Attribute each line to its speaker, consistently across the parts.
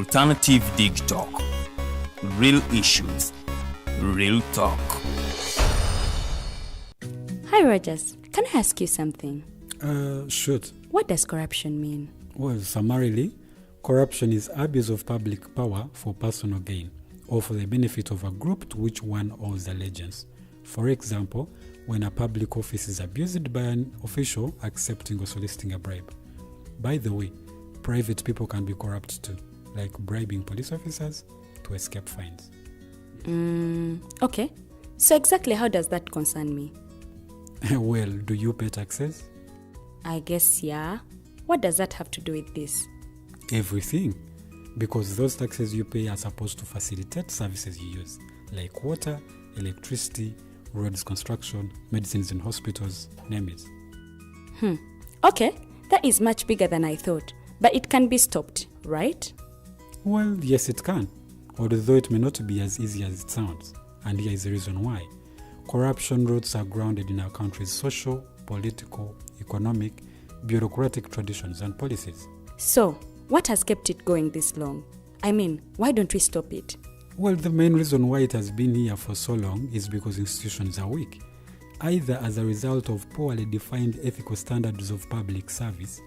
Speaker 1: Alternative Dig Talk. Real issues, real talk.
Speaker 2: Hi Rogers, can I ask you something?
Speaker 3: Shoot.
Speaker 2: What does corruption mean?
Speaker 3: Well, summarily, corruption is abuse of public power for personal gain or for the benefit of a group to which one owes allegiance. For example, when a public office is abused by an official accepting or soliciting a bribe. By the way, private people can be corrupt too, like bribing police officers to escape fines.
Speaker 2: Okay. So exactly how does that concern me?
Speaker 3: Well, do you pay taxes?
Speaker 2: I guess, yeah. What does that have to do with this?
Speaker 3: Everything. Because those taxes you pay are supposed to facilitate services you use, like water, electricity, roads construction, medicines in hospitals, name it.
Speaker 2: Okay, that is much bigger than I thought. But it can be stopped, right?
Speaker 3: Well, yes it can, although it may not be as easy as it sounds. And here is the reason why. Corruption roots are grounded in our country's social, political, economic, bureaucratic traditions and policies.
Speaker 2: So, what has kept it going this long? I mean, why don't we stop it?
Speaker 3: Well, the main reason why it has been here for so long is because institutions are weak, either as a result of poorly defined ethical standards of public service,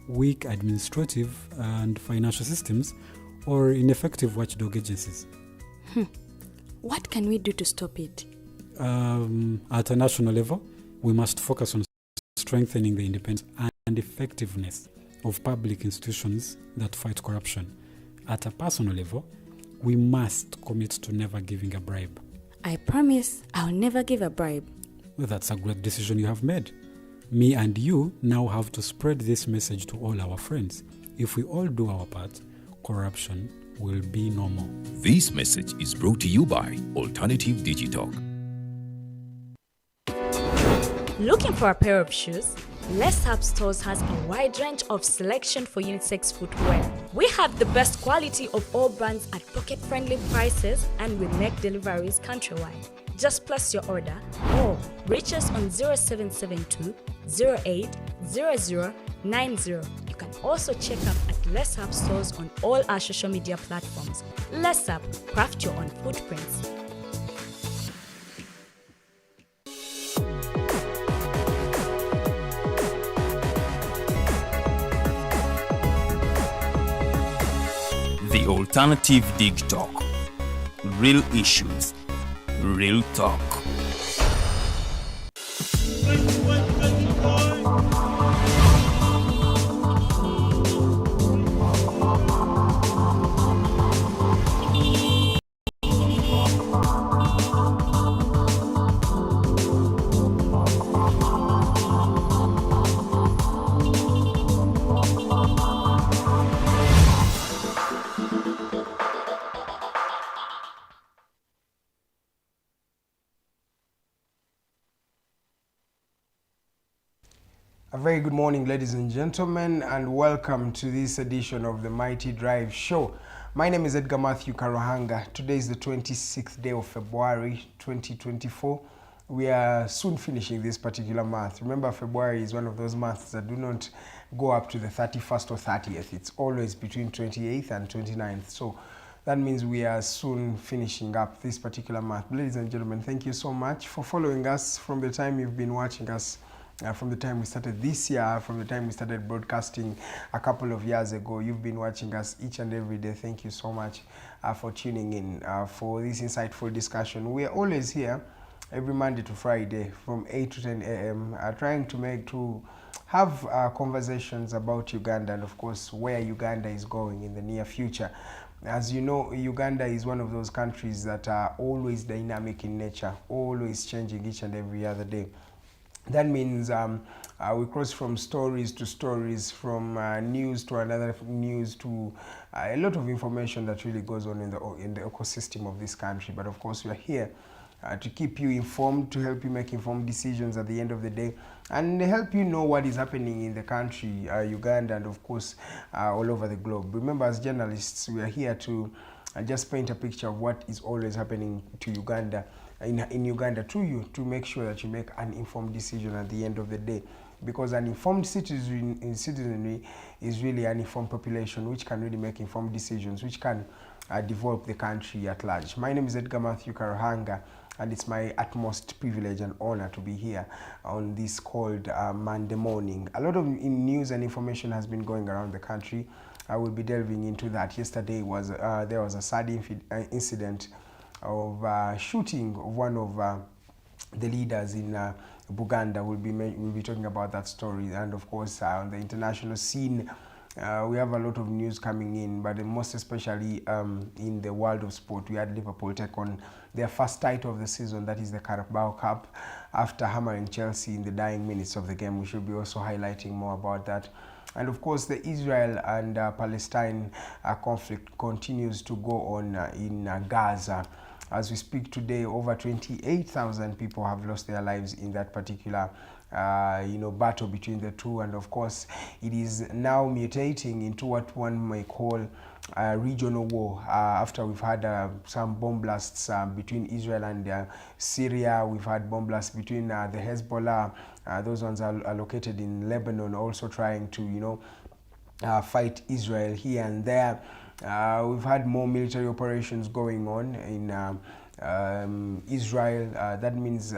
Speaker 3: weak administrative and financial systems, or ineffective watchdog agencies.
Speaker 2: What can we do to stop it?
Speaker 3: At a national level, we must focus on strengthening the independence and effectiveness of public institutions that fight corruption. At a personal level, we must commit to never giving a bribe.
Speaker 2: I promise I'll never give a bribe.
Speaker 3: Well, that's a great decision you have made. Me and you now have to spread this message to all our friends. If we all do our part, corruption will be normal.
Speaker 1: This message is brought to you by Alternative Digital.
Speaker 4: Looking for a pair of shoes? Les Hub Stores has a wide range of selection for unisex footwear. We have the best quality of all brands at pocket-friendly prices and we make deliveries countrywide. Just place your order or reach us on 0772 08 0090. You can also check up at Les Hub Stores on all our social media platforms. Les Hub, craft your own footprints.
Speaker 1: The Alternative Dig Talk. Real issues, real talk.
Speaker 5: A very good morning, ladies and gentlemen, and welcome to this edition of the Mighty Drive Show. My name is Edgar Matthew Karohanga. Today is the 26th day of February 2024. We are soon finishing this particular month. Remember, February is one of those months that do not go up to the 31st or 30th. It's always between 28th and 29th. So that means we are soon finishing up this particular month. Ladies and gentlemen, thank you so much for following us from the time you've been watching us. From the time we started this year, from the time we started broadcasting a couple of years ago, you've been watching us each and every day. Thank you so much for tuning in for this insightful discussion. We are always here every Monday to Friday from 8 to 10 a.m. Trying to have conversations about Uganda and, of course, where Uganda is going in the near future. As you know, Uganda is one of those countries that are always dynamic in nature, always changing each and every other day. That means we cross from stories to stories, from news to another news to a lot of information that really goes on in the ecosystem of this country. But of course, we are here to keep you informed, to help you make informed decisions at the end of the day, and help you know what is happening in the country, Uganda, and of course, all over the globe. Remember, as journalists, we are here to just paint a picture of what is always happening to Uganda, in Uganda to you, to make sure that you make an informed decision at the end of the day. because an informed citizenry is really an informed population which can really make informed decisions, which can develop the country at large. My name is Edgar Matthew Karuhanga, and it's my utmost privilege and honor to be here on this called Monday morning. A lot of news and information has been going around the country. I will be delving into that. Yesterday was there was a sad incident of shooting of one of the leaders in Uganda. We'll be talking about that story, and of course on the international scene. We have a lot of news coming in, but most especially in the world of sport, we had Liverpool take on their first title of the season, that is the Carabao Cup, after hammering Chelsea in the dying minutes of the game. We should be also highlighting more about that. And of course, the Israel and Palestine conflict continues to go on in Gaza. As we speak today, over 28,000 people have lost their lives in that particular battle between the two. And of course, it is now mutating into what one may call a regional war after we've had some bomb blasts between Israel and Syria. We've had bomb blasts between the Hezbollah. Those ones are located in Lebanon, also trying to fight Israel here and there. We've had more military operations going on in Israel. That means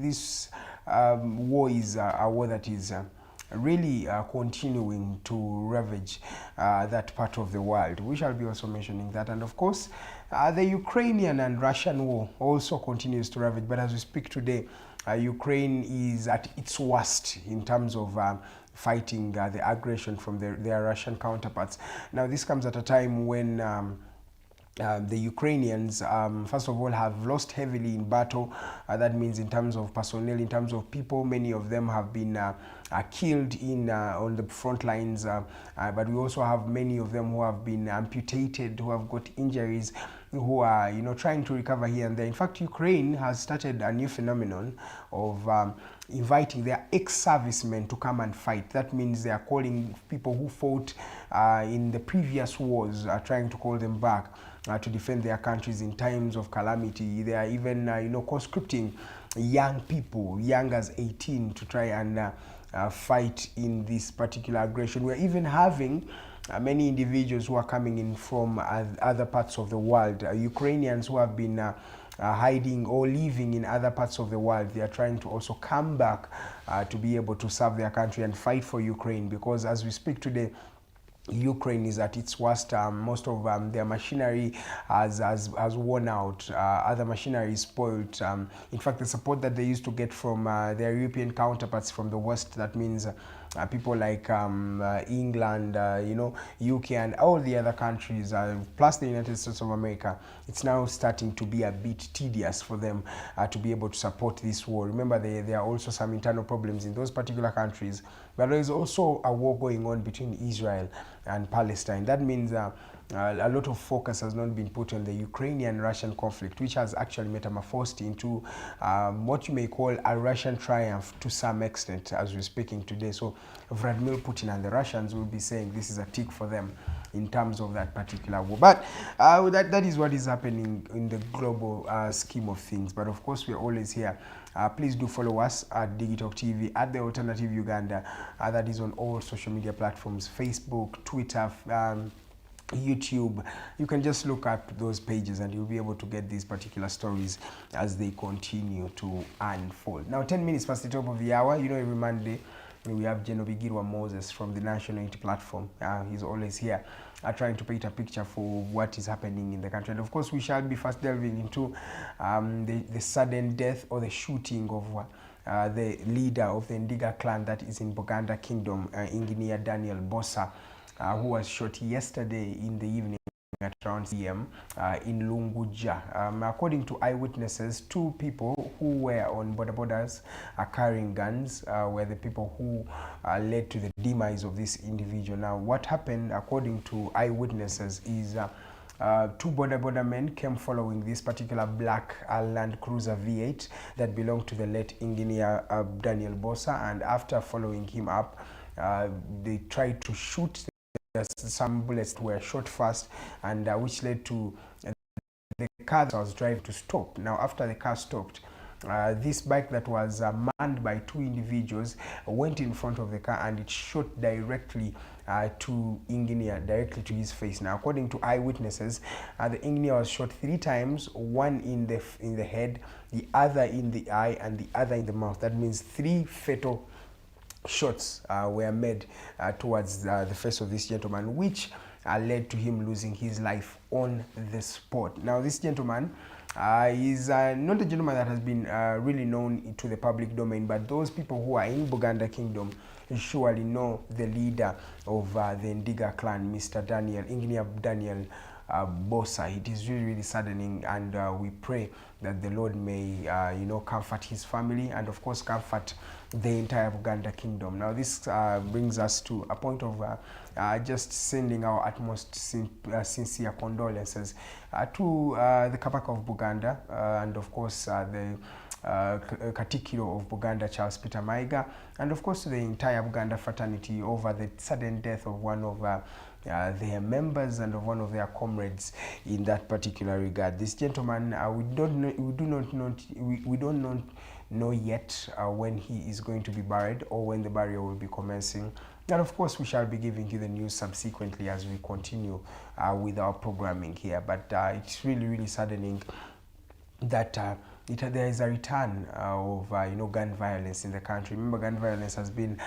Speaker 5: this war is a war that is really continuing to ravage that part of the world. We shall be also mentioning that. And of course, the Ukrainian and Russian war also continues to ravage. But as we speak today, Ukraine is at its worst in terms of fighting the aggression from their Russian counterparts. Now, this comes at a time when the Ukrainians, first of all, have lost heavily in battle. That means in terms of personnel, in terms of people, many of them have been killed on the front lines. But we also have many of them who have been amputated, who have got injuries, who are trying to recover here and there. In fact, Ukraine has started a new phenomenon of inviting their ex-servicemen to come and fight. That means they are calling people who fought in the previous wars, trying to call them back to defend their countries in times of calamity. They are even conscripting young people, young as 18, to try and fight in this particular aggression. We're even having many individuals who are coming in from other parts of the world, Ukrainians who have been hiding or living in other parts of the world. They are trying to also come back to be able to serve their country and fight for Ukraine, because as we speak today, Ukraine is at its worst. Most of their machinery has worn out. Other machinery is spoiled. In fact, the support that they used to get from their European counterparts from the West, that means people like England, UK, and all the other countries, plus the United States of America, it's now starting to be a bit tedious for them to be able to support this war. Remember, there are also some internal problems in those particular countries, but there is also a war going on between Israel and Palestine. That means a lot of focus has not been put on the Ukrainian-Russian conflict, which has actually metamorphosed into what you may call a Russian triumph to some extent as we're speaking today. So Vladimir Putin and the Russians will be saying this is a tick for them in terms of that particular war. But that is what is happening in the global scheme of things. But of course, we're always here. Please do follow us at Digitalk TV, at The Alternative Uganda. That is on all social media platforms, Facebook, Twitter, YouTube. You can just look at those pages and you'll be able to get these particular stories as they continue to unfold. Now, 10 minutes past the top of the hour. Every Monday we have Nnabe Moses from the National Unity Platform. He's always here trying to paint a picture for what is happening in the country. And of course, we shall be first delving into the sudden death or the shooting of the leader of the Ndiga clan that is in Buganda Kingdom, Engineer Daniel Bossa, who was shot yesterday in the evening at around PM in Lunguja. According to eyewitnesses, two people who were on border borders carrying guns were the people who led to the demise of this individual. Now, what happened, according to eyewitnesses, is two border men came following this particular black Land Cruiser V8 that belonged to the late engineer Daniel Bossa, and after following him up, they tried to shoot. Some bullets were shot first, and which led to the car that was driving to stop. Now, after the car stopped, This bike that was manned by two individuals went in front of the car and it shot directly to engineer, directly to his face. Now, according to eyewitnesses, the engineer was shot 3 times, one in the head, the other in the eye, and the other in the mouth. That means 3 fatal shots were made towards the face of this gentleman, which led to him losing his life on the spot. Now, this gentleman is not a gentleman that has been really known to the public domain, but those people who are in Buganda Kingdom surely know the leader of the Ndiga clan, Mr. Daniel, Engineer Daniel Bosa. It is really, really saddening, and we pray that the Lord may, comfort his family and, of course, comfort the entire Uganda Kingdom. Now, this brings us to a point of just sending our utmost sincere condolences to the Kabaka of Buganda and, of course, the Katikiro of Buganda, Charles Peter Maiga, and, of course, to the entire Buganda fraternity over the sudden death of one of their members and of one of their comrades in that particular regard. This gentleman, we don't know yet when he is going to be buried or when the burial will be commencing. And of course, we shall be giving you the news subsequently as we continue with our programming here. But it's really, really saddening that there is a return of gun violence in the country. Remember, gun violence has been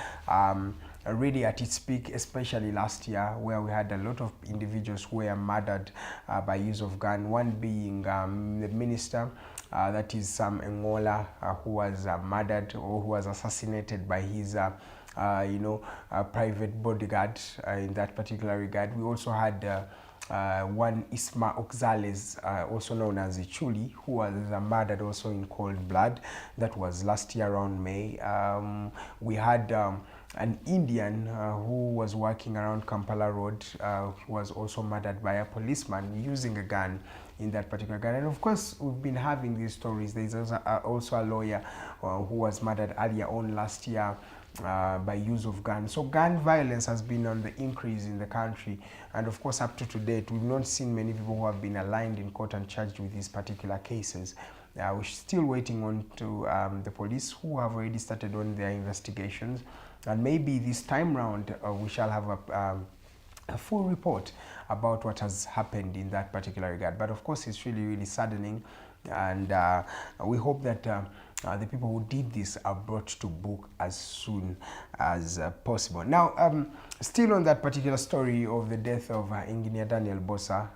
Speaker 5: really at its peak, especially last year, where we had a lot of individuals who were murdered by use of gun. One being the minister, that is Sam Engola, who was murdered or who was assassinated by his private bodyguard in that particular regard. We also had one Isma Oxales, also known as Ichuli, who was murdered also in cold blood. That was last year around May. We had an Indian who was working around Kampala Road, who was also murdered by a policeman using a gun in that particular gun. And of course, we've been having these stories. There's also a lawyer who was murdered earlier on last year by use of guns. So gun violence has been on the increase in the country, and of course up to date we've not seen many people who have been aligned in court and charged with these particular cases. We're still waiting on to the police, who have already started on their investigations, and maybe this time round we shall have a full report about what has happened in that particular regard. But of course, it's really, really saddening, and we hope that the people who did this are brought to book as soon as possible. Now, still on that particular story of the death of Engineer Daniel Bosa,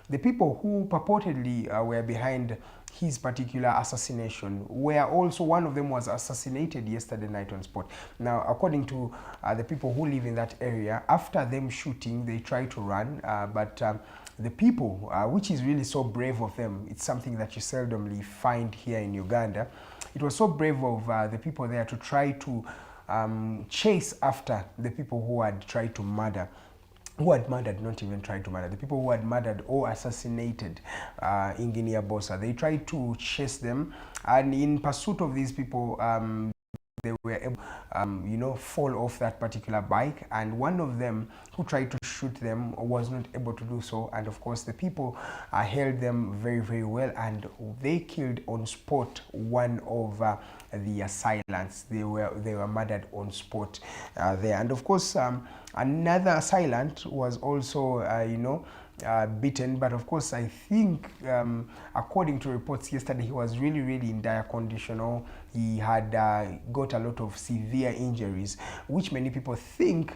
Speaker 5: the people who purportedly were behind his particular assassination were also, one of them was assassinated yesterday night on spot. Now, according to the people who live in that area, after them shooting, they tried to run, but the people, which is really so brave of them, it's something that you seldomly find here in Uganda. It was so brave of the people there to try to chase after the people who had tried to murder, not even tried to murder, the people who had murdered or assassinated Engineer Bosa. They tried to chase them, and in pursuit of these people, they were able, fall off that particular bike, and one of them who tried to shoot them was not able to do so. And of course, the people held them very, very well, and they killed on spot one of the assailants. They were murdered on spot there. And of course, another assailant was also, beaten, but of course I think according to reports yesterday, he was really, really in dire condition, or he had got a lot of severe injuries, which many people think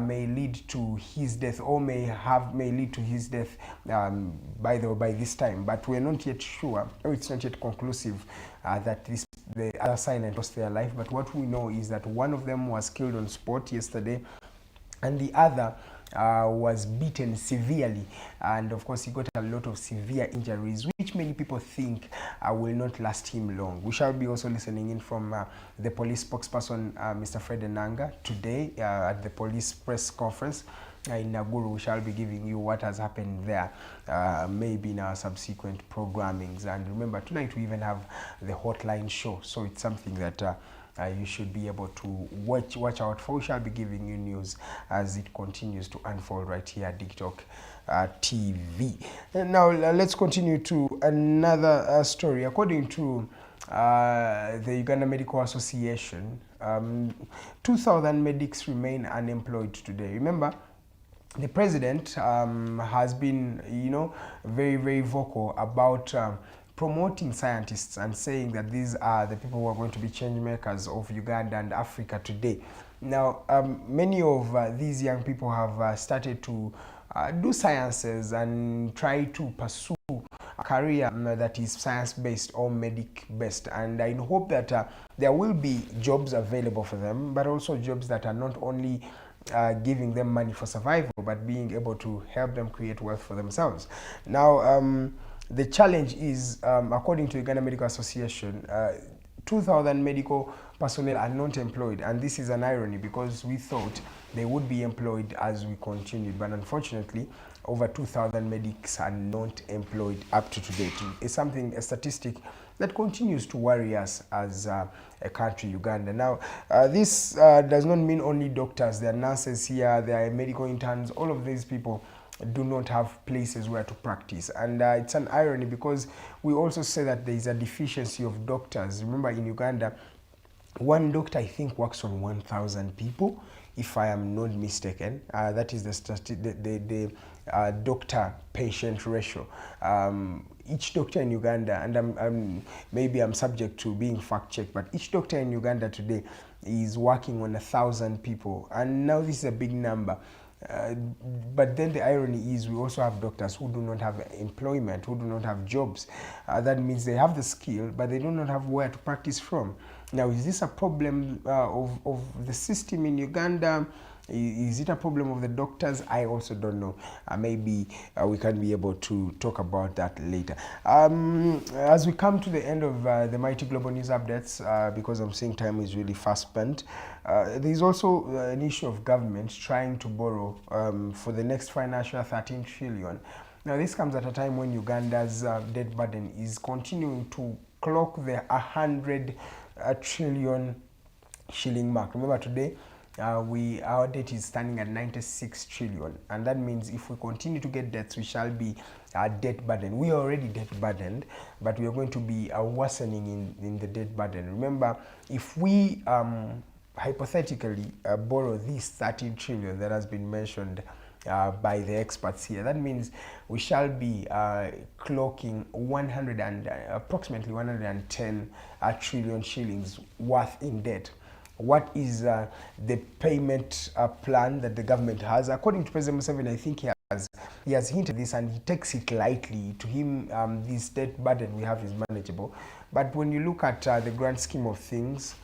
Speaker 5: may lead to his death, or may lead to his death by this time. But we're not yet sure, or it's not yet conclusive that the other assailant lost their life. But what we know is that one of them was killed on spot yesterday, and the other was beaten severely, and of course he got a lot of severe injuries, which many people think will not last him long. We shall be also listening in from the police spokesperson, Mr. Fred Enanga, today at the police press conference in Naguru. We shall be giving you what has happened there, maybe in our subsequent programmings. And remember, tonight we even have the hotline show, so it's something that you should be able to watch out for. We shall be giving you news as it continues to unfold right here at TikTok TV. And now let's continue to another story. According to the Uganda Medical Association, 2,000 medics remain unemployed today. Remember, the president has been, very, very vocal about promoting scientists and saying that these are the people who are going to be change makers of Uganda and Africa today. Now, many of these young people have started to do sciences and try to pursue a career that is science-based or medic-based, and I hope that there will be jobs available for them, but also jobs that are not only giving them money for survival, but being able to help them create wealth for themselves. Now, the challenge is, according to Uganda Medical Association, 2,000 medical personnel are not employed, and this is an irony because we thought they would be employed as we continued, but unfortunately over 2,000 medics are not employed up to today. It's a statistic that continues to worry us as a country, Uganda. Now, this does not mean only doctors. There are nurses here, there are medical interns. All of these people do not have places where to practice, and it's an irony because we also say that there is a deficiency of doctors. Remember, in Uganda, one doctor I think works on 1,000 people, if I am not mistaken. That is the doctor-patient ratio. Each doctor in Uganda, and maybe I'm subject to being fact-checked, but each doctor in Uganda today is working on 1,000 people, and now this is a big number. But then the irony is we also have doctors who do not have employment, who do not have jobs. That means they have the skill, but they do not have where to practice from. Now, is this a problem of the system in Uganda? Is it a problem of the doctors? I also don't know. Maybe we can be able to talk about that later. As we come to the end of the Mighty Global News Updates, because I'm seeing time is really fast spent, there's also an issue of government trying to borrow for the next financial 13 trillion. Now, this comes at a time when Uganda's debt burden is continuing to clock the 100 trillion shilling mark. Remember, today our debt is standing at 96 trillion, and that means if we continue to get debts, we shall be debt burdened. We are already debt burdened, but we are going to be worsening in the debt burden. Remember, if we hypothetically borrow this 13 trillion that has been mentioned by the experts here, that means we shall be clocking approximately 110 trillion shillings worth in debt. What is the payment plan that the government has? According to President Museveni, I think he has hinted this, and he takes it lightly. To him, this debt burden we have is manageable. But when you look at the grand scheme of things,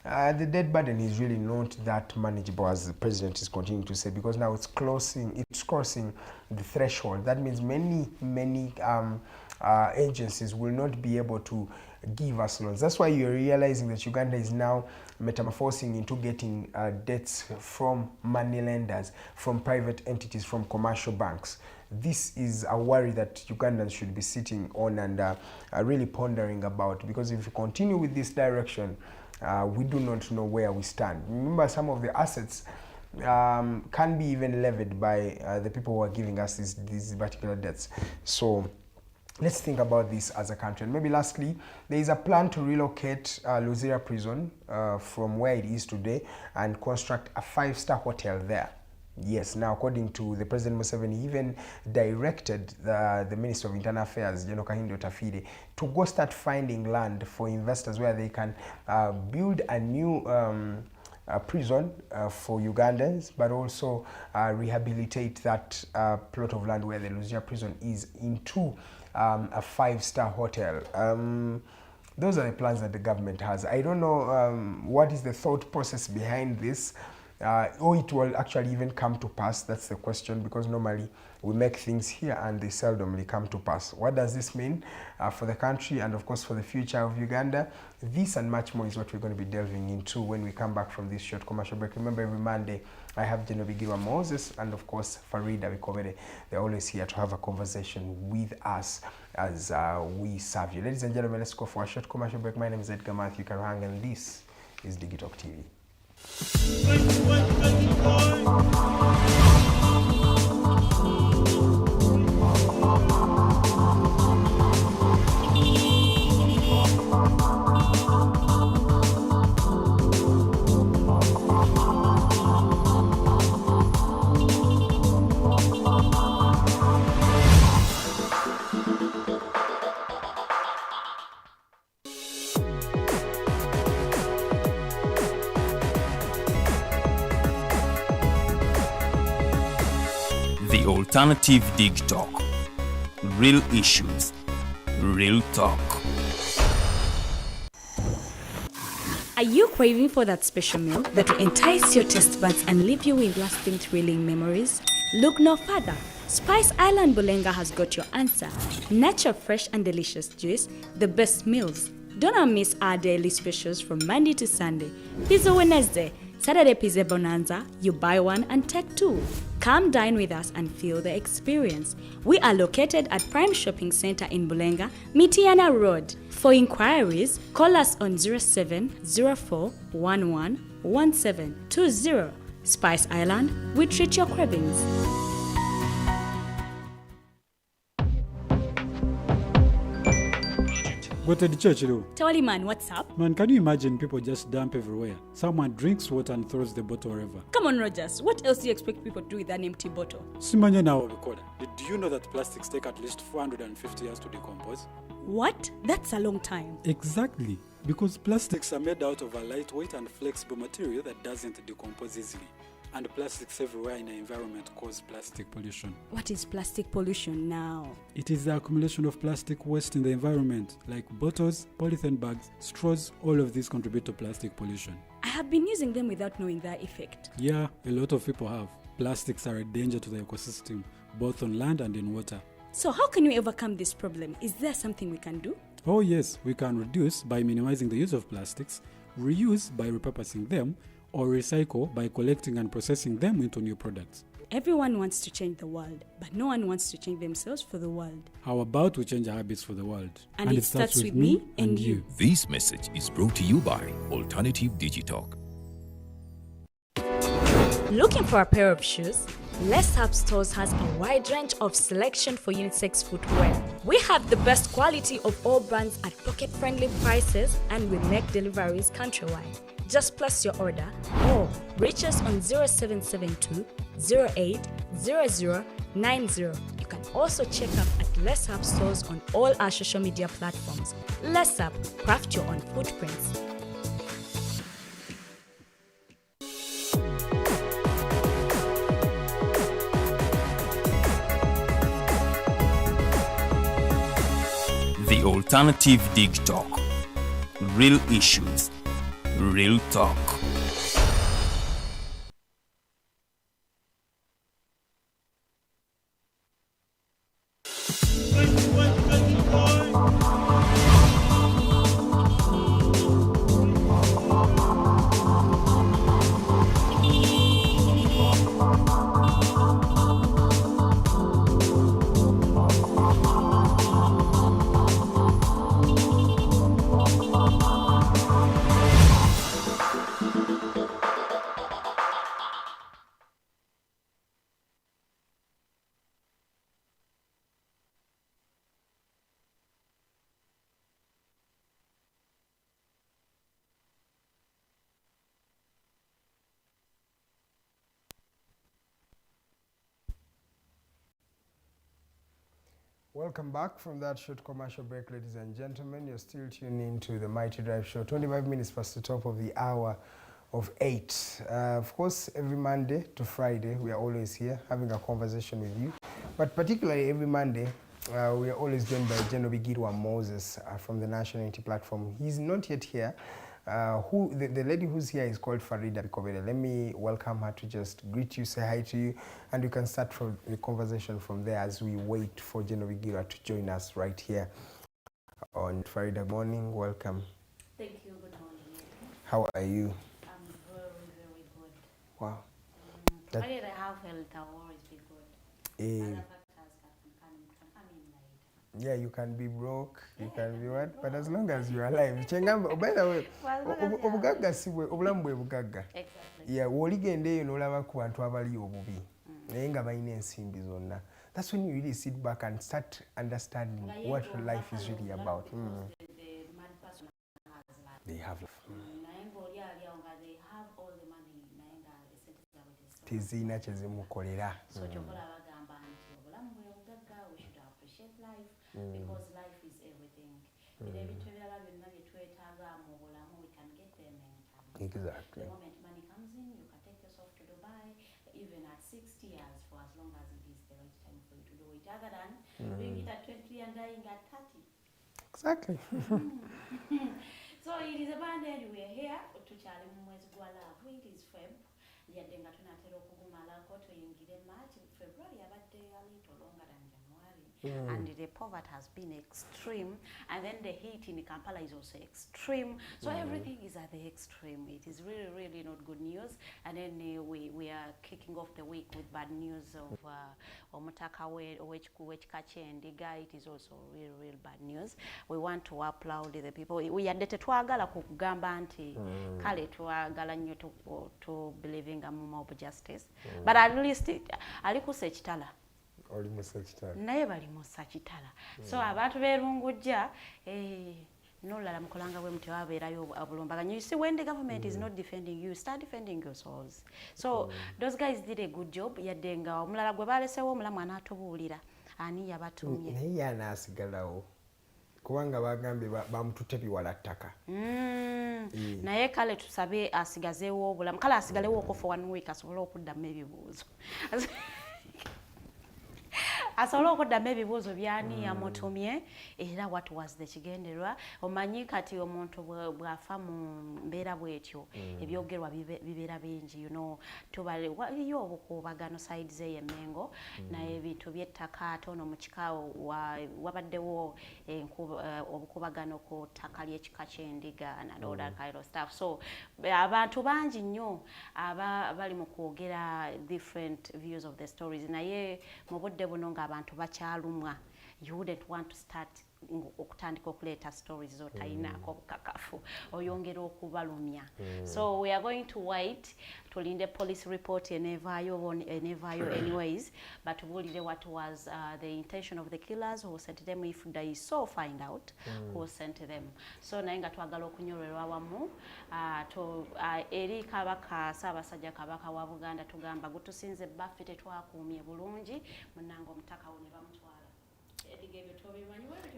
Speaker 5: the debt burden is really not that manageable, as the president is continuing to say, because now it's crossing the threshold. That means many agencies will not be able to give us loans. That's why you're realizing that Uganda is now metamorphosing into getting debts from money lenders, from private entities, from commercial banks. This is a worry that Ugandans should be sitting on and really pondering about, because if you continue with this direction, we do not know where we stand. Remember, some of the assets can be even levied by the people who are giving us these particular debts. So let's think about this as a country. And maybe lastly, there is a plan to relocate Luzira prison from where it is today and construct a 5-star hotel there. Yes, now according to the President Museveni, he even directed the Minister of Internal Affairs, General Kahindo Tafide, to go start finding land for investors where they can build a new prison for Ugandans, but also rehabilitate that plot of land where the Luzira prison is into a 5-star hotel. Those are the plans that the government has. I don't know what is the thought process behind this. Or it will actually even come to pass. That's the question, because normally we make things here and they seldomly come to pass. What does this mean for the country and of course for the future of Uganda? This and much more is what we're going to be delving into when we come back from this short commercial break. Remember, every Monday I have Nnabe Moses and of course Farida Bikovere. They're always here to have a conversation with us as we serve you. Ladies and gentlemen, let's go for a short commercial break. My name is Edgar Matthew Karuhanga and this is Digitalk TV.
Speaker 1: Alternative Dig Talk. Real issues, real talk.
Speaker 4: Are you craving for that special meal that will entice your taste buds and leave you with lasting thrilling memories? Look no further. Spice Island Bulenga has got your answer. Natural, fresh and delicious juice, the best meals. Don't miss our daily specials from Monday to Sunday. Pizza Wednesday, Saturday Pizza Bonanza, you buy one and take two. Come dine with us and feel the experience. We are located at Prime Shopping Center in Bulenga, Mitiana Road. For inquiries, call us on 0704111720. Spice Island, we treat your cravings.
Speaker 3: Go to the church, though.
Speaker 4: Tawali man, what's up?
Speaker 3: Man, can you imagine people just dump everywhere? Someone drinks water and throws the bottle wherever.
Speaker 4: Come on, Rogers. What else do you expect people to do with an empty bottle?
Speaker 3: Simanya now, recorder. Did you know that plastics take at least 450 years to decompose?
Speaker 4: What? That's a long time.
Speaker 3: Exactly. Because plastics are made out of a lightweight and flexible material that doesn't decompose easily. And plastics everywhere in the environment cause plastic pollution.
Speaker 4: What is plastic pollution now?
Speaker 3: It is the accumulation of plastic waste in the environment, like bottles, polythene bags, straws. All of these contribute to plastic pollution.
Speaker 4: I have been using them without knowing their effect.
Speaker 3: Yeah, a lot of people have. Plastics are a danger to the ecosystem, both on land and in water.
Speaker 4: So how can we overcome this problem? Is there something we can do?
Speaker 3: Oh yes, we can reduce by minimizing the use of plastics, reuse by repurposing them, or recycle by collecting and processing them into new products.
Speaker 4: Everyone wants to change the world, but no one wants to change themselves for the world.
Speaker 3: How about we change our habits for the world?
Speaker 4: And it starts with me and you.
Speaker 1: This message is brought to you by Alternative Digitalk.
Speaker 4: Looking for a pair of shoes? Les Hub Stores has a wide range of selection for unisex footwear. We have the best quality of all brands at pocket-friendly prices, and we make deliveries countrywide. Just place your order or reach us on 0772 08 0090. You can also check up at Les Hub Stores on all our social media platforms. Les Hub, craft your own footprints.
Speaker 1: The Alternative Dig Talk. Real issues, real talk.
Speaker 5: Welcome back from that short commercial break, ladies and gentlemen. You're still tuning in to the Mighty Drive Show. 25 minutes past the top of the hour of 8. Of course, every Monday to Friday, we are always here having a conversation with you. But particularly every Monday, we are always joined by Nnabe Moses from the National Unity Platform. He's not yet here. The lady who's here is called Farida Bikovere. Let me welcome her to just greet you, say hi to you, and you can start from the conversation from there as we wait for Nnabe to join us right here on Farida. Morning, welcome.
Speaker 6: Thank you, good morning.
Speaker 5: How are you?
Speaker 6: I'm very, very good.
Speaker 5: Wow.
Speaker 6: Provided I have health, I'll always be good. Other factors can come in later.
Speaker 5: Yeah, you can be broke, you can be what, but as long as you're alive. Chengamba, by the way, obugagga siwe, obulamu bwe bugagga.
Speaker 6: Exactly.
Speaker 5: Yeah, w'oligendeeyo n'olaba ku bantu abali obubi. Naye nga balina ensimbi zonna. That's when you really sit back and start understanding what life is really about.
Speaker 6: The mad person has life.
Speaker 5: They have life.
Speaker 6: They have all the money.
Speaker 5: Tizina kye zimukolera.
Speaker 6: So kyokola bagamba nti obulamu bwe bugagga, we should appreciate life because life is everything. Ebintu ebirala byonna bye twetaaga mu bulamu, we can get them anytime.
Speaker 5: Exactly.
Speaker 6: The moment money comes in, you can take yourself to Dubai, even at 60 years, for as long as it is the right time for you to do it, other than doing it at 23 and dying at 30.
Speaker 5: Exactly.
Speaker 6: So it is a band anyway here tukyali mu mwezi gwa love, it is Feb yadde nga tunatera okugumalako tuyingire March. February abadde a little longer than January, and the poverty has been extreme, and then the heat in Kampala is also extreme, so everything is at the extreme. It is really not good news. And then we are kicking off the week with bad news of omutaka w'ekika ky'endiga. It is also real bad news. We want to applaud the people. We yadde tetwagala kugamba nti kale twagala nnyo to believing a mob justice, but at least alikusa ekitala naye bali musa kitala. So abantu beerungujja nolala mukolanga bwe muti wabeerayo obulumbaganyo. You see, when the government is not defending you, start defending yourselves. So those guys did a good job. Yadde nga omulala gwe balesewo omulamu anaatubuulira ani yabatumye
Speaker 5: naye yanaasigalawo kubanga bagambye bamututte biwala ttaka.
Speaker 6: Naye kale tusabe asigazeewo obulamu, kale asigalewo okwo for 1 week asobole okuddamu ebibuuzo asobole okuddamu ebibuuzo byani yamutumye era what was the kigendererwa. Omanyi kati omuntu bw'afa mu mbeera bw'etyo ebyogerwa bibeera bingi, you know, waliyo obukuubagano sides ey'Emmengo naye ebintu by'ettaka ate ono mu kika wabaddewo obukuubagano ku ttaka ly'ekika ky'endiga and all that kind of stuff. So abantu bangi nnyo bali mu kwogera different views of the stories, naye mu budde buno ng'abantu bakyalumwa. You wouldn't want to start okutandika okuleeta stories z'otayinaako bukakafu oyongera okubalumya. So we are going to wait tulinde police report enevaayo anyways, but tubuulire what was the intention of the killers who sent them, if they so find out who sent them. So naye nga twagala okunyolwerwa wamu eri kabaka Ssaabasajja Kabaka wa Buganda tugamba gutusinze baffe tetwakuumye bulungi munnange omutaka we ne bamutwala.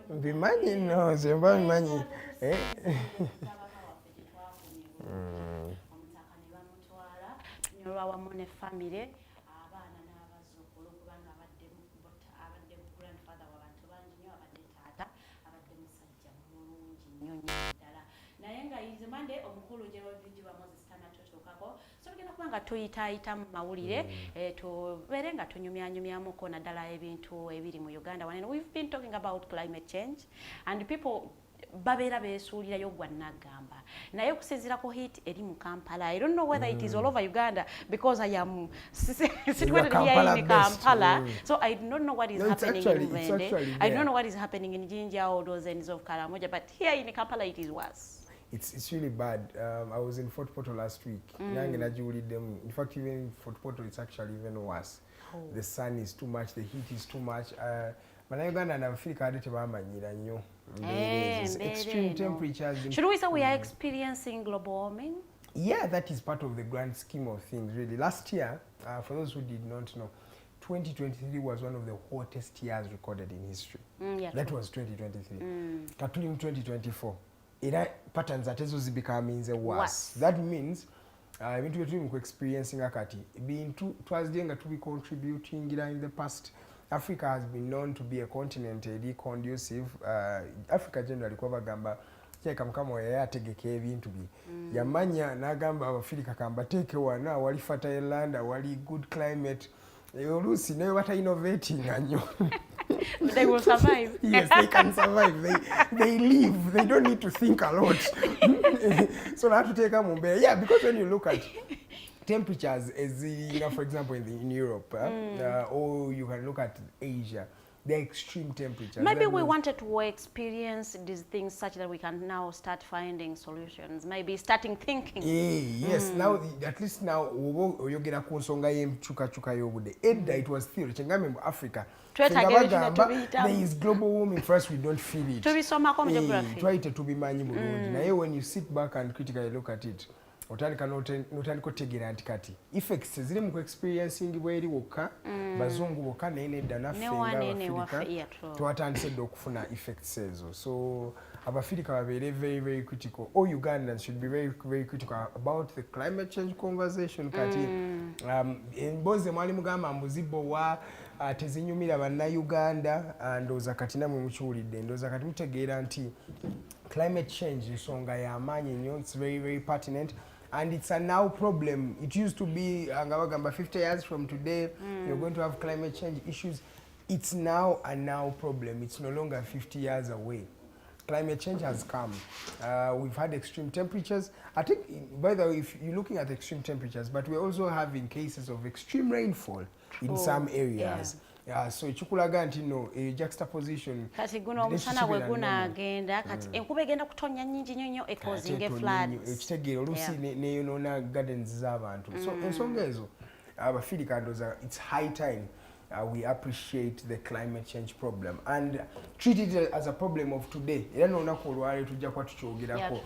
Speaker 5: Bimanyi no, zemba bimanyi.
Speaker 6: Omutaka ne bamutwala tunyolwa wamu ne famire abaana n'abazzukulu kubanga abadde grandfather w'abantu bangi nnyo, abadde taata, abadde musajja mulungi nnyo ddala. Naye nga izimande omukulu Weyolekedde Moses tanatutuukako, so tugenda kuba nga tuyitaayita mu mawulire tubeere nga tunyumyanyumyamuko naddala ebintu ebiri mu Uganda. We've been talking about climate change and people babeera beesuulirayo gwa nagamba naye okusinziira ku heat eri mu Kampala. I don't know whether it is all over Uganda because I am situated here in Kampala, so I don't know what is happening in Uganda. I don't know what is happening in Jinja or those ends of Karamoja, but here in Kampala it is worse.
Speaker 5: It's really bad. I was in Fort Portal last week. In fact, even in Fort Portal, it's actually even worse. The sun is too much, the heat is too much. Uganda and Africa extreme temperatures.
Speaker 6: Should we say we are experiencing global warming?
Speaker 5: Yeah, that is part of the grand scheme of things, really. Last year, for those who did not know, 2023 was one of the hottest years recorded in history. That was 2023. Katuli in 2024. Patterns that is becoming worse. That means we're experiencing akati being to be contributing in the past. Africa has been known to be a continent conducive. Africa generally kwabagamba kama yategeka ebintu bye yamanya nagamba abafirika kamba take one wali fertile land wali good climate olusi nayo bata innovating nnyo.
Speaker 6: They will survive.
Speaker 5: Yes, they can survive. They live. They don't need to think a lot. So I have to take a mumbe. Yeah, because when you look at temperatures, as you know, for example, in Europe, or you can look at Asia, they're extreme temperatures.
Speaker 6: Maybe we wanted to experience these things such that we can now start finding solutions. Maybe starting thinking.
Speaker 5: Yes, now at least now you get a konsonga chuka yobude. Edda it was theory. Chengame Africa. There is global warming. First, we don't feel it.
Speaker 6: To be so much geography.
Speaker 5: Try to be managed. Now, when you sit back and critically look at it, otandika notandika otegeera nti kati effects ziri mu experiencing bweri wokka bazungu bokka naye nedda naffe ng'Abafirika twatandise dda okufuna effects ezo. So Abafirika babeere very critical. All Ugandans should be very critical about the climate change conversation. Kati emboozi mwali mugamba mbuzibowa tezinyumira bannayuganda ndowooza kati namwe mukiwulidde ndowooza kati mutegeera nti climate change ensonga y'amaanyi nnyo, it's very very pertinent and it's a now problem. It used to be nga bagamba 50 years from today you're going to have climate change issues. It's now a now problem. It's no longer 50 years away. Climate change has come. We've had extreme temperatures. I think, by the way, if you're looking at extreme temperatures, but we're also having cases of extreme rainfall in some areas. So chukulaga nti no juxtaposition
Speaker 6: kati guno omusana bwe gunagenda kati enkuba egenda kutonya nyingi nnyo causing floods
Speaker 5: ekitegeero oluusi neyonoona gardens z'abantu so ensonga ezo abafirika ndoza it's high time we appreciate the climate change problem and treat it as a problem of today. Era n'olunaku olwaleero tujja kuba tukyogerako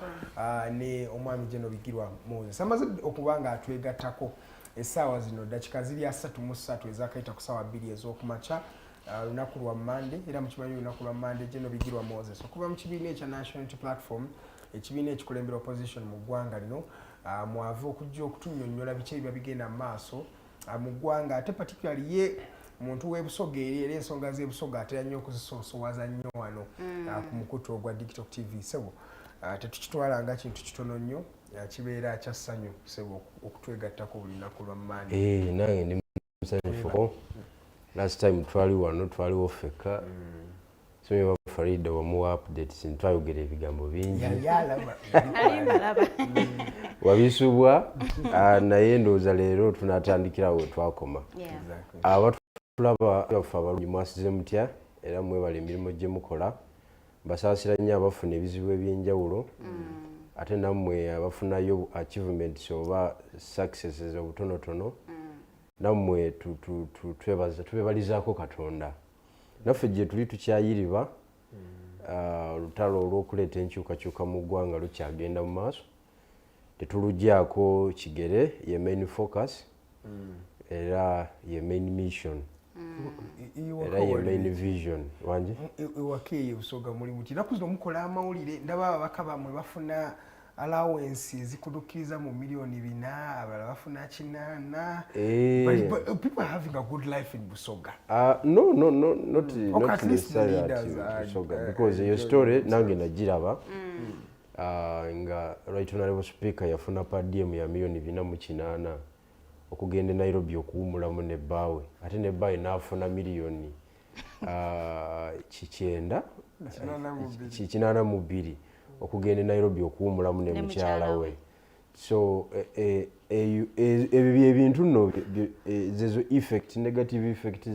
Speaker 5: ne omwami Jeno Bigirwa Moses amaze okuba nga atwegattako essaawa zino dakika ziri 33 ezakayita ku ssaawa 2 ez'okumakya lunaku lwa Monday era mukimanyi lunaku lwa Monday Jeno Bigirwa Moses okuva mu kibiina ekya National Unity Platform ekibiina ekikulembera opposition mu ggwanga lino mwava okujja okutunnyonnyola biki ebyo bigenda mu maaso mu ggwanga ate particularly ye muntu w'ebusoga era ensonga z'ebusoga atera nnyo okuzisoosowaza nnyo wano ku mukutu ogwa Digital TV sebo tetukitwala nga kintu kitono nnyo kibeera kya ssanyu sebo okutwegattako buli lunaku lwa Monday.
Speaker 7: Nange ndi musanyufu. Last time twali wano twaliwo ffekka somye Farida wamuwa updates ntwayogera ebigambo bingi wabisubwa naye ndowooza leero tunatandikira we twakoma. Abatulaba bafe abalungi mwasize mutya era mwebala emirimu gye mukola basaasira nnyo abafuna ebizibu eby'enjawulo ate nammwe abafunayo achievements oba successes obutonotono nammwe twebalizaako Katonda. Naffe gye tuli tukyayiriba olutalo olw'okuleeta enkyukakyuka mu ggwanga lukyagenda mu maaso tetulugyako kigere ye main focus era ye main mission era ye main vision wanje
Speaker 5: ewakeye busoga muli muti naku zino mukola amawulire ndaba ababaka bamwe bafuna allowance ezikudukkiriza mu million 4 abalala bafuna 8 but people are having a good life in Busoga.
Speaker 7: No, not necessarily Busoga because your story nange najiraba nga right honorable speaker yafuna per diem ya million 4 okugenda Nairobi okuwumulamu ne bbaawe ate ne bbaawe n'afuna miliyoni 9 okugenda Nairobi okuwumulamu ne mukyala we. So ebyo ebintu nno zezo effect negative effect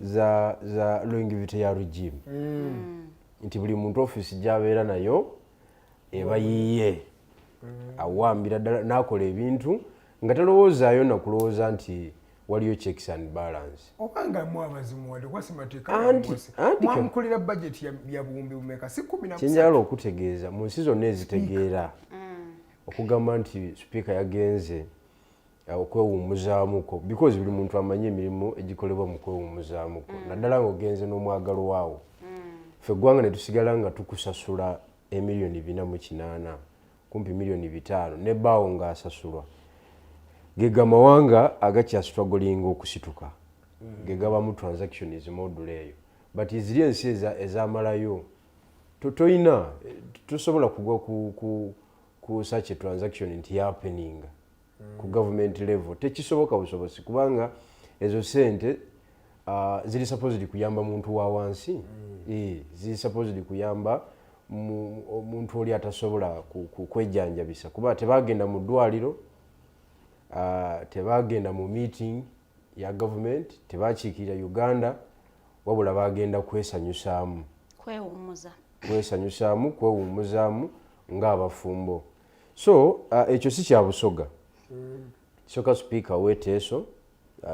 Speaker 7: za longevity ya regime nti buli muntu office gy'abeera nayo eba yiye awambira ddala n'akola ebintu nga talowoozaayo nakulowooza nti waliyo checks and balance.
Speaker 5: Obanga mwabazimu wadde kwasimateeka mwamukolera budget ya buwumbi bumeka si 10.
Speaker 7: Kyenjala okutegeeza mu nsi zonna ezitegeera okugamba nti speaker yagenze okwewummuzaamuko because buli muntu amanyi emirimu egikolebwa mu kwewummuzaamuko naddala ng'ogenze n'omwagalo waawo ffe eggwanga ne tusigala nga tukusasula emiliyoni 408 kumpi miliyoni 5 ne bbaawo ng'asasulwa gega mawanga agakyastruggling okusituka gegaba mu transactions module eyo but iziri ensi ezamalayo toyina tusobola kugwa ku such a transaction nti happening ku government level tekisoboka busobosi kubanga ezo sente ziri supposed kuyamba muntu wa wansi ziri supposed kuyamba muntu oli atasobola kwejanjabisa kuba tebagenda mu ddwaliro tebagenda mu meeting ya government tebakiikirira Uganda wabula bagenda kwesanyusaamu kwewummuzaamu ng'abafumbo. So ekyo si kya Busoga. Soka speaker weteeso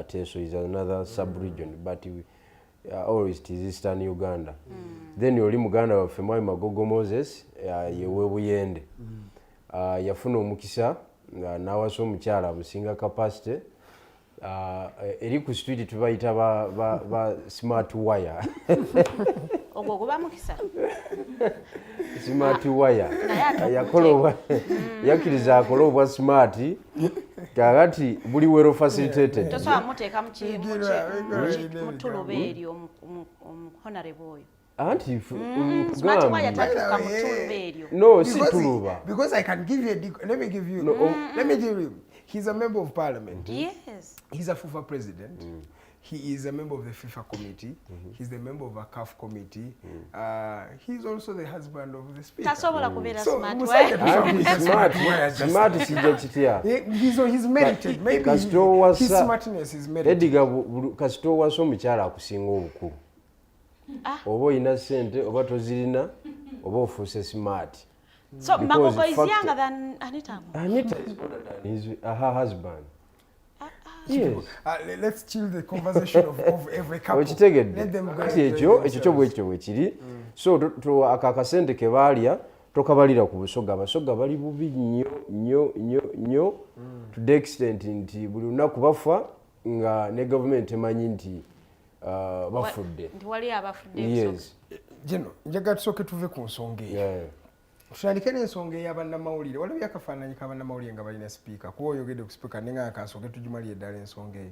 Speaker 7: Teso is another sub-region but always it is Eastern Uganda. Then oli Muganda waffe Mwai Magogo Moses yewe Buyende yafuna omukisa n'awasa omukyala amusinga capacity eri ku street tubayita ba smart wire
Speaker 6: ogwo guba mukisa
Speaker 7: smart wire yakoloba yakiriza akolobwa smart kakati buli wero facilitated
Speaker 6: tosobola muteeka mu tuluba eryo honorable oyo
Speaker 7: anti
Speaker 6: smart wire tatuuka mu tuluba eryo
Speaker 7: no si tuluba
Speaker 5: because I can give you let me give you he's a member of parliament.
Speaker 6: Yes.
Speaker 5: He's a FIFA president. He is a member of the FIFA committee. He's the member of a CAF committee. He's also the husband of the speaker.
Speaker 6: Tasobola kubeera smart
Speaker 7: smart sijja kitya
Speaker 5: he's merited. Maybe his smartness is merited.
Speaker 7: Ediga kasito waso omukyala akusinga obukulu oba oyina ssente oba tozirina oba ofuuse smart.
Speaker 6: So Magogo is younger than Anita.
Speaker 7: Anita is older than her husband. Yes.
Speaker 5: Let's chill the conversation of every couple.
Speaker 7: Let them go. Ekyo bwe kiri. So to akakasente ke balya tokabalira ku busoga. Abasoga bali bubi nnyo to the extent nti buli lunaku bafa nga ne government emanyi nti bafudde.
Speaker 6: Nti wali abafudde.
Speaker 7: Yes.
Speaker 5: Jeno, njaga tusooke tuve ku nsonga eyo. Tutandike n'ensonga ey'abannamawulire. Waliwo akafaananyi k'abannamawulire nga balina sipiika. Kuba oyogedde ku sipiika naye nga akansonga tugimalire ddala ensonga eyo.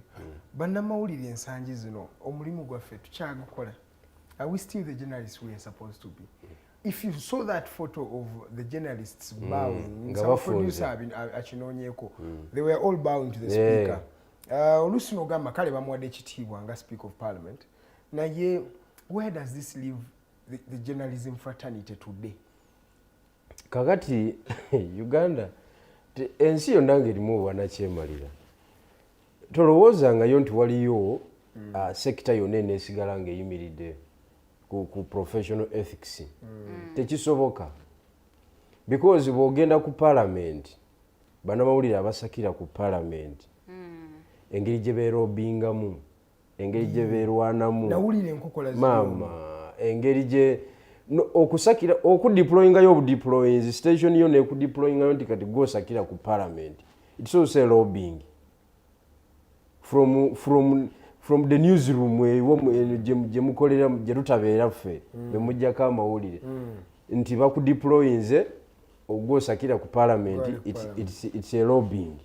Speaker 5: Bannamawulire ensangi zino omulimu gwaffe tukyagukola. Are we still the journalists we are supposed to be? If you saw that photo of the journalists bowing, some producer akinoonyeeko, they were all bowing to the speaker. Oluusi n'ogamba kale bamuwadde ekitiibwa nga speaker of parliament. Naye where does this leave the journalism fraternity today?
Speaker 7: Kakati Uganda ensi yonna ng'erimu bwanakyemalira tolowoozangayo nti waliyo sekita yonna eneesigala ng'eyimiridde ku professional ethics. Tekisoboka because bw'ogenda ku parliament bannamawulire abasakira ku parliament engeri gye beerobingamu engeri gye beerwanamu maama engeri gye okusakira okudeployinga obudeployings station yo ne kudeployinga nti kati gosakira ku parliament. It's also lobbying from the newsroom gye mukolera gye tutabeera ffe be mujjako amawulire nti bakudeployinze ogosakira ku parliament. It's a lobbying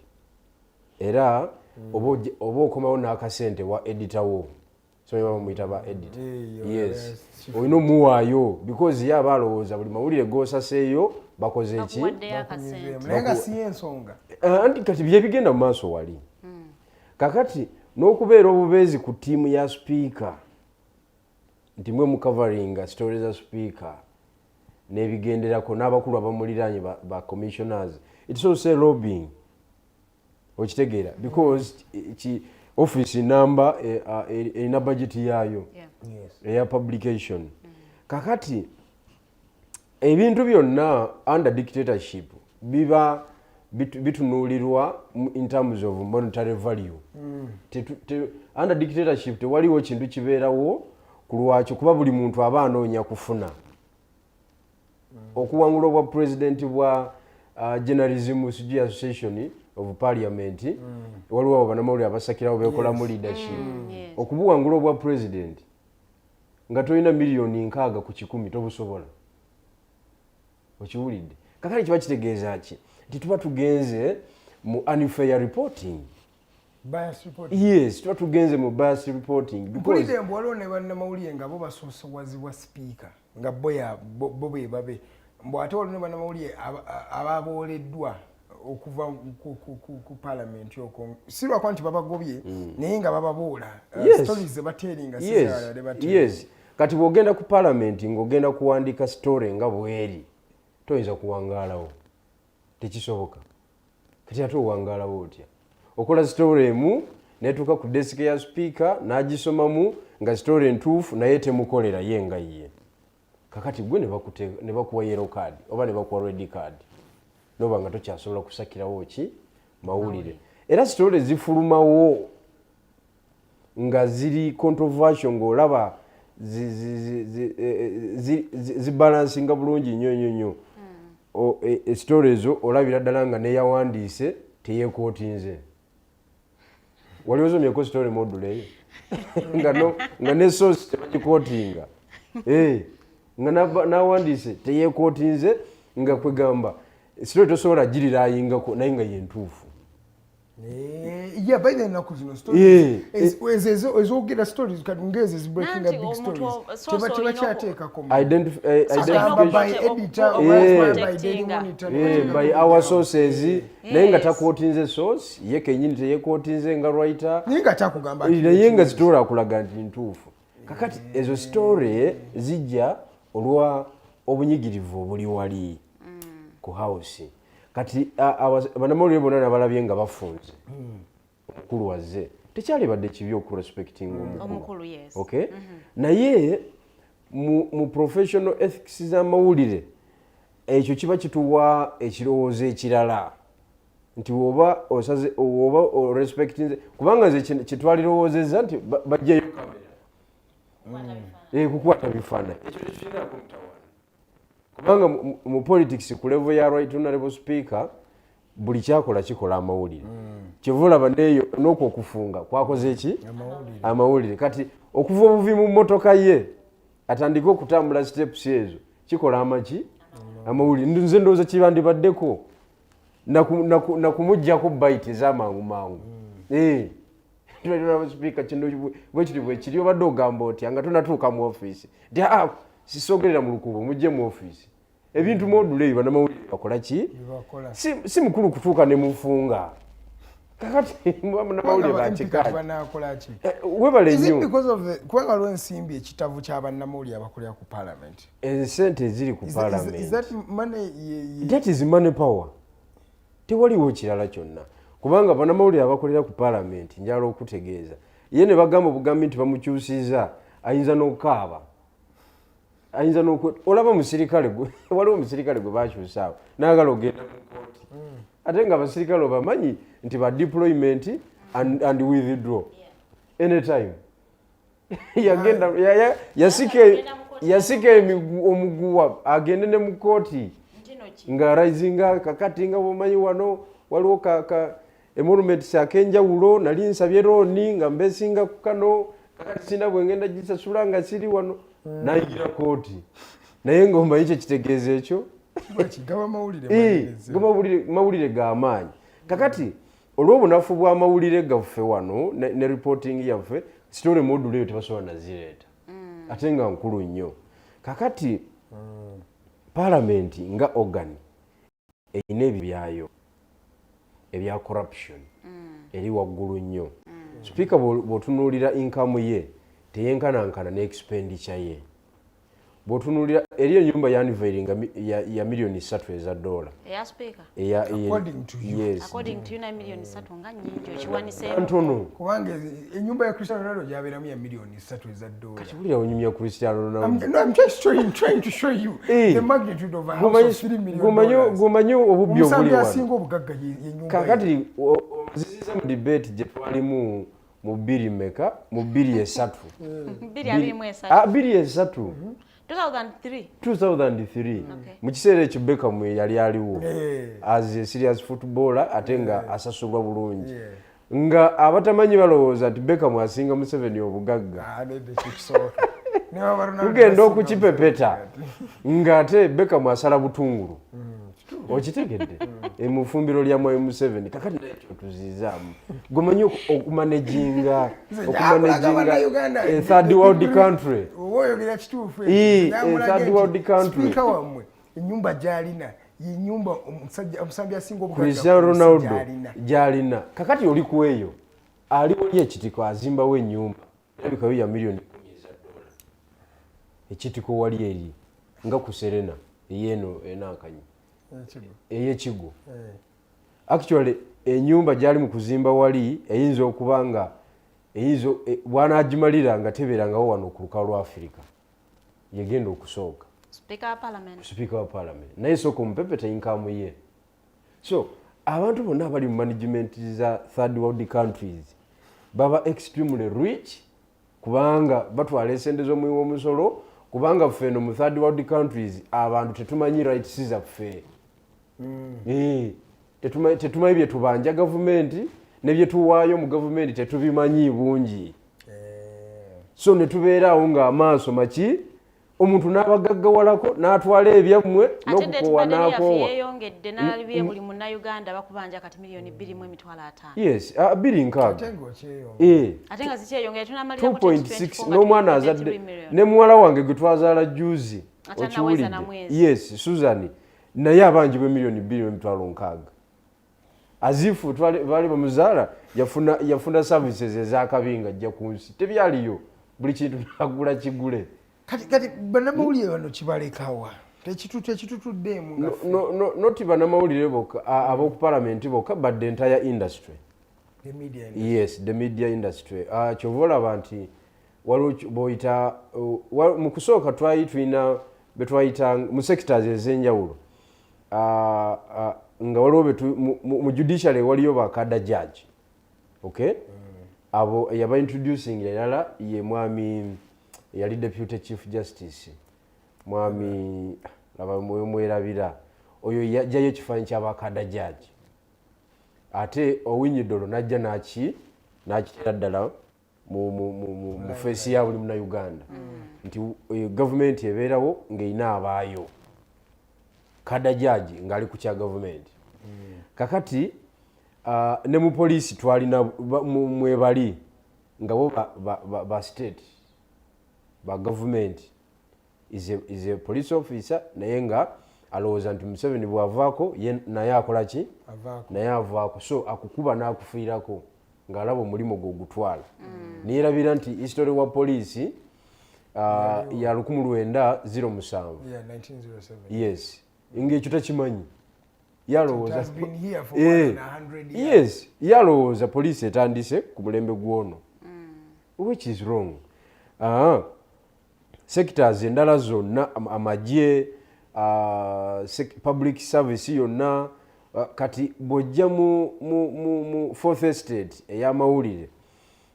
Speaker 7: era oba okomawo n'akasente wa editor wo so muyita ba edit. Yes. Oyina omuwaayo because ye aba alowooza buli mawulire gosaseeyo bakoze eki
Speaker 5: naye nga si ensonga
Speaker 7: anti kati bye bigenda mu maaso wali kakati n'okubeera obubeezi ku ttiimu ya speaker nti mwe mukavaringa story za speaker n'ebigenderako n'abakulu abamuliraanye ba commissioners. It's also lobbying okitegeera because office number erina budget yaayo eya publication. Kakati ebintu byonna under dictatorship biba bitunuulirwa in terms of monetary value. Under dictatorship tewaliwo kintu kibeerawo ku lwakyo kuba buli muntu aba anoonya kufuna okuwangula obwa president bwa journalism association of parliament. Waliwo abo bannamawulire abasakirawo beekolamu leadership okubuwangula obwa president nga tolina miliyoni 6 ku 100 tobusobola okiwulidde. Kakali kiba kitegeeza ki nti tuba tugenze mu unfair reporting.
Speaker 5: Bias reporting.
Speaker 7: Yes, tuba tugenze mu bias reporting
Speaker 5: because waliwo ne bannamawulire nga bo basoosowazibwa speaker nga bo be babe mbu ate waliwo ne bannamawulire ababooleddwa okuva ku parliament yoko sirwa nti babagobye naye nga bababoola stories zebateeringa
Speaker 7: yes. Kati bw'ogenda ku parliament ng'ogenda kuwandiika story nga bweri toyinza kuwangaalawo tekisoboka. Kati ate owangaalawo otya okola story emu netuuka ku desk ya speaker n'agisomamu nga story entuufu naye temukolera ye nga ye. Kakati gwe ne bakuwa yellow card oba ne bakuwa red card noba nga tokyasobola kusakirawo ki mawulire. Era story zifulumawo nga ziri controversial ng'olaba zibalansinga bulungi nnyo story ezo olabira ddala nga neyawandiise teyeekootinze. wali osomyeko story module nga ne source tebagikootinga nga nawandise teyekootinze nga kwegamba story tosobola girirayingako naye nga yentuufu.
Speaker 5: Yeah, by the enaku zino stories ezogera stories kati ngezi is breaking a big stories tebakyateekako
Speaker 7: by our sources naye nga takootinze source ye kenyini teyekootinze nga writer naye nga story akulaga nti ntuufu. Kakati ezo story zijja olwa obunyigirivu obuli wali ku house. Kati bannamawulire bonna nabalabye nga bafunze omukulu wazze tekyali badde kibi okurespecting omukulu. Okay? Naye mu professional ethics z'amawulire ekyo kiba kituwa ekirowoozo ekirala nti oba osaze oba orespectinze kubanga nze kyetwalirowoozezza nti bajjayo kamera kukwata bifaananyi ekyo tekirinako mutawaana kubanga mu politics ku level ya right honorable speaker buli kyakola kikola amawulire kyevulaba neyo n'okwo okufunga kwakoze eki amawulire. Kati okuva obuvi mu mmotoka ye atandika okutambula steps ezo kikola amaki amawulire. Nze ndowooza kibandibaddeko nakumuggyako bite ez'amangu mangu speaker kino bwe kiri obadde ogamba otya nga tonatuuka mu office nti sisogerera mu lukubo mujje mu office ebintu module eyo bannamawulire bakola ki si mukulu kutuuka ne mufunga. Kakati bannamawulire bakikaki webale nnyo
Speaker 5: kubanga lw'ensimbi ekitavu ky'abannamawulire abakolera ku parliament
Speaker 7: ensente eziri ku parliament that is money power. Tewaliwo kirala kyonna kubanga bannamawulire abakolera ku parliament njala okutegeeza ye ne bagamba obugambi nti bamukyusiza ayinza n'okukaaba ayinza olaba omusirikale waliwo omusirikale gwe bakyusaawo naagala ogenda mu kooti ate nga abasirikale obamanyi nti ba deployment and withdraw anytime yagenda yasika omuguwa agende ne mu kooti nga raisinga kakati nga bomanyi wano waliwo emoluments akenjawulo nali nsabye looni nga mbesinga ku kano kakati sina bwengenda gisasula nga siri wano nayigira kooti naye ng'omanyi kye kitegeeza ekyo mawulire g'amaanyi. Kakati olw'obunafu bw'amawulire gaffe wano ne reporting yaffe story module eyo tebasobola nazireeta ate nga nkulu nnyo. Kakati parliament nga organ erina ebibyayo ebya corruption eri waggulu nnyo. Speaker bw'otunuulira income ye teyenkanankana ne expenditure ye. Bw'otunuulira eriyo ennyumba yanivairinga ya million 3 eza dola
Speaker 6: according to you na million 3 nga nnyingi okiwaniseo
Speaker 7: ntono
Speaker 5: kubanga ennyumba ya Cristiano Ronaldo gyabeeramu ya million 3 eza dola.
Speaker 7: Kati bulira onyumya Cristiano Ronaldo.
Speaker 5: I'm just trying to show you the magnitude of a house of 3 million.
Speaker 7: Gumanyo obubbi obuli wano.
Speaker 5: Asinga obugagga yennyumba.
Speaker 7: Kakati ziziza mu debate gye twalimu mu 2 meka mu 2 3 2003 mu kiseera ekyo Beckham yali aliwo as a serious footballer ate nga asasulwa bulungi nga abatamanyi balowooza nti Beckham asinga Museveni obugagga tugenda okukipepeta nga ate Beckham asala butungulu okitegedde emufumbiro lya Mwai Museveni. Kakati tuzizaamu gomanyi okumanaginga third world country third world country
Speaker 5: ennyumba gyalina yennyumba omusambi asinga obugagga
Speaker 7: Cristiano Ronaldo gyalina. Kakati oli ku eyo aliwo ekitiko azimbawo ennyumba ebikayo ya million 10 eza dola ekitiko wali eri nga ku Serena eyeno enankanyi eyekigo actually ennyumba gyali mu kuzimba wali eyinza okubanga eyinza bwanagimalira nga tebeerangawo wano ku lukalu lwa Africa yegenda okusooka speaker wa parliament naye sooka omupepeta income ye. So abantu bonna abali mu management za third world countries baba extremely rich kubanga batwala esente z'omuwi w'omusolo kubanga ffe no mu third world countries abantu tetumanyi rights zaffe tetumanyi bye tubanja gavumenti ne bye tuwaayo mu gavumenti tetubimanyi bungi so ne tubeeraawo ng'amaaso maki omuntu n'abagaggawalako n'atwala ebyammwe n'okukowa n'akoowa
Speaker 6: yeeyongedde n'alibye buli munnayuganda bakubanja kati miliyoni 2.5
Speaker 7: yes 2.6
Speaker 6: ate nga zikyeyongera tunamalira
Speaker 7: 2.6 n'omwana azadde ne muwala wange gwe twazaala juzi okiwulidde yes Susan naye abanjibwa miliyoni 2.6 azifu baali bamuzaala yafuna services ez'akabinga ajja ku nsi tebyaliyo buli kintu nagula kigule
Speaker 5: kati bannamawulire bano kibalekawa tekitutuddemu
Speaker 7: noti bannamawulire bokka ab'oku palamenti bokka but the entire industry yes the media industry kyova olaba nti waliwo boyita mu kusooka twali tulina betwayita mu sectors ez'enjawulo nga waliwo mu judiciary waliyo bakada judge okay abo yaba introducing yalala ye mwami yali deputy chief justice mwami laba mwerabira oyo yajjayo ekifaananyi ky'abakada judge ate Owinyidolo najja nakitera ddala mu feesi ya buli munnayuganda nti gavumenti ebeerawo ng'erina abaayo kada judge ng'ali ku kya gavumenti kakati ne mu poliisi twalina mwebali nga bo ba state ba government is a police officer naye nga alowooza nti Museveni bw'avaako naye akola ki naye avaako so akukuba n'akufiirako ng'alaba omulimu gwe ogutwala niyerabira nti history wa poliisi ya 1907 yes ng'ekyo takimanyi yalowooza yes yalowooza poliisi etandise ku mulembe gw'ono which is wrong sectors endala zonna amagye public service yonna kati bw'ojja mu fourth estate ey'amawulire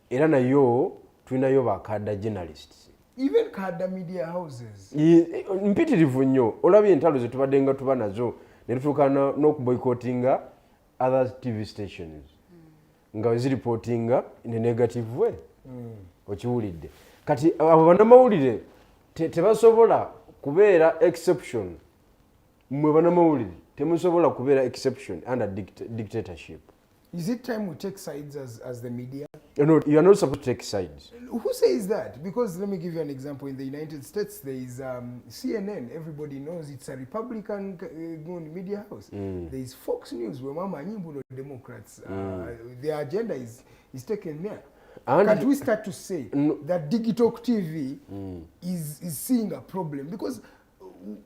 Speaker 7: era nayo tulinayo bakada journalists
Speaker 5: even kada media houses
Speaker 7: mpitirivu nnyo olabye entalo ze tubadde nga tuba nazo ne tutuukana n'okuboycottinga other tv stations nga ziripotinga ne negative way okiwulidde kati abo bannamawulire tebasobola kubeera exception mmwe bannamawulire temusobola kubeera exception under dictatorship.
Speaker 5: Is it time we take sides as the media?
Speaker 7: No, you are not supposed to take sides.
Speaker 5: Who says that? Because let me give you an example. In the United States, there is CNN. Everybody knows it's a Republican media house. There is Fox News, where Mama Nyimbuno Democrats. Their agenda is taken there. Can't we start to say that Digital TV is seeing a problem? Because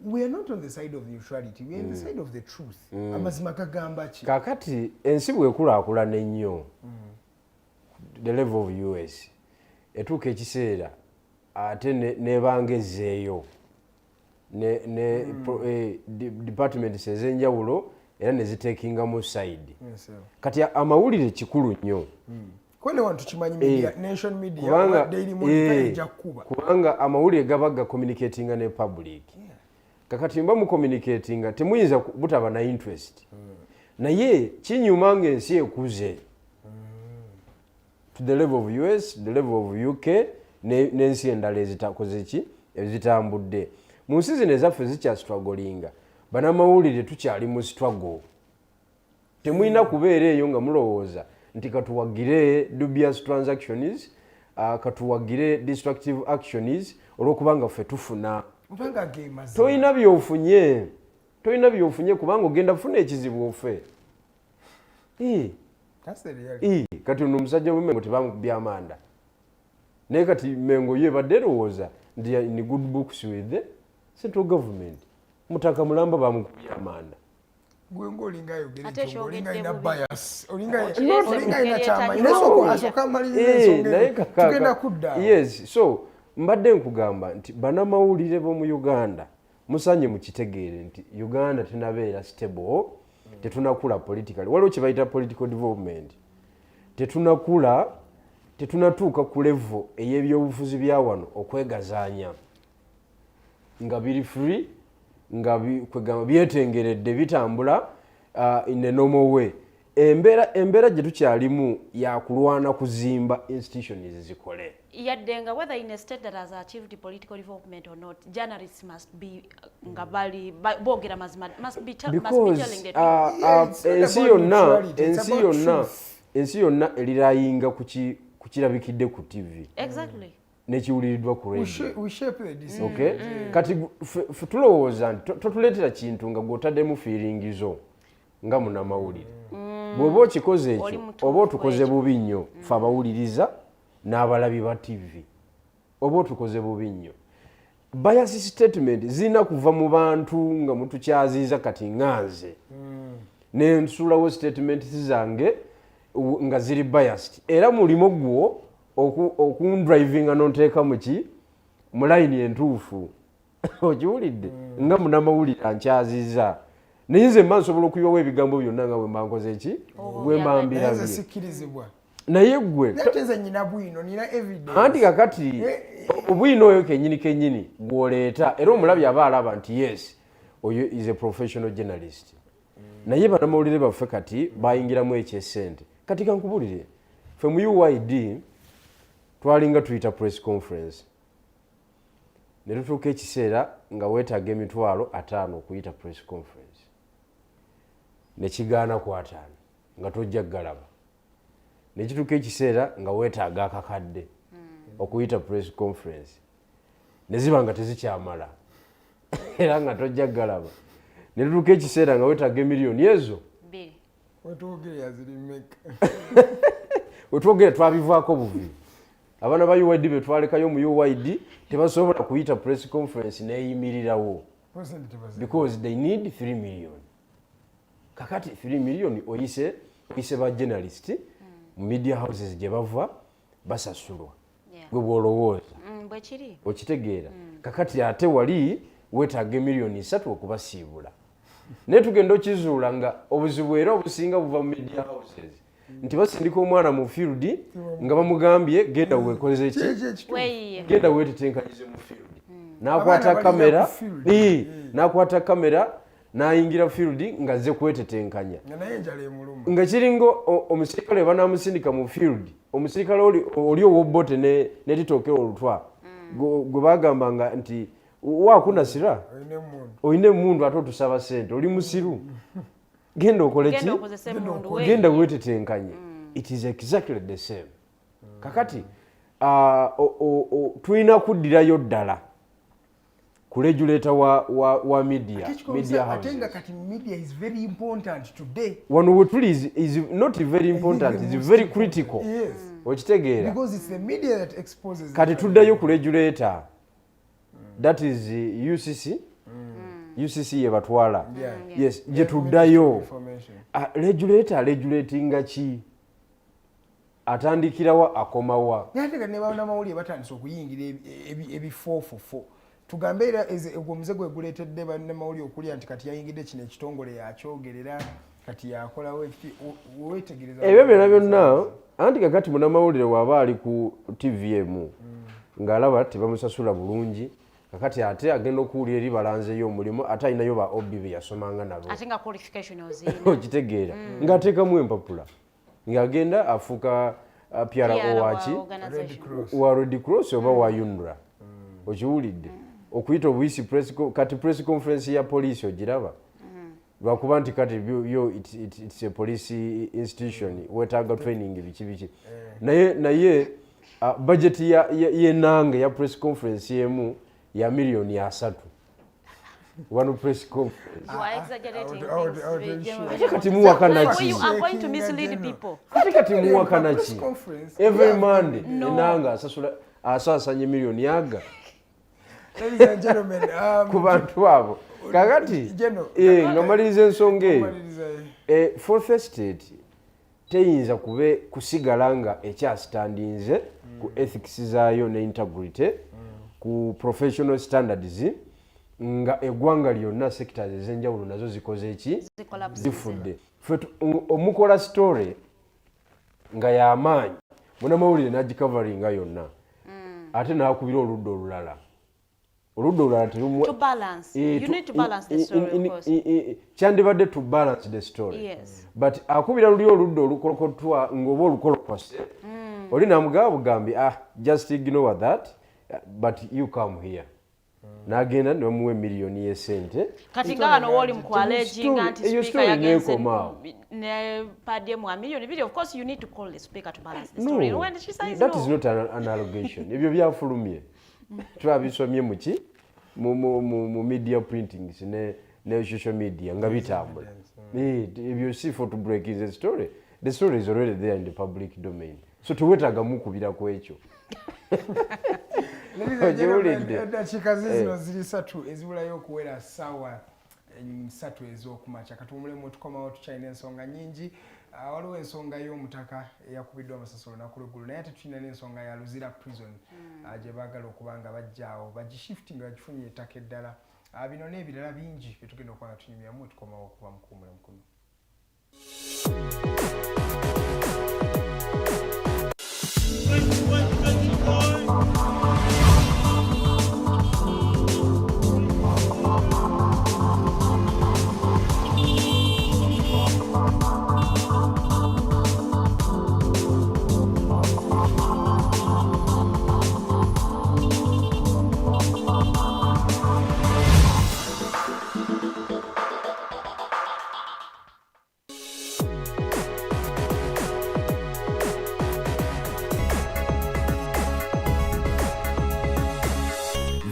Speaker 5: we are not on the side of neutrality, we are on the side of the truth. Amazima kagamba ki.
Speaker 7: Kakati ensi bw'ekulaakulana ennyo, the level of US, etuuka ekiseera ate n'ebanga ezzeeyo ne departments ez'enjawulo era ne ziteekingamu side. Kati amawulire kikulu nnyo.
Speaker 5: Kwene wantu kimanyi media, nation media, daily monitor ejja kuba.
Speaker 7: Kubanga amawulire gaba communicatinga ne public. Kakati mba mu communicatinga temuyinza butaba na interest. Naye kinyuma ng'ensi ekuze. To the level of US, the level of UK, n'ensi endala ezitakoze ki ezitambudde. Mu nsi zino ezaffe zikya strugglinga. Bannamawulire tukyali mu struggle. Temuyina kubeera eyo nga mulowooza nti katuwagire dubious transactions, katuwagire destructive actions olw'okubanga ffe tufuna. Toyina byofunye kubanga ogenda kufuna ekizibu ofe. Kati ono omusajja w'Mengo tebamukubye amanda. Naye kati Mengo ye badde erowooza nti in good books with the central government. Mutaka Mulamba bamukubye amanda.
Speaker 5: Gwengo olinga ayogera olinga ina bias. Olinga ina chama. Inesoko asoka maliriza ensonga. Tugenda kudda.
Speaker 7: Yes, so mbadde nkugamba nti bannamawulire b'omu Uganda musanye mukitegeere nti Uganda tenabeera stable, tetunakula politically. Waliwo kye bayita political development. Tetunatuuka ku level ey'ebyobufuzi bya wano okwegazaanya nga biri free, nga byetengeredde bitambula in a normal way. embeera gye tukyalimu yakulwana kuzimba institutions zikole
Speaker 6: yadde nga whether in a state that has achieved political development or not, journalists must be nga bali boogera mazima, must be telling the truth.
Speaker 7: ensi yonna erirayinga kukirabikidde ku TV
Speaker 6: Exactly.
Speaker 7: nekiwuliridwa ku radio.
Speaker 5: We shape the decision.
Speaker 7: Okay? Kati tulowooza nti totuleetera kintu nga gw'otaddemu feelingizo nga munnamawulire. Bw'oba okikoze ekyo oba otukoze bubi nnyo fe abawuliriza n'abalabi ba TV oba otukoze bubi nnyo. Bias statement zirina kuva mu bantu nga mutukyaziiza kati nganze nensulawo statement zange nga ziri biased era mulimo gwo okundrivinga n'onteeka mu layini entuufu okiwulidde nga munnamawulire ankyaziza naye nze mba nsobola okuyiwawo ebigambo byonna nga bwe mba nkoze ki bwe mba mbirabye naye gwe anti kakati obwino oyo kennyini gw'oleeta era omulabi aba alaba nti yes oyo is a professional journalist naye bannamawulire baffe kati bayingiramu ekyesente kati kankubulire ffe mu UID twalinga tuyita press conference ne tutuuka ekiseera nga weetaaga emitwalo 5 okuyita press conference ne kigaana ku 5 nga tojja galaba ne kituuka ekiseera nga weetaaga akakadde okuyita press conference ne ziba nga tezikyamala era nga tojja galaba ne tutuuka ekiseera nga weetaaga emiliyoni ezo wetwogere twabivaako buvi abaana ba UID betwalekayo mu UID tebasobola kuyita press conference neyimirirawo because they need 3 million. Kakati 3 million oyise ba journalist mu media houses gye bava basasulwa gwe bwolowooza okitegeera kakati ate wali weetaaga emiliyoni 3 okubasiibula naye tugenda okizuula nga obuzibu era obusinga buva mu media houses nti basindika omwana mu field nga bamugambye genda weekoze ki genda weetetenkanyize mu field n'akwata kamera n'ayingira field nga azze kwetetenkanya nga kiringa omusirikale banamusindika mu field omusirikale oli ow'obbote ne litookera olutwa gwe bagambanga nti waakunasira oyina emundu ate otusaba sente oli musiru genda okole ki genda weetetenkanye it is exactly the same kakati tulina kuddirayo ddala ku regulator wa media wano we tuli is not very important is very critical okitegeera kati tuddayo ku regulator that is UCC ye batwala yes gye tuddayo regulatinga ki atandikirawa akomawa
Speaker 5: yateka ne bannamawulire batandise okuyingira ebifofofo tugambe era omuze gwe guleetedde bannamawulire okulya nti kati yayingidde kino ekitongole yakyogerera kati yakolawo wetegereza
Speaker 7: ebyo byonna anti kakati munnamawulire waaba ali ku TVM ng'alaba tebamusasula bulungi kakati ate agenda okuwulira eri balanzeyo omulimu ate alinayo ba OB be yasomanga nabo okitegeera ng'ateekamu empapula ng'agenda afuuka PRO wa Red Cross oba wa UNRWA okiwulidde okuyita obuyisi kati press conference ya poliisi ogiraba lwakuba nti kati it's a police institution wetaaga training biki naye budget y'ennanga ya press conference yemu ya miliyoni 3 one press conference kati muwakanaki kati muwakanaki every Monday ennanga asasanya miliyoni yaga ku bantu abo kakati nga maliriza ensonga eyo fourth estate teyinza kusigala nga ekyasitandinze ku ethics zaayo ne integrity ku professional standards nga eggwanga lyonna sectors ez'enjawulo nazo zikoze eki zifudde omukola story nga y'amaanyi munnamawulire n'agicoveringa yonna ate n'akubira oludda olulala oludda olulala terumwa
Speaker 6: to balance. You need to balance the story, of course.
Speaker 7: Kyandibadde to balance the story.
Speaker 6: Yes.
Speaker 7: But akubira luli oludda olukolokottwa ng'oba olukolokose oli namugamba bugambi just ignore that but you come here. N'agenda ne bamuwa emiliyoni y'essente.
Speaker 6: Kati nga wano woli mu kwaleginga nti speaker yagenze ne padye mu miliyoni biri, of course you need to call the speaker to balance the story.
Speaker 7: No,
Speaker 6: when she says
Speaker 7: that
Speaker 6: no.
Speaker 7: is not an allegation. Ebyo byafulumye. Twabisomye muki mu media printings ne social media nga bitambula. Ebyo si for to break is a story. The story is already there in the public domain. So tuwetaga mukubira ku ekyo.
Speaker 5: Dakiika zino ziri 3 ezibulayo okuwera ssaawa 3 ez'okumakya kati omulemu tukomawo tukyalina ensonga nnyingi. Waliwo ensonga y'omutaka eyakubiddwa amasasiro olunaku lw'eggulu naye ate tulina n'ensonga ya Luzira prison gye baagala okuba nga bajjaawo bagishifti nga bagifunye ettaka eddala. Bino n'ebirala bingi bye tugenda okuba nga tunyumyamu tukomawo okuba mukuumula mukulu.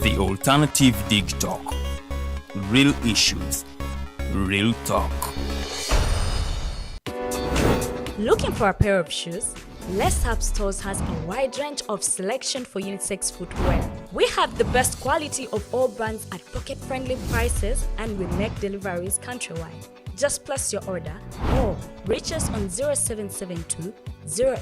Speaker 1: The Alternative Dig Talk. Real issues, real talk.
Speaker 4: Looking for a pair of shoes? Let's Up Stores has a wide range of selection for unisex footwear. We have the best quality of all brands at pocket-friendly prices, and we make deliveries countrywide. Just place your order or reach us on 0772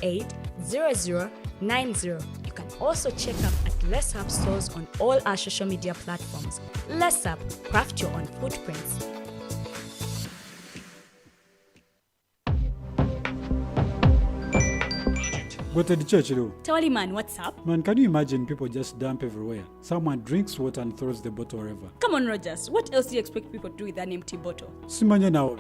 Speaker 4: 08 0090. You can also check up at Let's Up Stores on all our social media platforms. Let's Up, craft your own footprints.
Speaker 3: Go to the church, though.
Speaker 2: Tawali man, what's up?
Speaker 3: Man, can you imagine people just dump everywhere? Someone drinks water and throws the bottle wherever.
Speaker 2: Come on, Rogers. What else do you expect people to do with an empty bottle?
Speaker 3: Simanya now,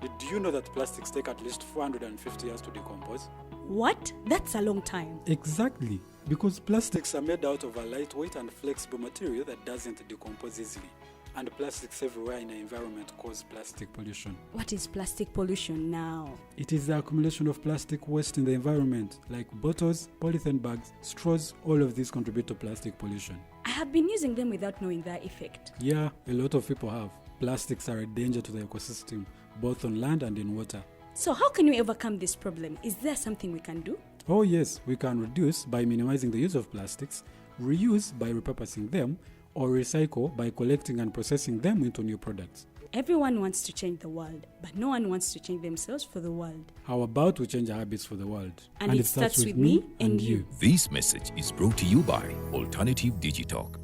Speaker 3: did you know that plastics take at least 450 years to decompose?
Speaker 2: What? That's a long time.
Speaker 3: Exactly, because plastics are made out of a lightweight and flexible material that doesn't decompose easily. And plastics everywhere in the environment cause plastic pollution.
Speaker 2: What is plastic pollution now?
Speaker 3: It is the accumulation of plastic waste in the environment, like bottles, polythene bags, straws. All of these contribute to plastic pollution.
Speaker 2: I have been using them without knowing their effect.
Speaker 3: Yeah, a lot of people have. Plastics are a danger to the ecosystem, both on land and in water.
Speaker 2: So how can we overcome this problem? Is there something we can do?
Speaker 3: Oh yes, we can reduce by minimizing the use of plastics, reuse by repurposing them, or recycle by collecting and processing them into new products.
Speaker 2: Everyone wants to change the world, but no one wants to change themselves for the world.
Speaker 3: How about we change our habits for the world?
Speaker 2: And it starts with me and you.
Speaker 1: This message is brought to you by Alternative Digitalk.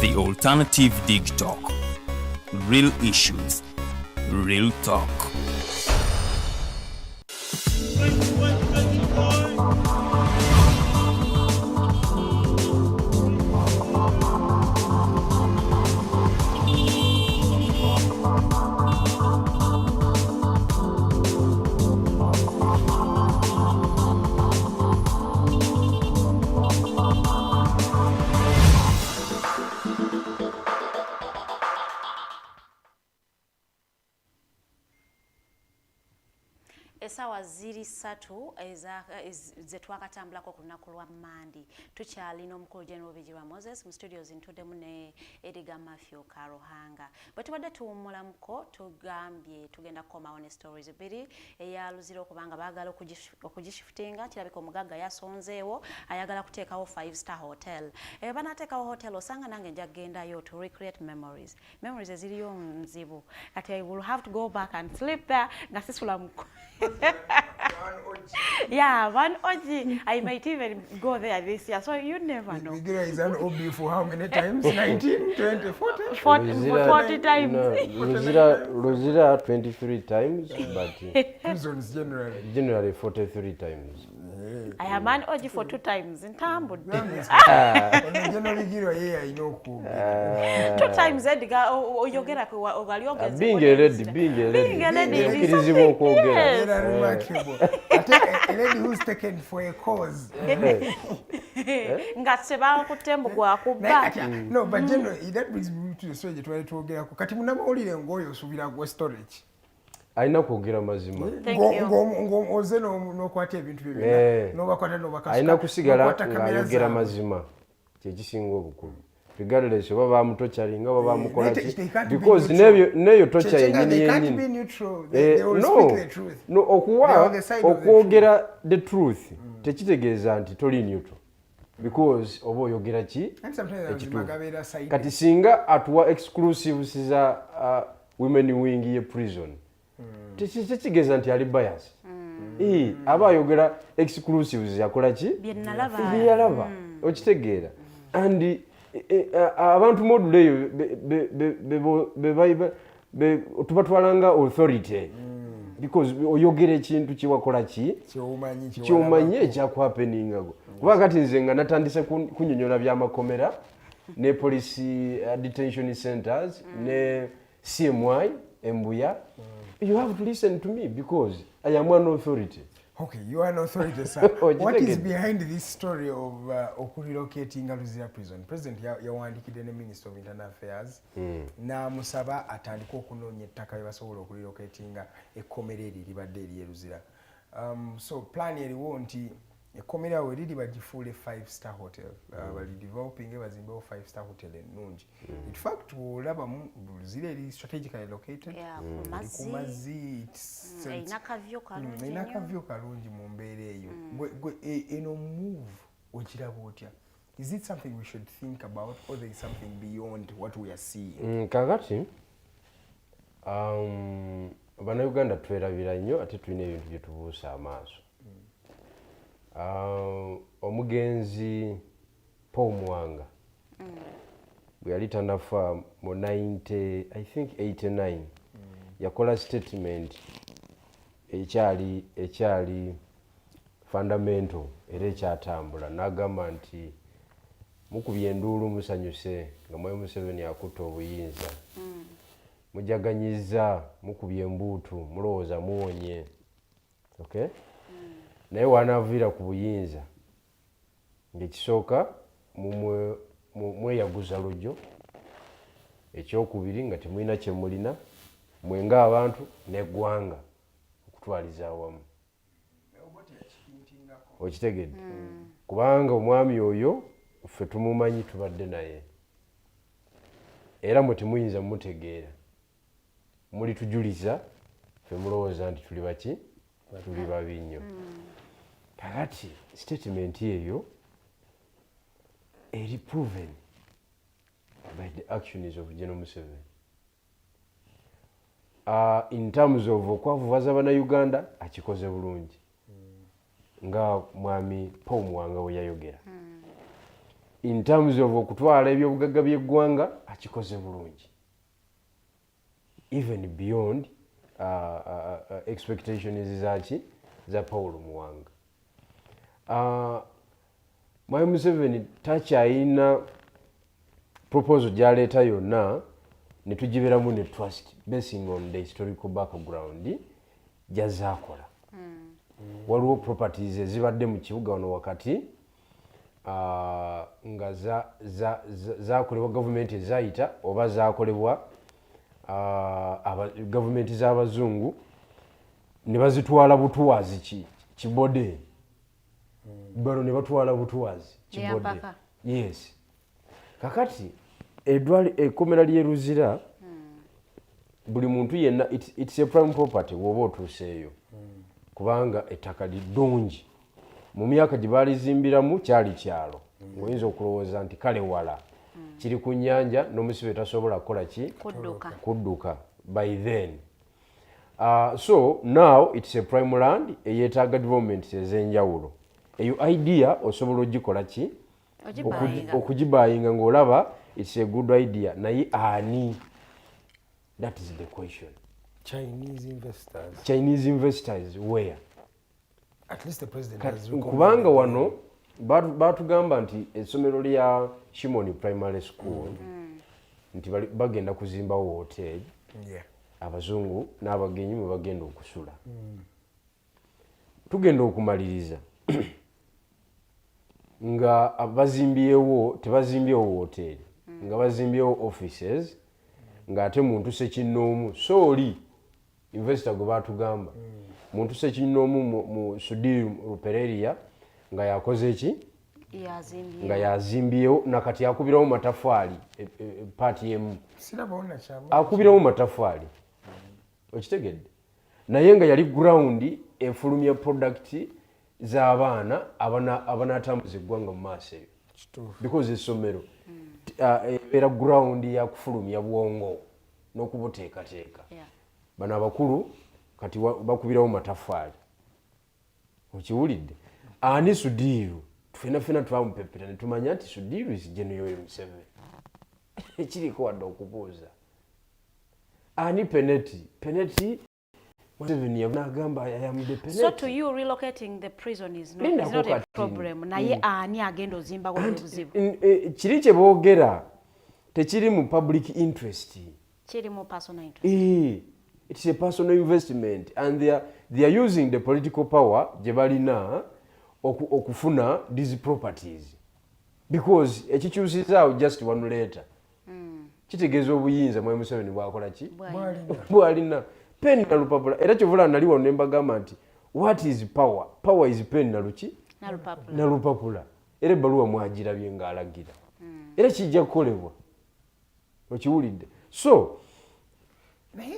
Speaker 1: The Alternative Dig Talk. Real issues, real talk.
Speaker 6: Essaawa ziri 3 ze twakatambulako ku lunaku lwa Mandi. Tukyalina omukulu General Bijirwa Moses mu studios ntuddemu ne Edgar Matthew Karuhanga. Bwe tubadde tuwummulamuko tugambye tugenda kukomawo ne stories bbiri eya Luzira okubanga baagala okugishiftinga. Kirabika omugagga yasonzeewo ayagala kuteekawo 5-star hotel. Banaateekawo hotel osanga nange nja kugendayo to recreate memories. Memories eziriyo nzibu. Kati I will have to go back and sleep there nga sisula muko. Yeah, one OG. I might even go there this year, so you never know.
Speaker 5: Migiro is an OB for how many times? 19, 20, 40?
Speaker 6: 40 times.
Speaker 7: Luzira 23 times, but
Speaker 5: Prisons
Speaker 7: generally 43 times.
Speaker 6: I am an OG for 2 times in Tambu. 2 times Edgar oyogera ko ogali ogeze.
Speaker 7: Being a lady. Kirizibwa okwogera.
Speaker 5: Very remarkable. A lady who's taken for a cause.
Speaker 6: Nga seba kutembo kwa kuba.
Speaker 5: No, but generally that brings me to the story twali twogera ko. Kati munamawulire ngoyo osubira ku storage.
Speaker 7: Alina kwogera mazima.
Speaker 5: Oze n'okwata ebintu bye n'obakwata n'obakasuka.
Speaker 7: Alina kusigala ng'ayogera mazima. Kyekisinga obukulu. Regardless oba bamutochalinga oba bamukola ki. Because neyo tocha yennyini. No, okwogera the truth. Tekitegeeza nti toli neutral. Because oba oyogera ki. Kati singa atuwa exclusives za women wing ye prison. Tekitegeeza nti ali bias. Aba ayogera exclusives yakola ki? Byalaba. Okitegeera. And abantu module eyo tubatwalanga authority. Because oyogera ekintu kiwakola ki? Kyomanyi ekyakwapeningago. Kuba kati nze nga natandise kunyonyola byamakomera ne police detention centers ne CMY Embuya. You have to listen to me because I am one authority.
Speaker 5: Okay, you are an authority, sir. What is behind this story of relocating Luzira prison? President yawandikidde ne Minister of Internal Affairs na musaba atandika okunoonya ettaka lye basobola okurelocatinga ekkomera eri libadde eri Luzira. So plan eriwo nti ekkomera awo eriri bagifuule 5-star hotel. Bali developing bazimbewo 5-star hotel ennungi. In fact olaba Luzira eri strategically located. Kumazzi inakavyo kalungi mu mbeera eyo. Eno move okiraba otya? Is it something we should think about or there is something beyond what we are seeing?
Speaker 7: Kakati Bannayuganda twerabira nnyo ate tulina ebintu bye tubuusa amaaso. Omugenzi Paul Mwanga bwe yali tanafa mu 89 yakola statement ekyali fundamental era ekyatambula n'agamba nti mukubye enduulu musanyuse nga Mwai Museveni akutta obuyinza mujaganyiza mukubye embuutu mulowooza muwonye. Okay? Naye wanaavira ku buyinza ng'ekisooka mweyaguza lujjo, ekyokubiri nga temulina kye mulina mwenga abantu n'eggwanga okutwaliza awamu. Okitegedde? Kubanga omwami oyo ffe tumumanyi tubadde naye era mwe temuyinza mutegeera muli tujuliza ffe mulowooza nti tuli baki tuli babi nnyo. Kakati statement eyo eri proven by the actions of General Museveni. In terms of okwavuvaza Bannayuganda akikoze bulungi nga mwami Paul Mwanga we yayogera. In terms of okutwala ebyobugagga by'eggwanga akikoze bulungi. Even beyond expectations za Paul Mwanga. Mwai Museveni takyayina proposal gyaleeta yonna ne tugiberamu ne trust basing on the historical background gyazaakola. Waliwo properties ezibadde mu kibuga wano wakati nga zaakolebwa gavumenti ezayita oba zaakolebwa gavumenti z'abazungu ne bazitwala butuwazi kibode. Baro ne batwala butuwazi kibode. Yes. Kakati ekkomera ly'e Luzira buli muntu yenna it's a prime property woba otuuseeyo kubanga ettaka liddungi. Mu myaka gye baalizimbiramu kyali kyalo. Oyinza okulowooza nti kale wala kiri ku nnyanja n'omusibe tasobola kukola ki? Kudduka by then. So now it's a prime land eyetaaga development ez'enjawulo. Eyo idea osobola ogikola ki? Okugibayinga ng'olaba it's a good idea. Naye ani? That is the question. Chinese investors where?
Speaker 5: At least the president has
Speaker 7: kubanga wano batugamba nti essomero lya Shimoni Primary School nti bagenda kuzimbawo hotel abazungu n'abagenyi mwe bagenda okusula. Tugenda okumaliriza nga abazimbyewo tebazimbyewo hotel nga bazimbyewo offices nga ate muntu sekinnoomu sooli investor gwe batugamba muntu sekinnoomu mu Sudiri Rupereria nga yakoze eki nga yazimbyewo nakati akubirawo matafaali paati emu akubirawo matafaali okitegedde naye nga yali ground efulumya product z'abaana abanaatambuza eggwanga mu maaso eyo because essomero era ground yakufulumya bwongo n'okubuteekateeka bano abakulu kati bakubirawo matafaali okiwulidde ani Sudiru ffenna twamupepera ne tumanya nti Sudiru is General Museveni ekiriko wadde okubuuza ani Peneti Museveni n'agamba ayamudde Peneti.
Speaker 6: So to you relocating the prison is not a problem. Naye ani agenda ozimba kwa buzibu.
Speaker 7: Kiri kye boogera tekiri mu public interest.
Speaker 6: Kiri mu personal interest.
Speaker 7: It's a personal investment and they are using the political power gye balina okufuna these properties because ekikyusizaawo just one letter kitegeeza obuyinza Mwai Museveni bwakola ki bwalina pen na lupapula era kyovula nali wano ne mbagamba nti what is power is pen na luki na lupapula era ebbaluwa mwagirabye ng'alagira era kijja kukolebwa okiwulidde so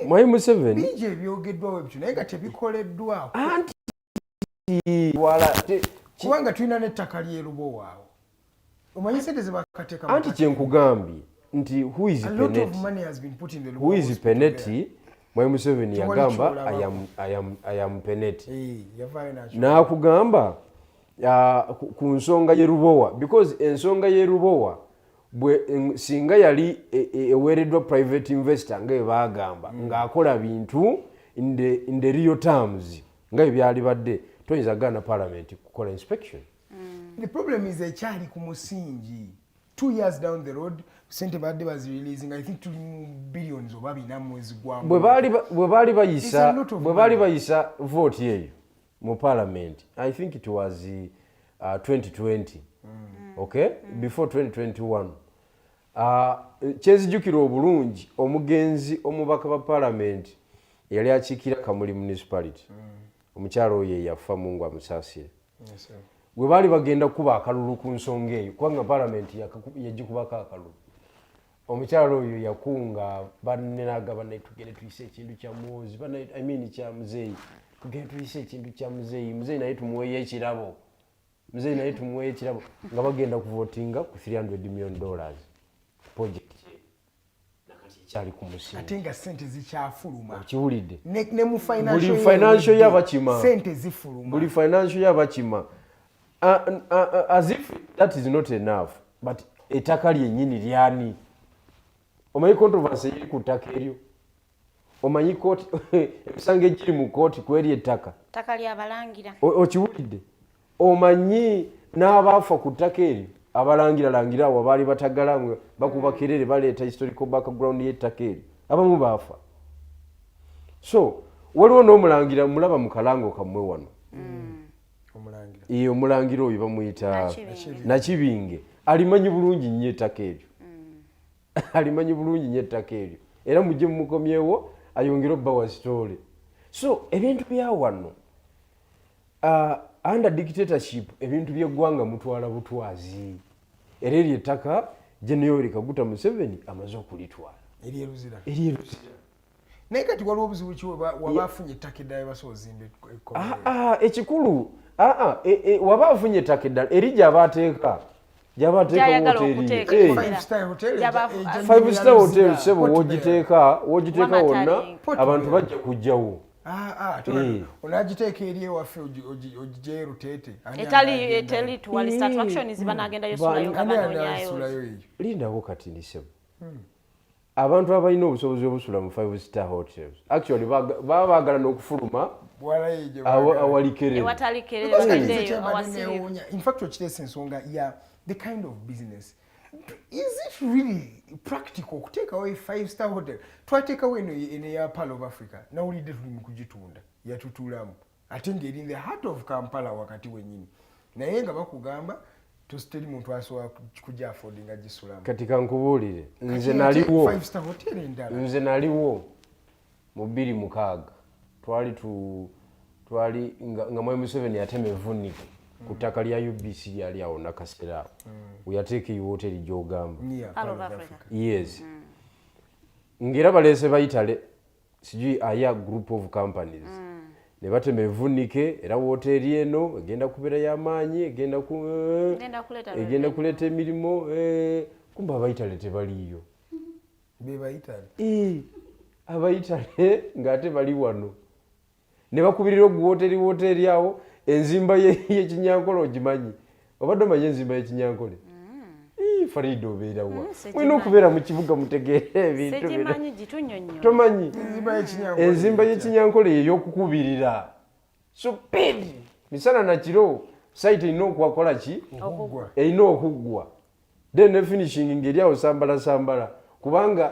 Speaker 7: Mwai Museveni
Speaker 5: bingi ebyogeddwawo ebyo naye nga tebikoleddwako
Speaker 7: anti
Speaker 5: kubanga tulina n'ettaka ly'erubo waawo omanyi sente ze bakateeka
Speaker 7: anti kyenkugambye nti who is Peneti Mwai Museveni yagamba I am Peneti n'akugamba ku nsonga y'erubowa because ensonga y'erubowa singa yali eweereddwa private investor nga ebagamba ng'akola bintu in the real terms nga ebyali badde toyinza gaana parliament kukola inspection.
Speaker 5: The problem is ekyali ku musingi 2 years down the road sente badde bazireleasing I think 2 billions oba bina mwezi gwamu
Speaker 7: bwe baali bayisa vote eyo mu parliament I think it was 2020 okay before 2021 kyezijjukira obulungi omugenzi omubaka ba parliament yali akiikira Kamuli municipality omukyalo oyo yafa Mungu amusaasire bwe baali bagenda kuba akalulu ku nsonga eyo kubanga parliament yagikubako akalulu omukyalo oyo yakunga banenagaba tugende tuyise ekintu kya muwozi kya muzeeyi tugende tuyise ekintu kya muzeeyi naye tumuweeyo ekirabo nga bagenda kuvotinga ku $300 million project ekyali ku musingi
Speaker 5: ate nga sente zikyafuluma
Speaker 7: okiwulidde
Speaker 5: ne mu
Speaker 7: buli financial yabakima
Speaker 5: sente zifuluma
Speaker 7: buli financial yabakima as if that is not enough but ettaka lyennyini lyani omanyi controversy eri ku ttaka eryo omanyi kooti emisango egiri mu kooti kweri ettaka
Speaker 6: lyabalangira
Speaker 7: okiwulidde omanyi n'abaafa ku ttaka eryo abalangira awo baali batagala bakuba kerere baleeta historical background y'ettaka eryo abamu baafa so waliwo n'omulangira mulaba mu kalango kammwe wano omulangira oyo bamuyita Nakibinge alimanyi bulungi nnyo ettaka eryo alimanyi bulungi nnyo ettaka eryo era mujje mumukomyewo ayongere obbawa story so ebintu bya wano under dictatorship ebintu by'eggwanga mutwala butwazi era eryo ettaka General Kaguta Museveni amaze okulitwala
Speaker 5: eryeruzira
Speaker 7: naye
Speaker 5: kati waliwo obuzibu ki waba afunye ettaka eddala basobola ozimba
Speaker 7: ekikulu waba afunye ettaka eddala eri gy'abaateeka five star hotel sebo wogiteeka wonna abantu bajja kujjawo
Speaker 5: onagiteeka eri ewaffe ogijeyo Rutete
Speaker 6: etali tuwali satisfaction ziba nagenda yosulayo nga banoonyayo
Speaker 7: lindako kati ndisebo abantu abalina obusobozi obusula mu 5-star hotels actually baba baagala n'okufuluma
Speaker 5: in fact okiteesa ensonga ya the kind of business. Is it really practical okuteekawo a 5-star hotel? Twateekawo eno ya Pearl of Africa nawulidde tuli mu kugitunda yatutuulamu ate ng'eri in the heart of Kampala wakati wenyini naye nga bakugamba teri muntu asobola kujja affordinga gisulamu.
Speaker 7: Kati kankubuulire nze naliwo mu 2006 twali nga Mwai Museveni yatema evunike ku ttaka lya UBC lyali awo nakaseera we yateeka hoteli gy'ogamba yes ngera baleese bayitale sijui aya group of companies ne batema evunike era hoteli eno egenda kubeera y'amaanyi egenda kuleeta emirimu kumba abayitale tebaliyo abayitale ng'ate bali wano ne bakubirira hoteli awo enzimba y'ekinyankole ogimanyi obadde omanyi enzimba y'ekinyankole Farida obeerawa mulina okubeera mu kibuga mutegeera ebintu tomanyi enzimba y'ekinyankole ey'okukubirira supedi misana na kiro site erina okwakola ki erina okuggwa then ne finishing ngeri awo sambala kubanga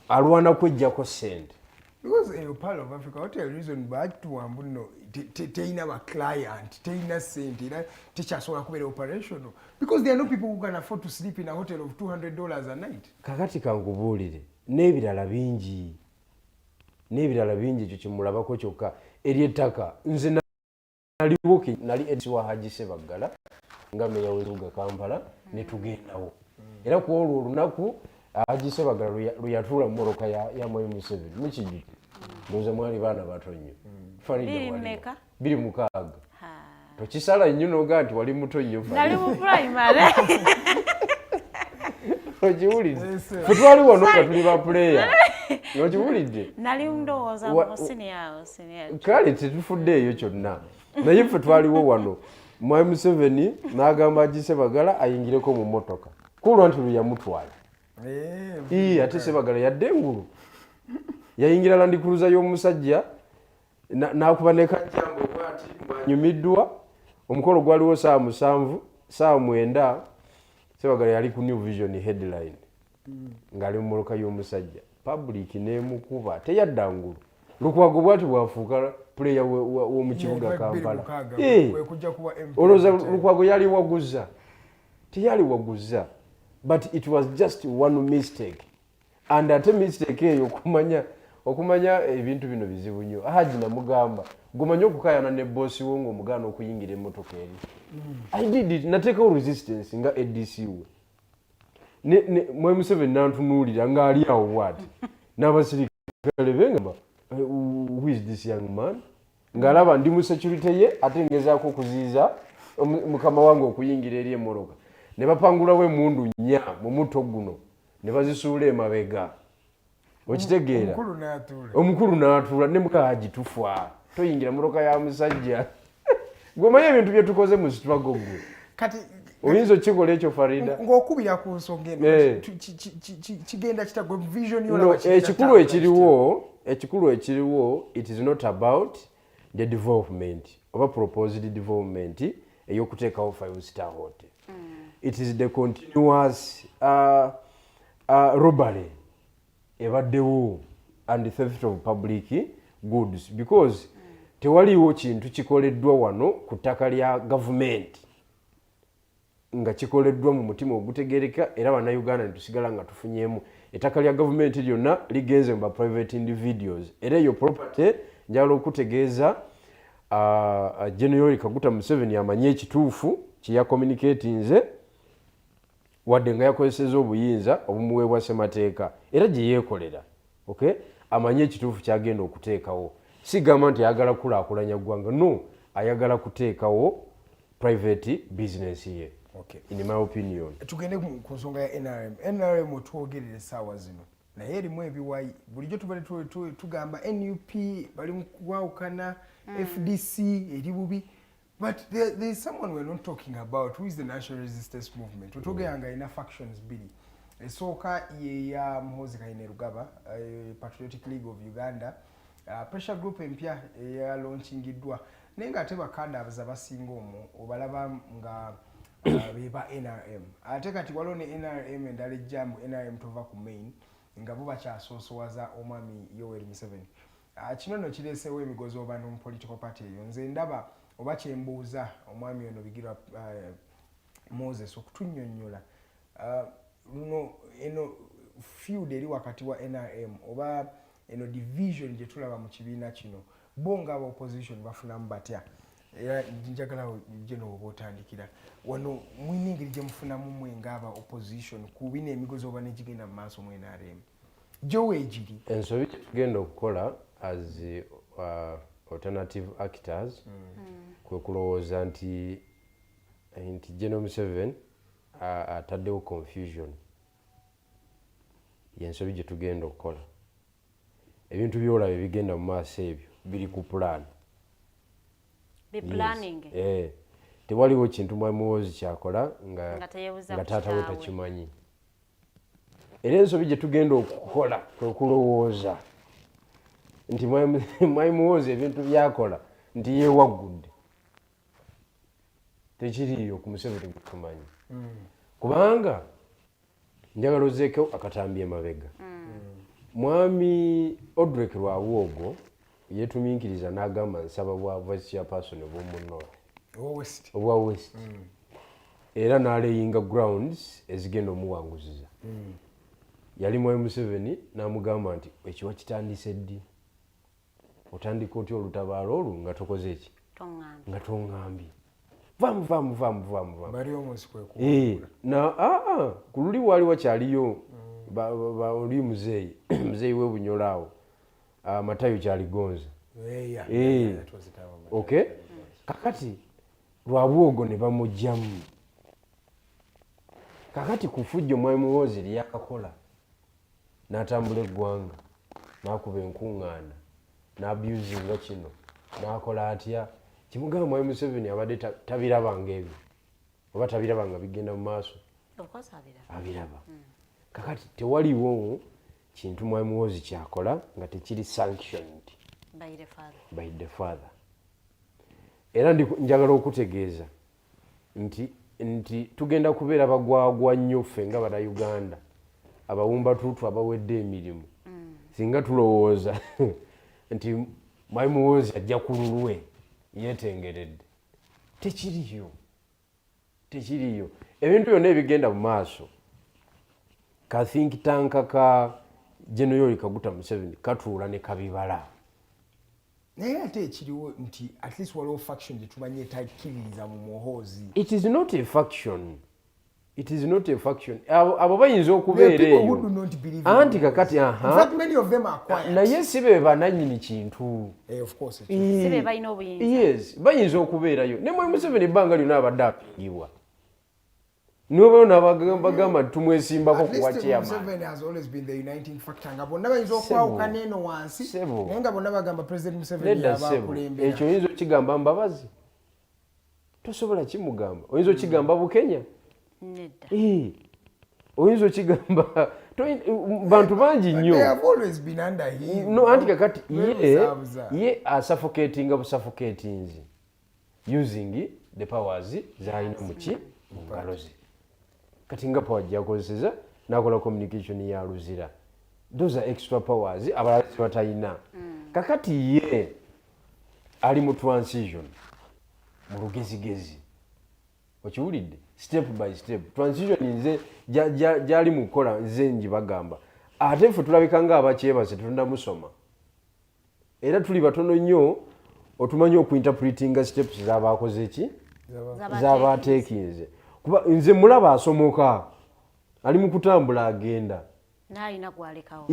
Speaker 7: alwana kwejjako sente.
Speaker 5: Because in Pearl of Africa, what a reason but to ambuno teina a client, teina senti, teachers who are operational. Because there are no people who can afford to sleep in a hotel of $200 a night.
Speaker 7: Kakati kankubuulire n'ebirala bingi ekyo kimulabako kyokka ery'ettaka nze naliwo nali edisiwa Haji Ssebaggala nga meya w'ekibuga Kampala ne tugendawo era ku olwo olunaku Haji Ssebaggala lwe mmoroka ya Mwai Museveni mukijjukira ndowooza mwali baana bato nnyo biri mukaaga tokisala nnyo noga nti wali muto nnyo
Speaker 6: nali mu primary
Speaker 7: okiwulidde fe twali wano nga tuli ba puleya okiwulidde
Speaker 6: nali ndowooza mu senior
Speaker 7: kale tetufuddeeyo kyonna naye ffe twaliwo wano Mwai Museveni n'agamba Haji Ssebaggala ayingireko mu mmotoka kulwa nti lwe yamutwala ate Ssebaggala yadde engulu yayingira Land Cruiser y'omusajja n'akuba ne kajjambo bw'ati mwanyumiddwa omukolo gwaliwo saa 9 Ssebaggala yali ku New Vision headline ng'ali mu mmoloka y'omusajja public n'emukuba teyadda ngulu Lukwago bw'ati bwafuuka puleya w'omu kibuga Kampala olowooza Lukwago yali waguza teyali waguza but it was just one mistake and ate mistake eyo okumanya ebintu bino bizibu nnyo Haji namugamba gumanye okukayana ne bossi wo ng'omugaana okuyingira emmotoka eri I did it nateekawo resistance nga ADC we Mwai Museveni nantunuulira ng'ali awo bw'ati n'abasirikale bengamba who is this young man ng'alaba ndi mu security ye ate ngezaako okuziiza mukama wange okuyingira eri emmoloka ne bapangulawo emundu nnya mu muto guno ne bazisuula emabega okitegeera omukulu n'atuula ne Haji tufa toyingira mmotoka ya musajja gw'omanyi ebintu bye tukoze mu struggle gwe
Speaker 5: kati
Speaker 7: oyinza okikola ekyo Farida
Speaker 5: ng'okubira ku nsonga eno kigenda kitagwe vision yola
Speaker 7: ekikulu ekiriwo it is not about the development oba proposed development ey'okuteekawo 5-star hotel. It is the continuous robbery ebaddewo and the theft of public goods because tewaliwo kintu kikoleddwa wano ku ttaka lya gavumenti nga kikoleddwa mu mutima ogutegereka era bannayuganda ne tusigala nga tufunyeemu ettaka lya gavumenti lyonna ligenze mu ba private individuals era eyo property njagala okutegeeza General Kaguta Museveni amanye ekituufu kye communicatinze wadde nga yakozeseza obuyinza obumuweebwa ssemateeka era gye yeekolera okay amanye ekituufu kyagenda okuteekawo sigamba nti ayagala kulaakulanya ggwanga no ayagala kuteekawo private business ye in my opinion.
Speaker 5: Tugende ku nsonga ya NRM otwogerera essaawa zino naye erimu ebiwayi bulijjo tubale tugamba NUP bali mu kuwawukana FDC eri bubi. But there is someone we're not talking about, who is the National Resistance Movement. Tutogeyanga ina factions bili. Esooka ye ya Muhoozi Kainerugaba, Patriotic League of Uganda. Pressure group empya ya launchingidwa. Naye ng'ate bakadaavu abasinga omwo obalaba nga beba NRM. Ate kati waliwo ne NRM endala ejjamu NRM tova ku main nga bo bakyasoosowaza omwami Yoweri Museveni. Kino nno kireesewo emigozi oba mu political party eyo. Nze ndaba oba kyembuuza omwami ono Bigirwa Moses okutunnyonnyola eno feud eri wakati wa NRM oba eno division gye tulaba mu kibiina kino bo ng'aba opposition bafunamu batya era njagala gye n'oba otandikira wano mwine engeri gye mufunamu mmwe ng'aba opposition ku bino emigozi oba negigenda mu maaso mu NRM gyo weegiri
Speaker 7: ensobi tugenda okukola as alternative actors kwe kulowooza nti General Museveni ataddewo confusion yensobi gye tugenda okukola ebintu byolaba bigenda mu maaso ebyo biri ku plan tewaliwo kintu mwami Muhoozi kyakola nga taata we takimanyi era ensobi gye tugenda okukola kwe kulowooza nti mwami Muhoozi ebintu byakola nti yeewaggudde tekiriyo ku Museveni tumanyi kubanga njagala ozeeko akatambi emabega mwami Odrek Lwabwogo yetuminkiriza n'agamba nsaba bwa vice chairperson obwa West era n'aleyinga grounds ezigenda omuwanguziza yali mwami Museveni n'amugamba nti ekiwa kitandise ddi otandika otya olutabaalo olwo nga tokoze eki nga toŋŋambye vamu
Speaker 5: bali omunsi kwe
Speaker 7: ku luli waali wakyaliyo oli muzeeyi we Bunyolaawo Matayo kyaligonza okay kakati Lwabwogo ne bamugjamu kakati kufujja mwami Muhoozi lyakakola n'atambula eggwanga n'akuba enkuŋŋaana n'abusinga kino n'akola atya kimugamba mwami Museveni abadde tabirabanga ebyo oba tabirabanga bigenda mu maaso abiraba kakati tewaliwo kintu mwami Muhoozi kyakola nga tekiri sanctioned by the father era njagala okutegeeza nti tugenda kubeera bagwagwa nnyo ffe nga bana Uganda abawumba tuutu abawedde emirimu singa tulowooza nti mwami Muhoozi ajja ku lulwe yeetengeredde tekiriyo ebintu byonna ebigenda mu maaso ka think tank ka General Kaguta Museveni katuula ne kabibala
Speaker 5: naye ate ekiriwo nti at least waliwo faction gye tumanyi etakkiririza mu Muhoozi.
Speaker 7: It is not a faction abo bayinza okubeera eyo anti kakati naye si be bananyini kintu bayinza okubeerayo ne mwami Museveni ebbanga lyonna abadde apingibwa niwe n'abagamba tumwesimbako kuwa chairman. Ekyo oyinza okigamba Mbabazi tosobola kimugamba oyinza okigamba Bukenya oyinza okigamba bantu bangi nnyo anti kakati ye asuffocatinga busuffocatinzi using the powers z'alina muki mu ngalo ze kati nga power gyakozeseza n'akola communication ya luzira those are extra powers abalala batalina kakati ye ali mu transition mu lugezigezi okiwulidde step by step transition nze gyali mu kukola nze njibagamba ate ffe tulabika nga abakyebase tetundamusoma era tuli batono nnyo otumanyi okuinterpretinga steps z'abaakoze ki z'abaateekinze kuba nze mulaba asomoka ali mu kutambula agenda
Speaker 6: n'alina gwalekawo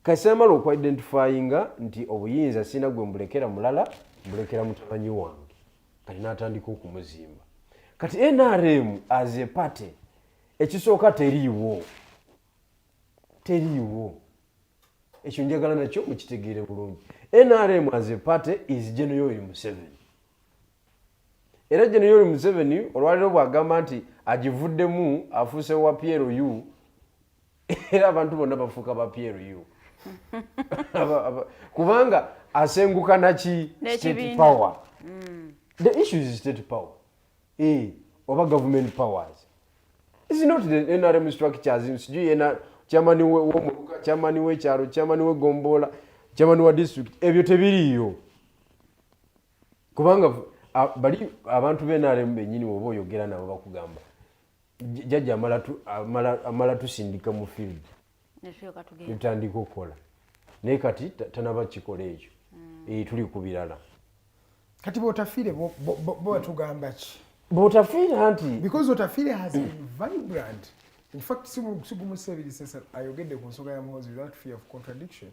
Speaker 7: kasemala okwidentifyinga nti obuyinza sina gwe mbulekera mulala mbulekera mutamanyi wange kati n'atandika okumuzimba kati NRM as a party ekisooka teriiwo teriiwo. Ekyo njagala nakyo mukitegeere bulungi. NRM as a party is General Museveni. Era General Museveni olwaliro bw'agamba nti agivuddemu afuuse wa PLU era abantu bonna bafuuka ba PLU. Kubanga asenguka naki state power. The issue is state power. Over government powers. It's not the NRM structures. Sijui ena chairman w'omuruka, chairman w'ekyalo, chairman w'egombola, chairman wa district. Ebyo tebiriyo. Kubanga bali abantu b'NRM bennyini oba oyogera nabo bakugamba. Jjajja amala tusindika mu field. Netutandika okukola. Naye kati tanaba kikola ekyo. Tuli ku birala.
Speaker 5: Kati bw'otafiire bo batugamba ki?
Speaker 7: Bw'otafiire anti
Speaker 5: because Otafiire has been vibrant. In fact, Sigumuseveni says ayogedde ku nsonga ya Muhoozi without fear of contradiction.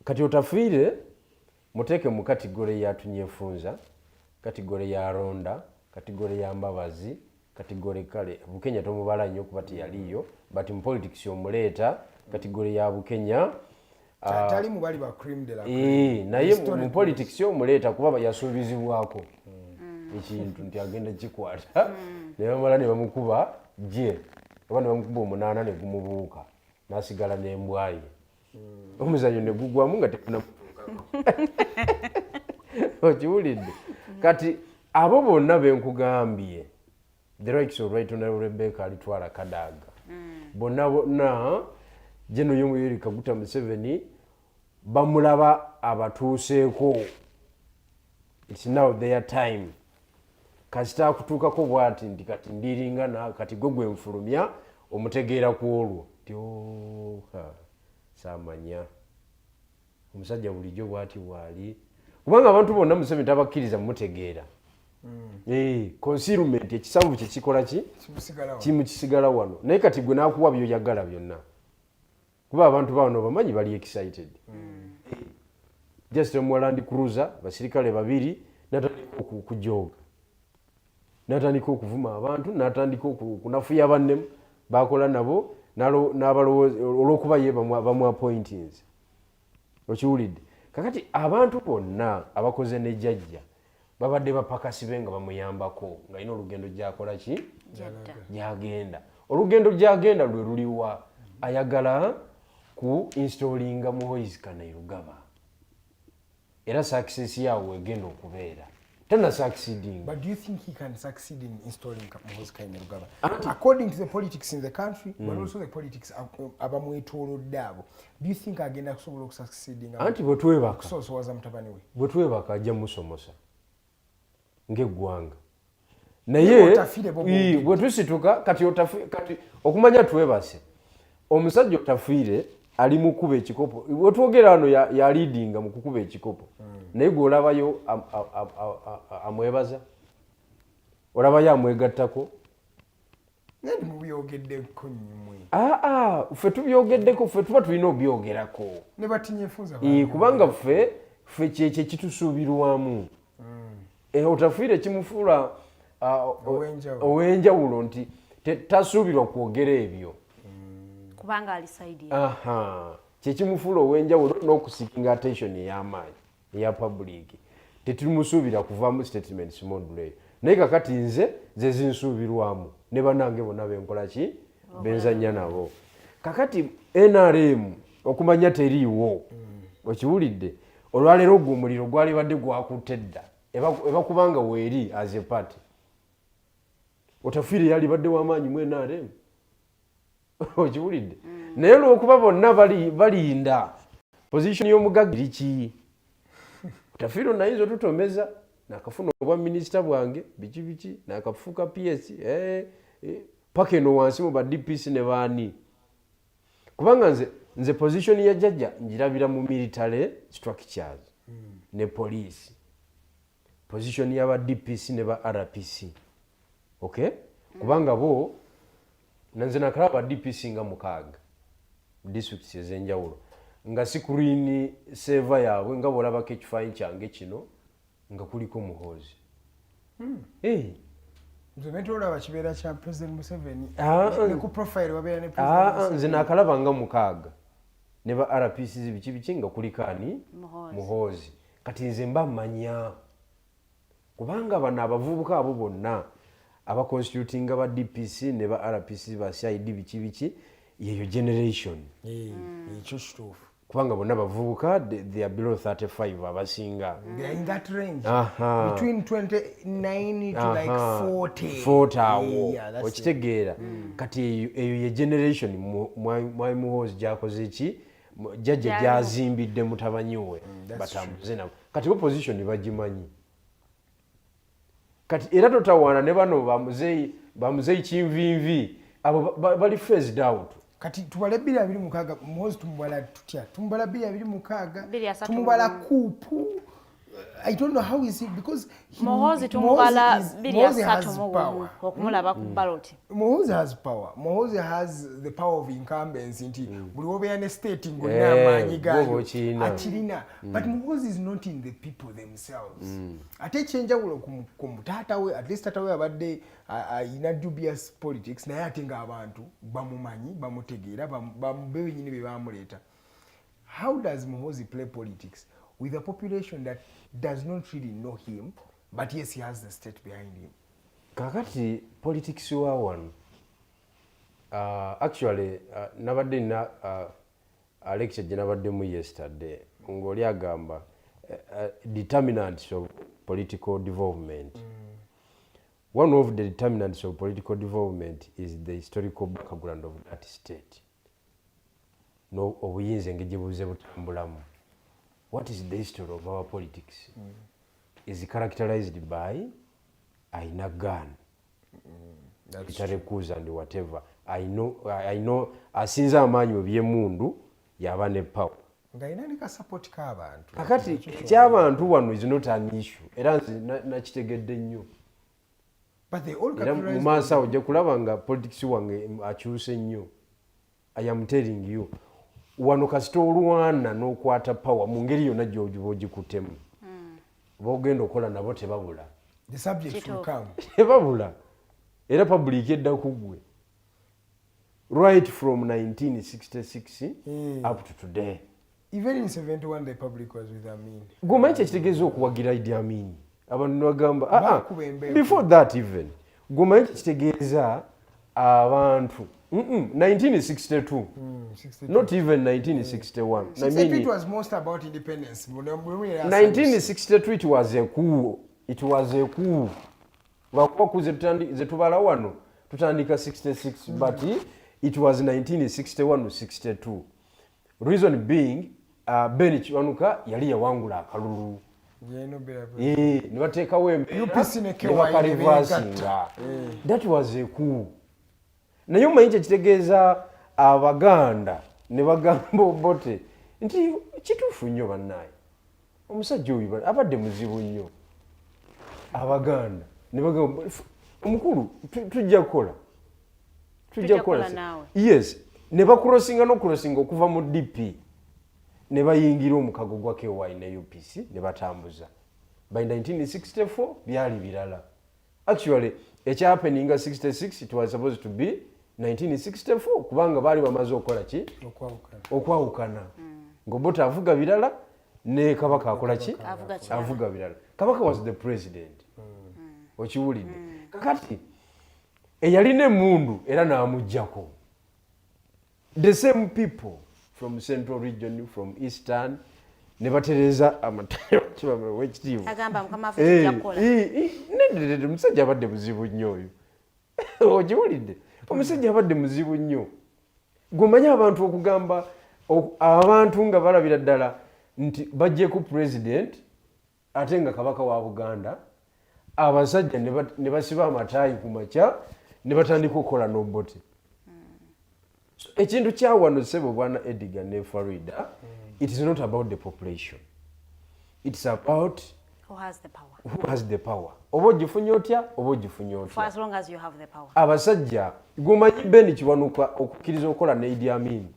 Speaker 7: Kati Otafiire muteeke mu kategori ya tunyefunza, kategori ya ronda, kategori ya mbabazi, kategori kale Bukenya tomubala nnyo kuba teyaliyo, but mu politics omuleeta kategori ya Bukenya
Speaker 5: tali mu bali ba cream de la
Speaker 7: naye mu politics omuleeta kuba yasuubizibwako ekintu nti agenda kikwata naye bamala ne bamukuba je oba ne bamukuba omunaana ne gumubuuka n'asigala n'embwaye omuzannyo ne gugwamu nga tegunamutuukako okiwulidde kati abo bonna benkugambye the likes of Right Honorable Rebecca Alitwala Kadaga bonna General Yoweri Kaguta Museveni bamulaba abatuuseeko. It's now their time. Kasita kutuukako bw'ati nti kati ndiringana kati gwe nfulumya omutegeera ku olwo tyoka saamanya omusajja bulijjo bw'ati waali kubanga abantu bonna Museveni tabakkiriza mutegeera. Concealment ekisavu kye kikola ki kimukisigala wano naye kati gwe n'akuwa byoyagala byonna kuba abantu bano bamanyi bali excited. Just Land Cruiser basirikale babiri natandika okujoga natandika okuvuma abantu natandika okunafuya bannemu bakola nabo olw'okuba ye bamu appointings. Okiwulidde kakati abantu bonna abakoze ne jjajja babadde bapakasibe nga bamuyambako nga ino olugendo gyakola ki gyagenda olugendo gyagenda lwe luliwa ayagala ku installinga Muhoozi Kainerugaba era success yawe egenda okubeera tena succeeding.
Speaker 5: But do you think he can succeed in installing Muhoozi Kainerugaba according to the politics in the country but also the politics abamwetoolodde abo? Do you think agenda kusobola okusucceeding
Speaker 7: anti bwetwebaka
Speaker 5: okusosowaza mutabani we
Speaker 7: bwetwebaka ajja musomosa ng'eggwanga naye bwetusituka kati okumanya twebase omusajja Otafiire ali mu kukuba ekikopo wetwogera wano ya leadinga mu kukuba ekikopo naye gwe olabayo amwebaza olabayo amwegattako
Speaker 5: nandi mubyogeddeko nnyumwe
Speaker 7: ffe tubyogeddeko ffe tuba tulina obyogerako
Speaker 5: ne batinyefunza
Speaker 7: kubanga ffe kyekyo ekitusuubirwamu Otafiire kimufuula ow'enjawulo nti tasuubirwa kwogera ebyo
Speaker 6: kubanga ali side
Speaker 7: kyekimufuula ow'enjawulo n'okusikinga attention ey'amaanyi eya public tetumusuubira kuvaamu statements module naye kakati nze ze zinsuubirwamu ne bannange bonna benkola ki benzanya nabo kakati NRM okumanya teriiwo okiwulidde olwaleero ogwo omuliro gwali badde gwakutte dda eba kubanga weeri as a party Otafiire yali badde w'amaanyi mu NRM okiwulidde naye lw'okuba bonna balinda position y'omugagga ki Otafiire nayinza otutomeza nakafuna obwa minisita bwange biki nakafuuka PS paka eno wansi mu ba DPC ne baani kubanga nze position ya jjajja njirabira mu military structures ne police position ya ba DPC ne ba RPC okay kubanga bo nanze nakalaba DPC nga mukaaga districts ez'enjawulo nga screen saver yaabwe nga bolabako ekifaanyi kyange kino nga kuliko Muhoozi
Speaker 5: nze netolaba kibeera kya President Museveni ne ku profile wabeera ne
Speaker 7: nze nakalaba nga mukaaga ne ba RPCs biki nga kulikani Muhoozi kati nze mba mmanya kubanga bano abavubuka abo bonna aba constituting ba DPC ne ba RPC ba CID biki yeyo generation
Speaker 5: ekyo kituufu
Speaker 7: kubanga bonna bavubuka they are below 35 abasinga
Speaker 5: they are in that range between 29 to like 40
Speaker 7: awo okitegeera kati eyo ye generation Mwai Muhoozi gyakoze ki jjajja gyazimbidde mutabanyi we batambuze nabo kati opposition bagimanyi kati era totawaana ne bano bamuzeeyi kinvinvi abo bali phased out
Speaker 5: kati tubala 226 Muhoozi tumubala tutya tumubala 226 tumubala kuupu I don't know how is it because
Speaker 6: Muhoozi tumubala 233 okumulaba ku ballot
Speaker 5: Muhoozi has power. Muhoozi has the power of incumbency nti buli obeera ne state ng'olina amaanyi gaayo akirina but Muhoozi is not in the people themselves ate ekyenjawulo ku taata we at least taata we abadde ayina dubious politics naye ate ng'abantu bamumanyi bamutegeera be benyini be bamuleeta. How does Muhoozi play politics with a population that does not really know him, but yes, he has the state behind him?
Speaker 7: Kakati politics wa one. Actually, nabadde na lecture je nabadde mu yesterday. Ngoli agamba determinants of political development. One of the determinants of political development is the historical background of that state. No, obuyinza engeri buze butambulamu. What is the history of our politics? Is characterized by aina gun, military coups and whatever. I know asinza amaanyi mu byemundu yaba ne power.
Speaker 5: Ngaina nika support k'abantu.
Speaker 7: Kakati ky'abantu wano is not an issue. Era nakitegedde nnyo.
Speaker 5: But they all
Speaker 7: era mu maaso awo ojja kulaba nga politics wange akyuse nnyo. I am telling you. Wano kasita olwana n'okwata power mu ngeri yonna gy'ogikutemu. Bogenda okola nabo tebabula.
Speaker 5: The subject will come.
Speaker 7: Tebabula. Era public edda kugwe. Right from 1966 up to today.
Speaker 5: Even in 71 the public was with Amin.
Speaker 7: Goma ekitegeeza okuwagira Idi Amin. Abantu bagamba before that even. Goma ekitegeeza abantu 1962. 62. Not even 1961.
Speaker 5: 62 it was most about independence.
Speaker 7: 1962 it was a coup. It was a coup. Wakuze zetubala wano tutandika 66 but it was 1961 to 62. Reason being Ben Kiwanuka yali yawangula akalulu. Nibateekawo embeera. That was a coup. Naye omanyi kitegeeza Abaganda ne bagamba Obote nti kituufu nnyo bannaye. Omusajja oyo abadde muzibu nnyo. Abaganda ne bagamba omukulu tujja kukola. Tujja kukola. Yes, ne bakurosinga n'okurosinga okuva mu DP. Ne bayingira omukago gwa KY ne UPC ne batambuza. By 1964 byali birala. Actually, happening in 66 it was supposed to be 1964 kubanga bali bamaze okola ki okwawukana ng'Obote avuga birala ne Kabaka akola ki avuga birala. Kabaka was the president. Okiwulidde kakati eyalina emundu era n'amuggyako. The same people from Central Region, from Eastern ne batereza amatayo kibamu wekitiibwa
Speaker 6: agamba mukama afuti yakola
Speaker 7: ne musajja abadde muzibu nnyo oyo. Okiwulidde omusajja abadde muzibu nnyo. Gw'omanya abantu okugamba abantu nga balabira ddala nti bajje ku president ate nga Kabaka wa Buganda abasajja ne basiba amataayi ku makya ne batandika okukola n'Obote. Ekintu kya wano sebo bwana Edgar ne Farida, it is not about the population. It's about
Speaker 6: who has the power.
Speaker 7: Who has the power. Oba ogifunye otya oba ogifunye otya.
Speaker 6: For as long as you have the power.
Speaker 7: Abasajja gw'omanyi Ben Kiwanuka okukkiriza okukola ne Idi Amin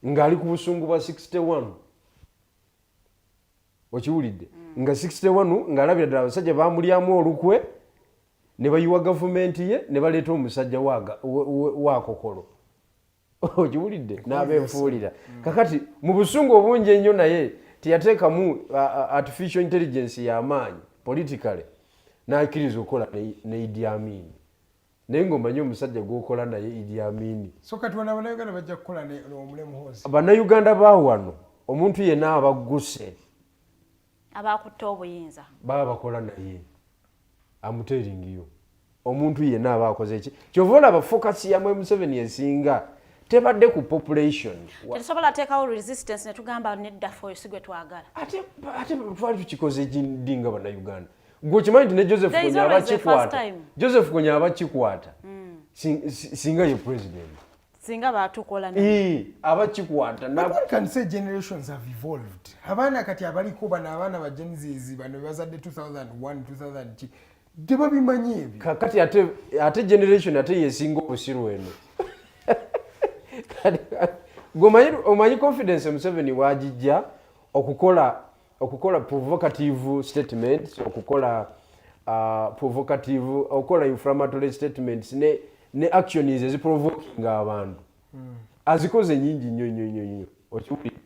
Speaker 7: ng'ali ku busungu bwa 61. Okiwulidde nga 61 ng'alabira ddala abasajja baamulyamu olukwe ne bayiwa gavumenti ye ne baleeta omusajja wa Kokolo okiwulidde n'abenfuulira kakati mu busungu obungi ennyo naye teyateekamu artificial intelligence y'amaanyi politically n'akkiriza okukola ne Idi Amin naye ng'omanyi omusajja gw'okola naye Idi Amin
Speaker 5: so kati wana bannayuganda bajja kukola n'Omule Muhoozi
Speaker 7: bannayuganda baawano omuntu yenna abagguse
Speaker 6: abakutte obuyinza
Speaker 7: baba bakola naye amuteeringiyo omuntu yenna aba akoze eki kyova olaba fokasi ya Museveni esinga tebadde ku population
Speaker 6: tetusobola teekawo resistance ne tugamba nedda ffe si gwe twagala
Speaker 7: ate twali tukikoze ekindi nga bannayuganda gwe okimanyi nti ne Joseph Konya abakikwata singa ye president
Speaker 6: singa batukola
Speaker 7: abakikwata
Speaker 5: can say generations have evolved abaana kati abaliko bano abaana ba Gen-Z bano bazadde 2001 2000 tebabimanyi ebyo
Speaker 7: kati ate generation ate yesinga obusiru eno omanyi confidence Museveni wagijja okukola provocative statements okukola inflammatory statements ne actions eziprovoking abantu azikoze nyingi nnyo okiwulira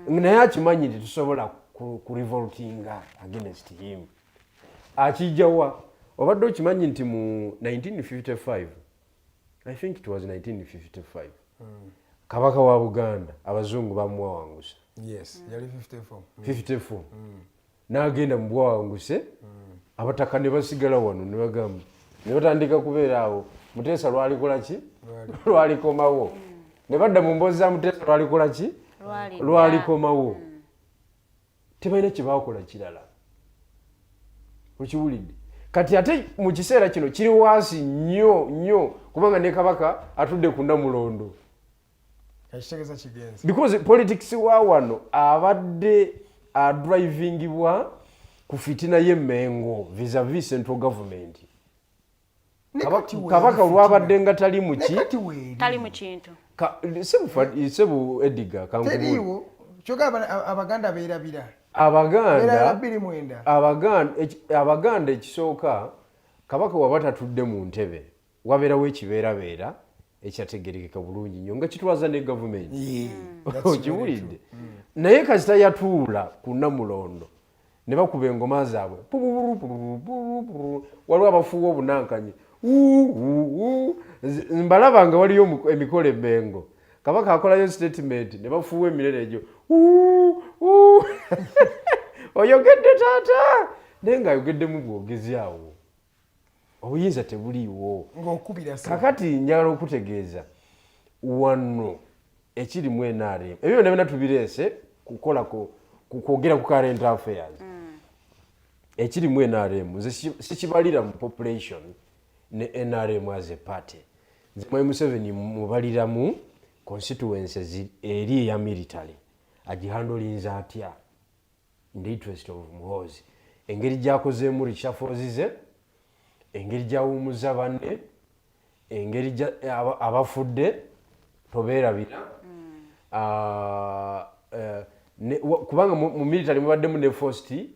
Speaker 7: naye akimanyi nti tusobola ku revoltinga against him akijjawa obadde okimanyi nti mu 1955 I think it was 1955 kabaka wa Buganda abazungu bamuwawanguse
Speaker 5: yes yali
Speaker 7: 54 n'agenda mu bwawanguse abataka ne basigala wano ne bagamba ne batandika kubeera awo Muteesa lwalikola ki lwalikomawo ne badda mu mboozi za Muteesa lwalikola ki lwalikomawo tebalina kye baakola kirala okiwulidde kati ate mu kiseera kino kiri wansi nnyo kubanga ne kabaka atudde ku Namulondo because politics wa wano abadde drivingibwa ku fitina y'emmengo vis-a-vis central government kabaka olwabadde nga tali mu
Speaker 6: kintu
Speaker 7: sebu Edgar
Speaker 5: teriiwo kyogaba abaganda beerabira
Speaker 7: abaganda ekisooka kabaka waba tatudde mu ntebe wabeerawo ekibeerabeera ekyategerekeka bulungi nnyo nga kitwaza ne gavumenti okiwulidde naye kasita yatuula ku Namulondo ne bakuba engoma zaabwe waliwo abafuuwa obunankanyi mbalaba nga waliyo emikolo emmengo kabaka akolayo statement ne bafuuwa emirere egyo oyogedde taata naye ng'ayogeddemu bwogezi awo obuyinza tebuliiwo kakati njagala okutegeeza wano ekirimu NRM ebyo byonna byonna tubireese kukola kwogera ku current affairs ekirimu NRM nze sikibalira mu population ne NRM as a party nze Mwai Museveni mubalira mu constituencies eri eya military agihandolinza atya in the interest of Muhoozi engeri gyakozeemu reshuffles ze engeri gyawumuza banne engeri abafudde tobeerabira kubanga mu military mubaddemu ne forced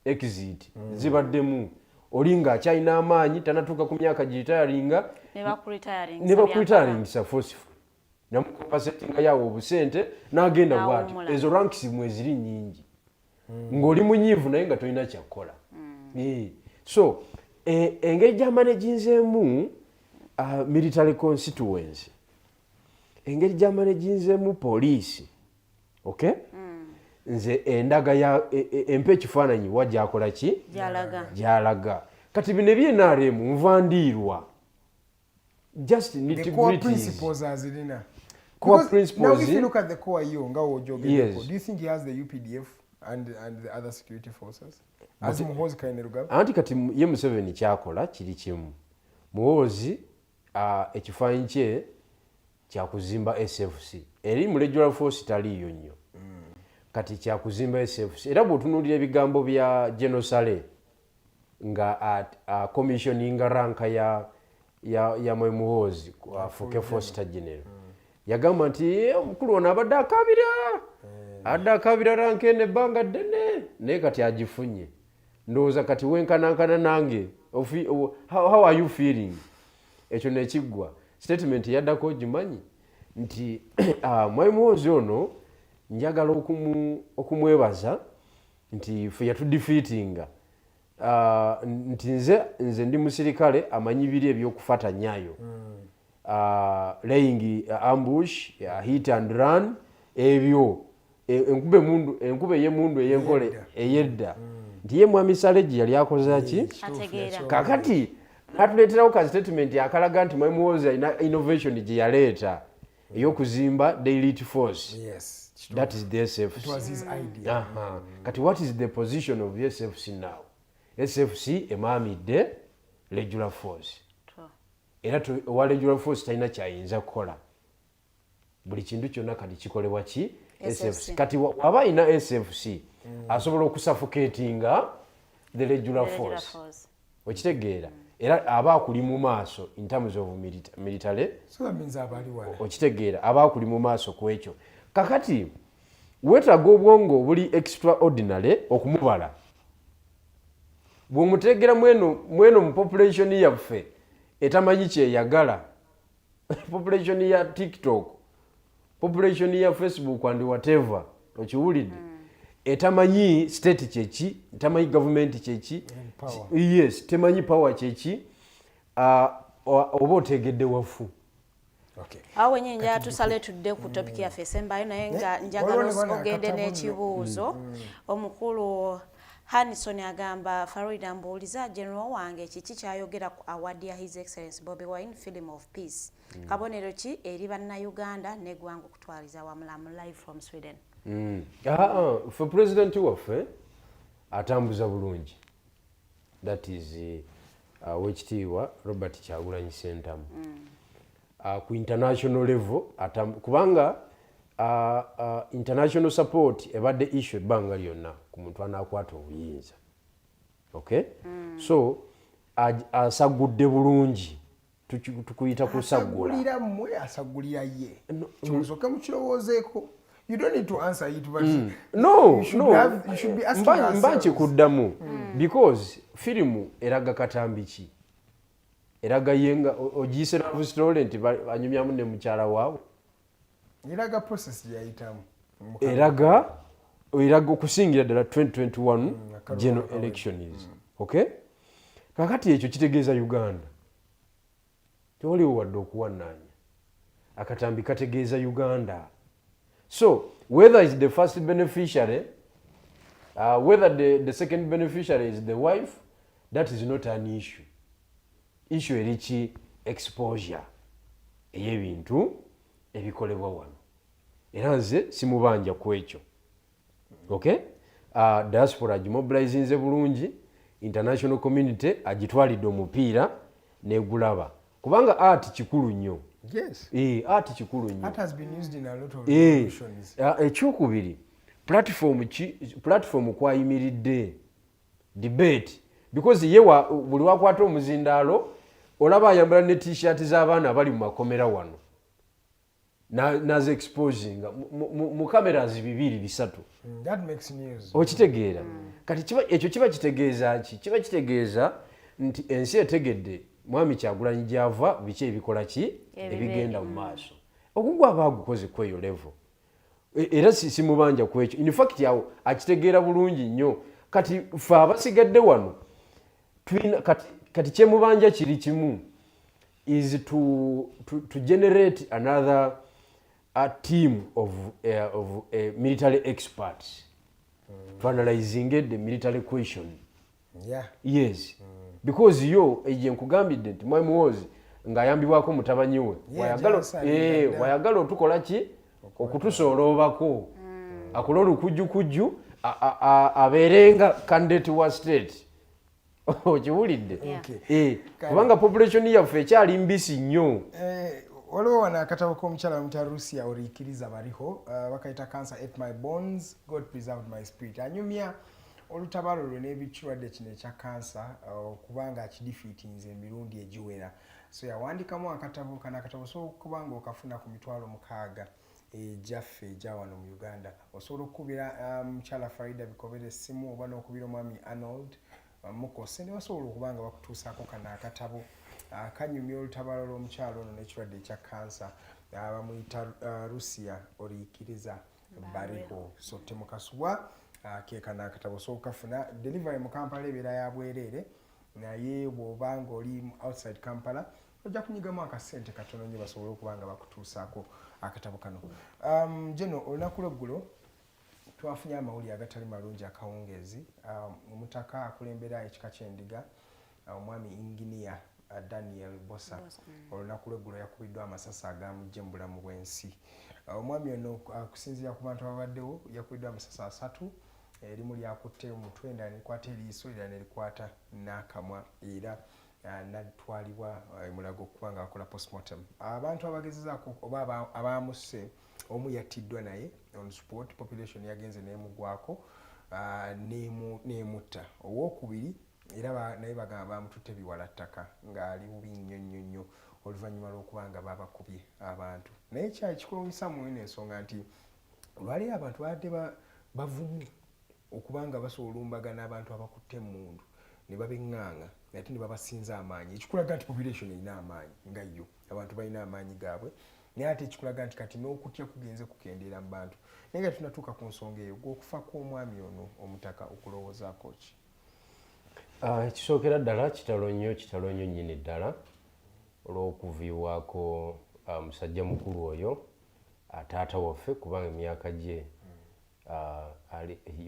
Speaker 7: exit zibaddemu oli nga akyalina amaanyi tanatuuka ku myaka giritayaringa ne bakuritayaringisa forceful namukompasetinga yawo obusente n'agenda bwati ezo ranks mweziri nyingi ng'oli munyiivu naye nga tolina kyakkola so engeri gyamanaginzeemu military constituency engeri gyamanaginzeemu poliisi okay nze endaga empa ekifaananyi wa gyakola ki gyalaga kati bino ebyenaremu nvandiirwa just
Speaker 5: principles azirina
Speaker 7: core principles
Speaker 5: now if you look at the core yo nga ojogedeko do you think he has the UPDF and the other security forces as Muhoozi Kainerugaba
Speaker 7: anti kati ye Museveni kyakola kiri kimu Muhoozi ekifaananyi kye kyakuzimba SFC eri mu regular force taliiyo nnyo kati kyakuzimba SFC era bw'otunuulira ebigambo bya Genosale nga commissioninga ranka ya Mwai Muhoozi afuuke force general yagamba nti omukulu ono abadde akabira ranka eno ebbanga ddene naye kati agifunye ndowooza kati wenkanankana nange how are you feeling ekyo nekiggwa statement yaddako ogimanyi nti mwami Muhoozi ono njagala okumwebaza nti fe yatudefeatinga nti nze ndi musirikale amanyi biri ebyokufuata nnyayo laying ambush hit and run ebyo enkube y'emundu ey'enkole ey'edda nti ye mwami Saleegi yali akoza ki kakati natuleeterawo ka statement akalaga nti mwami Muhoozi alina innovation gye yaleeta ey'okuzimba the elite force. That is the SFC.
Speaker 5: It was his idea.
Speaker 7: Kati what is the position of the SFC now? SFC emamidde regular force. Era wa regular force talina kyayinza kukola. Buli kintu kyonna kati kikolebwa ki SFC. Kati waba ina SFC asobola okusuffocatinga the regular force. Okitegeera. Era aba akuli mu maaso in terms of military.
Speaker 5: So that means abali wala.
Speaker 7: Okitegeera aba akuli mu maaso ku ekyo. Kakati wetaaga obwongo buli extraordinary okumubala. Bw'omutegera mweno mu population yaffe etamanyi kyeyagala population ya TikTok, population ya Facebook and whatever, okiwulidde etamanyi state kyeki, etamanyi government kyeki, yes, temanyi power kyeki, oba otegedde wafu.
Speaker 5: Okay.
Speaker 6: Awo wenye njala tusale tudde ku topic ya Fesembayo naye nga njagala ogende n'ekibuuzo. Omukulu Hanison agamba Farida mbuuliza General wange kiki kyayogera ku award ya His Excellency Bobi Wine Film of Peace. Kabonero ki eri bannayuganda n'eggwanga okutwaliza wamulamu live from Sweden.
Speaker 7: For President waffe atambuza bulungi. That is wekitiibwa Robert Kyagulanyi Ssentamu. Ku international level kubanga international support ebadde issue ebbanga lyonna ku muntu anaakwata obuyinza. Okay? So asagudde bulungi tukuyita kusagula.
Speaker 5: Asagulira mmwe asagulira ye. Kyosooka mukirowoozeeko. You don't need to answer it, but
Speaker 7: no,
Speaker 5: you should be asking yourself.
Speaker 7: Mbanchi kuddamu because filimu eraga katambi ki. Eraga yenga ogiyise restaurant banyumyamu ne mukyala waabwe.
Speaker 5: Eraga process yayitamu.
Speaker 7: Eraga okusingira ddala 2021 general elections. Okay? Kakati ekyo kitegeeza Uganda. Tewaliwo wadde okuwannanya. Akatambi kategeeza Uganda. So, whether it's the first beneficiary, whether the second beneficiary is the wife, that is not an issue. Issue erichi exposure ey'ebintu ebikolebwa wano. Era nze simubanja ku ekyo. Okay? Diaspora agimobilizinze bulungi, international community agitwalidde omupiira n'egulaba. Kubanga art kikulu nnyo.
Speaker 5: Yes.
Speaker 7: Art kikulu nnyo.
Speaker 5: Art has been used in a lot of revolutions.
Speaker 7: Ekyokubiri, platform kwayimiridde debate because yewa buli wakwata omuzindaalo olaba ayambala ne t-shirt z'abaana bali mu makomera wano naze exposing mu cameras bibiri bisatu.
Speaker 5: That makes news.
Speaker 7: Okitegeera. Kati ekyo kiba kitegeeza ki? Kiba kitegeeza nti ensi etegedde mwami Kyagulanyi gy'ava biki ebikola ki ebigenda mu maaso. Ogugwa baagukoze ku eyo level. Era simubanja ku ekyo. In fact yawo akitegeera bulungi nnyo. Kati fe abasigadde wano kati kyemubanja kiri kimu is to generate another team of military experts to analyzing the military question.
Speaker 5: Yeah.
Speaker 7: Yes. Because yo eje nkugambidde nti mwami Muhoozi ng'ayambibwako mutabanyi we wayagala otukola ki okutusooloobako akola olukujjukujju abeerenga candidate wa state. Okiwulidde? Kubanga population yaffe ekyali mbisi nnyo.
Speaker 5: Waliwo wano akatabo k'omukyala Mutarusiya oriikiriza baliho bakayita Cancer Ate My Bones, God Preserved My Spirit. Anyumya olutabaalo lwe n'ebikirwadde kino ekya kansa kubanga akidifeatinze emirundi egiwera. So yawandikamu akatabo kana akatabo so kubanga okafuna ku mitwalo 6 ejaffe ejja wano mu Uganda. Osobola okukubira mukyala Farida Bikobere essimu oba n'okubira omwami Arnold mukose ne basobola okubanga bakutuusaako kana akatabo kanyumya olutabaalo lw'omukyalo ono n'ekirwadde ekya kansa abamuyita Russia oliikiriza baliho so temukasubwa kekana akatabo so kafuna delivery mu Kampala ebeera ya bwereere naye bw'obanga oli outside Kampala ojja kunyigamu akasente katono nnyo basobole okuba nga bakutuusaako akatabo kano. Jeno olunaku lweggulo twafunye amawulire agatali malungi akawungeezi. Omutaka akulembera ekika ky'endiga omwami inginiya Daniel Bosa olunaku lweggulo yakubiddwa amasasi agamuggye mu bulamu bw'ensi. Omwami ono akusinziira ku bantu ababaddewo yakubiddwa amasasi 3, erimu lyakutte omutwe endala nelikwata eriiso era nelikwata n'akamwa era natwalibwa emulago okuba nga akola postmortem. Abantu abagezezaako oba abamusse omu yattiddwa naye on sport, population yagenze n'emugwako n'emutta. Owookubiri era naye bagamba bamututte biwala ttaka ng'ali bubi nnyo oluvannyuma lw'okuba nga babakubye abantu. Naye kyali kikulumisa mu ino ensonga nti lwali abantu badde bavumu okuba nga basobola olumbagana abantu abakutte emmundu ne babeŋŋaŋa ate ne babasinza amaanyi. Ekikulaga nti population erina amaanyi nga yo, abantu balina amaanyi gaabwe, naye ate ekikulaga nti kati n'okutya kugenze kukendeera mu bantu. Naye nga tunatuuka ku nsonga eyo gw'okufa kw'omwami ono omutaka okulowoozaako ki?
Speaker 7: Ekisookera ddala kitalo nnyo nnyini ddala olw'okuviibwako musajja mukulu oyo taata waffe kubanga emyaka gye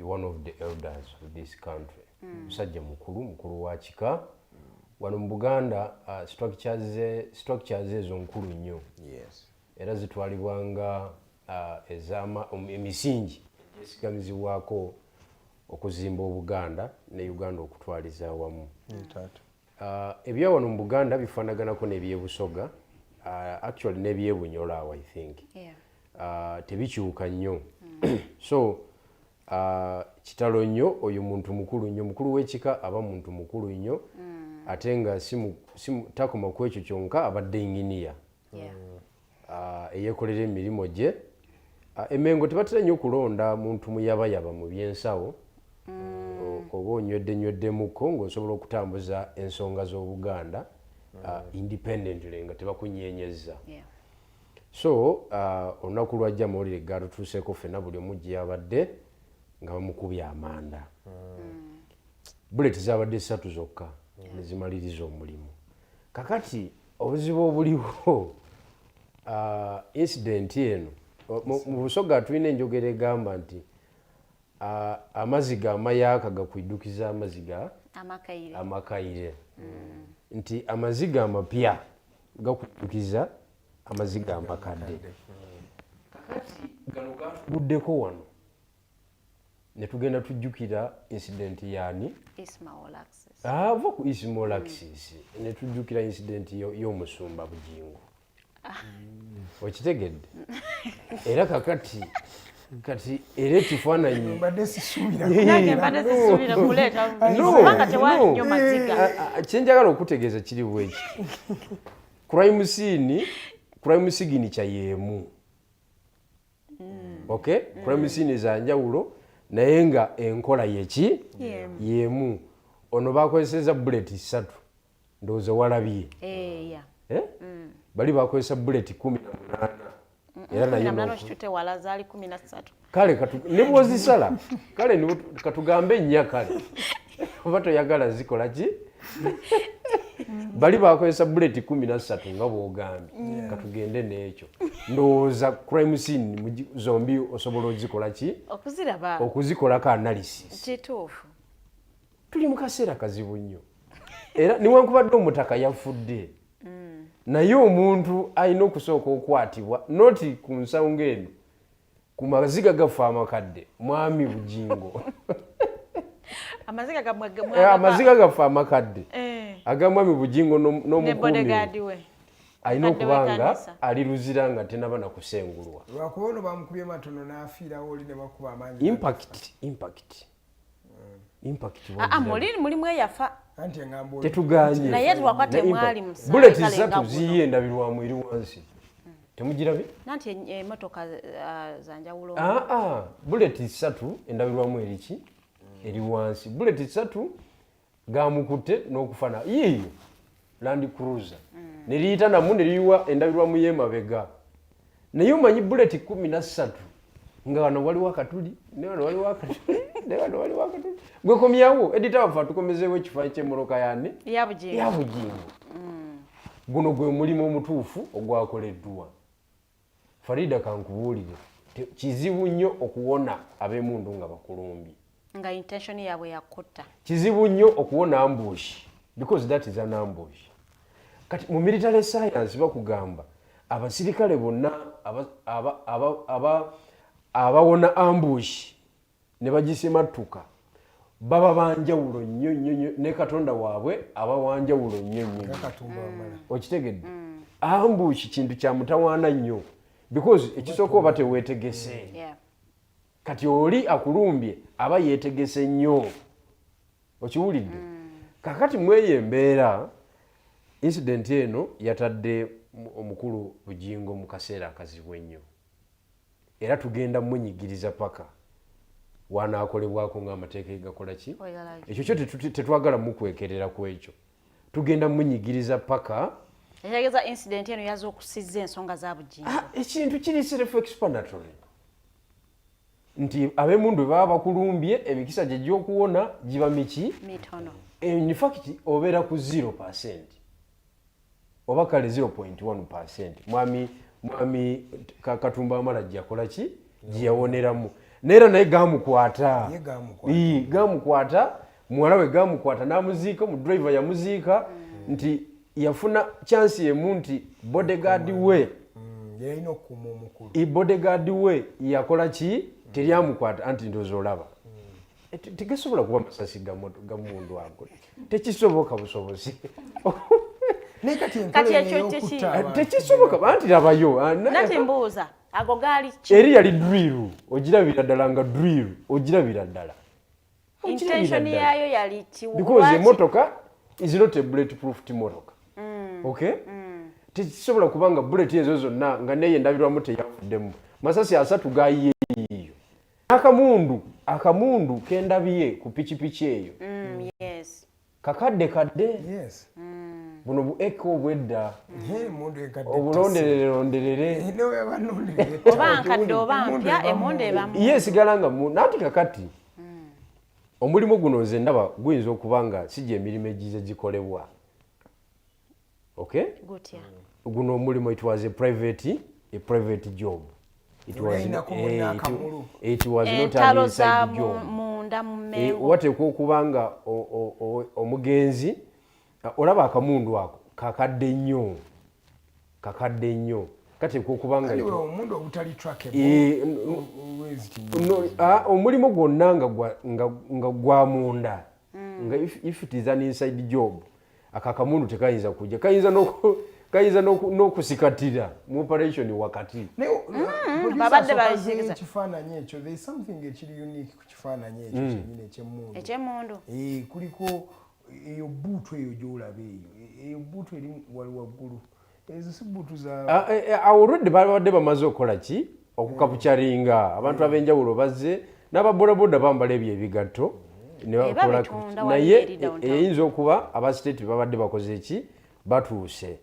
Speaker 7: one of the elders of this country. Musajja mukulu wa kika wano mu Buganda. Structures ezo nkulu nnyo era zitwalibwanga emisingi egisigamizibwako okuzimba Obuganda ne Uganda okutwaliza awamu. Ebya wano mu Buganda bifaanaganako n'ebyebusoga actually n'ebyebunyola I think tebikyuka nnyo. So kitalo nnyo oyo muntu mukulu nnyo, mukulu w'ekika aba muntu mukulu nnyo ate nga takoma ku ekyo kyonka abadde inginiya eyeekolera emirimu gye. Emengo tebatera nnyo okulonda muntu muyabayaba mu by'ensawo oba onyweddemuko ng'osobola okutambuza ensonga z'Obuganda independently nga tebakunyeenyezza. So olunaku lwajja amawulire gatutuuseeko ffenna buli omu gye yabadde nga bamukubye amanda. Buleti zabadde 3 zokka ne zimaliriza omulimu. Kakati obuzibu obuliwo incident eno mu Busoga tulina enjogera egamba nti amaziga amayaaka gakwidukiza amaziga amakayire. Nti amaziga amapya gakwidukiza amaziga amakadde. Kakati gano gatuguddeko wano ne tugenda tujjukira incident yaani ava ku Ismail Axis ne tujjukira incident y'omusumba Bujingo. Okitegedde? Era kakati era ekifaananyi
Speaker 6: mbadde sisuubira kuleeta kubanga tewali nnyo maziga.
Speaker 7: Kyenjagala okutegeeza kiri bweki crime scene kya yeemu. Okay? Crime scene za njawulo naye nga enkola yeki yeemu. Ono bakozeseza bullet 3 ndowooza walabye. Bali bakozesa bullet 18 era naye
Speaker 6: walazaali 13.
Speaker 7: Kale ne bw'ozisala kale katugambe nnya kale oba toyagala zikola ki? Bali bakozesa bullet 13 nga bw'ogambye. Katugende n'ekyo ndowooza crime scene zombi osobola ozikola ki? Okuzikolako analysis.
Speaker 6: Kituufu.
Speaker 7: Tuli mu kaseera kazibu nnyo era niwankubadde omutaka yafudde naye omuntu alina okusooka okukwatibwa noti ku nsonga eno ku maziga gafa amakadde mwami Bujingo. Amaziga gafa amakadde agamwami Bujingo n'omukuumi alina okubanga ali luzira nga tenaba nakusengulwa.
Speaker 5: Lwakuba ono bamukubye matono n'afiirawo oli ne bakuba amaanyi.
Speaker 7: Impact
Speaker 6: mulimu eyafa
Speaker 7: tetuganye
Speaker 6: naye lwakwate mwali musa
Speaker 7: bullet 3 ziye endabirwamu eri wansi temugirabye
Speaker 6: nanti emotoka za njawulo.
Speaker 7: Bullet 3 endabirwamu eriki eri wansi. Bullet 3 gamukutte n'okufana yiyo Land Cruiser neriyita namu neriyiwa endabirwamu y'emabega naye omanyi bullet 13 nga wano waliwo akatuli ne wano waliwo akatuli ne wano waliwo akatuli gwe komyawo edita wafa tukomezeewo ekifaanyi ky'emmoloka yaani ya bugingo guno gwe mulimu omutuufu ogwakoleddwa. Farida kankubuulire kizibu nnyo okuwona ab'emundu nga bakulumbye
Speaker 6: nga intention yaabwe yakutta.
Speaker 7: Kizibu nnyo okuwona ambush because that is an ambush. Kati mu military science bakugamba abasirikale bonna abawona ambush ne bagisemattuka baba banjawulo nnyo nnyo ne Katonda waabwe aba wanjawulo nnyo nnyo. Okitegedde? Ambush kintu kya mutawaana nnyo because ekisooka oba teweetegese. Kati oli akulumbye aba yeetegese nnyo. Okiwulidde? Kakati mweyo embeera incident eno yatadde omukulu Bugingo mu kaseera akazibu ennyo. Era tugenda mmunyigiriza paka wanaakolebwako ng'amateeka egakola ki? Ekyo kyo tetwagala mukwekerera ku ekyo. Tugenda mmunyigiriza paka.
Speaker 6: Ekitegeeza incident eno yaza okusizza ensonga za Bugingo.
Speaker 7: Ekintu kiri self-explanatory. Nti ab'emundu bwe baba bakulumbye emikisa gye gy'okuwona giba miki?
Speaker 6: Mitono.
Speaker 7: In fact obeera ku 0%. Oba kale 0.1%. Mwami Katumba Amala gyakola ki? Gyeyawoneramu. Neera naye gamukwata. Gamukwata. Muwala we gamukwata n'amuziika, mu driver yamuziika nti yafuna chance yemu nti bodyguard we.
Speaker 5: Yalina okuma omukulu.
Speaker 7: Bodyguard we yakola ki? Teryamukwata anti ndowooza olaba. Tegesobola kuba masasi gamundu ago. Tekisoboka busobozi.
Speaker 6: Kati ekyo
Speaker 7: tekisoboka anti labayo.
Speaker 6: Nati mbuuza ago gaali ki?
Speaker 7: Eri yali drill. Ogirabira ddala nga drill. Ogirabira ddala.
Speaker 6: Intention yayo yali ki?
Speaker 7: Because emotoka is not a bulletproof motoka. Okay? Tekisobola kubanga bullet ezo zonna nga neye ndabirwamu teyafuddemu. Masasi asatu gayiye iyo. Akamundu kendabiye ku pikipiki eyo.
Speaker 6: Yes.
Speaker 7: Kakadde.
Speaker 5: Yes.
Speaker 7: Buno bu echo bwedda.
Speaker 5: Mundu enkadde.
Speaker 7: Obulonderere.
Speaker 5: Newe banonderere.
Speaker 6: Oba nkadde oba mpya emonde ebamu.
Speaker 7: Yes galanga nati kakati. Omulimu guno nze ndaba guyinza okubanga sije emirimu egize gikolebwa. Okay?
Speaker 6: Gutya.
Speaker 7: Guno omulimu it was a private job. It was not an inside job. Wateekwa okubanga omugenzi olaba akamundu ako kakadde nnyo. Kateekwa okubanga
Speaker 5: omundu obutali trackable.
Speaker 7: Omulimu gwonna nga gwa munda. Nga if it is an inside job akakamundu tekayinza kujja. Kayinza n'okusikatira mu operation wakati.
Speaker 6: Babadde bayisigiza.
Speaker 5: Ekifaananyi ekyo, there is something ekiri unique ku kifaananyi ekyo kyennyini eky'emmundu.
Speaker 6: Eky'emmundu.
Speaker 5: Kuliko eyo buutu eyo gy'olaba eyo buutu eri wali waggulu. Ezo si buutu za...
Speaker 7: Already babadde bamaze okukola ki? Okukapucaringa. Abantu ab'enjawulo bazze n'ababodaboda bambala ebyo ebigatto. Naye eyinza okuba aba state babadde bakoze ki? Batuuse.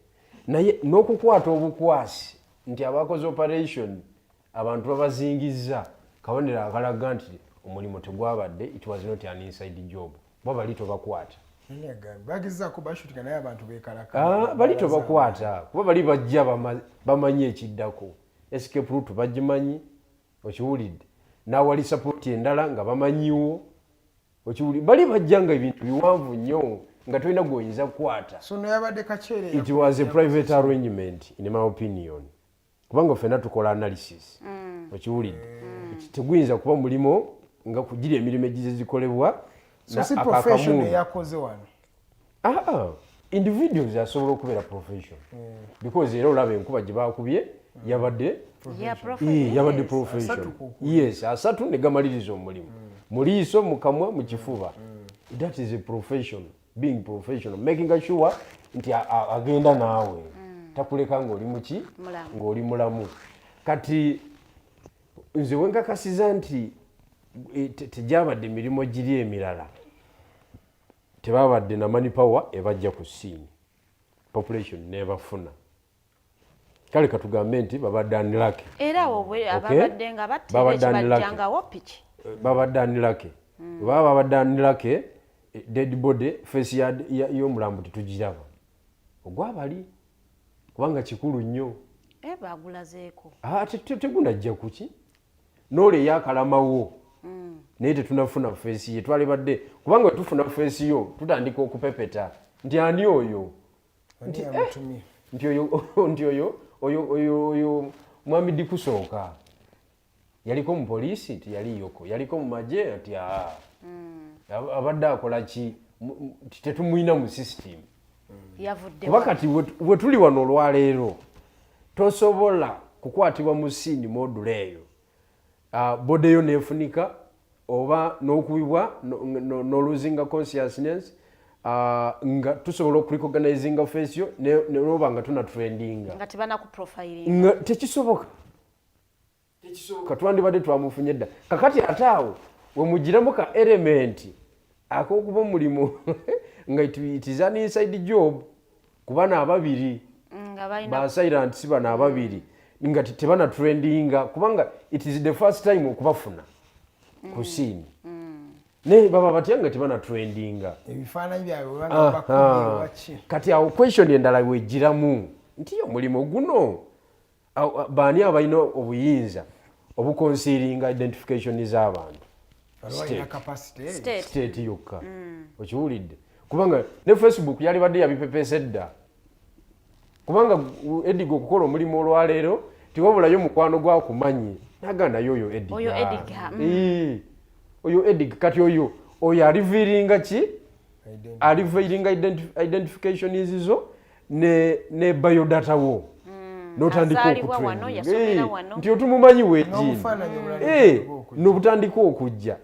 Speaker 7: Naye n'okukwata obukwasi nti abakoze operation abantu babazingizza kabonero akalaga nti omulimu tegwabadde, it was not an inside job. Bali tobakwata.
Speaker 5: Bagezaako bashutika naye abantu beekalaka.
Speaker 7: Bali tobakwata kuba bali bajja bamanyi ekiddako. Escape route bagimanyi. Okiwulidde. N'awali support endala nga bamanyiwo. Okiwulidde. Bali bajja nga ebintu biwanvu nnyo nga tolina gw'oyinza kukwata.
Speaker 5: So no yabadde kakyere.
Speaker 7: It was a private arrangement in my opinion. Kubanga ffenna tukola analysis. Okiwulidde. Teguyinza kuba mulimo nga kugira emirimu egize zikolebwa.
Speaker 5: So si profession yakoze wano.
Speaker 7: Individuals asobola okubeera profession. Because era olaba enkuba gye baakubye yabadde profession. Yes, asatu ne gamaliriza omulimu. Mu liiso, mu kamwa, mu kifuba. That is a profession. Being professional, making sure nti agenda naawe. Takuleka ng'oli muki? Ng'oli mulamu. Kati nze wenkakasiza nti tegyabadde emirimu giri emirala. Tebabadde na money power ebajja ku scene. Population nebafuna. kale katugambe nti babadde unlucky
Speaker 6: era obwe ababadde nga batterekibajjangawo piki
Speaker 7: babadde unlucky baba babadde unlucky dead body face y'omulambo tetugiraba ogwabali kubanga kikulu nnyo
Speaker 6: bagulazeeko
Speaker 7: tegunajja kuki noole eyakalamawo naye tetunafuna face ye twalibadde kubanga tufuna face yo tutandika okupepeta nti ani oyo nti oyo mwami dikusooka yaliko mu poliisi nti yaliyoko yaliko mu magye nti abadde akola ki tetumuyina mu system kuba kati we tuli wano olwaleero tosobola kukwatibwa mu siini module eyo bode yo nefunika oba n'okubibwa n'oluzinga consciousness nga tusobola okurecognizinga face yo n'oba nga tuna trendinga
Speaker 6: nga tebana ku profiling
Speaker 7: nga tekisoboka twandibadde twamufunye dda kakati ataawo wemugiramu ka element akokuba omulimu nga it is an inside job kubana ababiri ba silent si bana ababiri nga tebana trendinga kubanga it is the first time okubafuna ku scene ne baba batyanga tebana trendinga
Speaker 5: ebifaananyi byabwe banga bakubye wachi
Speaker 7: kati awo question endala wegiramu nti omulimu guno baani abalina obuyinza obukonsiringa identification z'abantu state yokka okiwulidde kubanga ne Facebook yalibadde yabipepesa edda kubanga Edigo okukola omulimu olwaleero tiwabulayo mukwano gwakumanyi naganda yoyo oyo Edig kati oyo aliviringa ki aliviringa identification izizo ne biodata wo notandika okutrenga nti otumumanyi wejini nobutandika okujja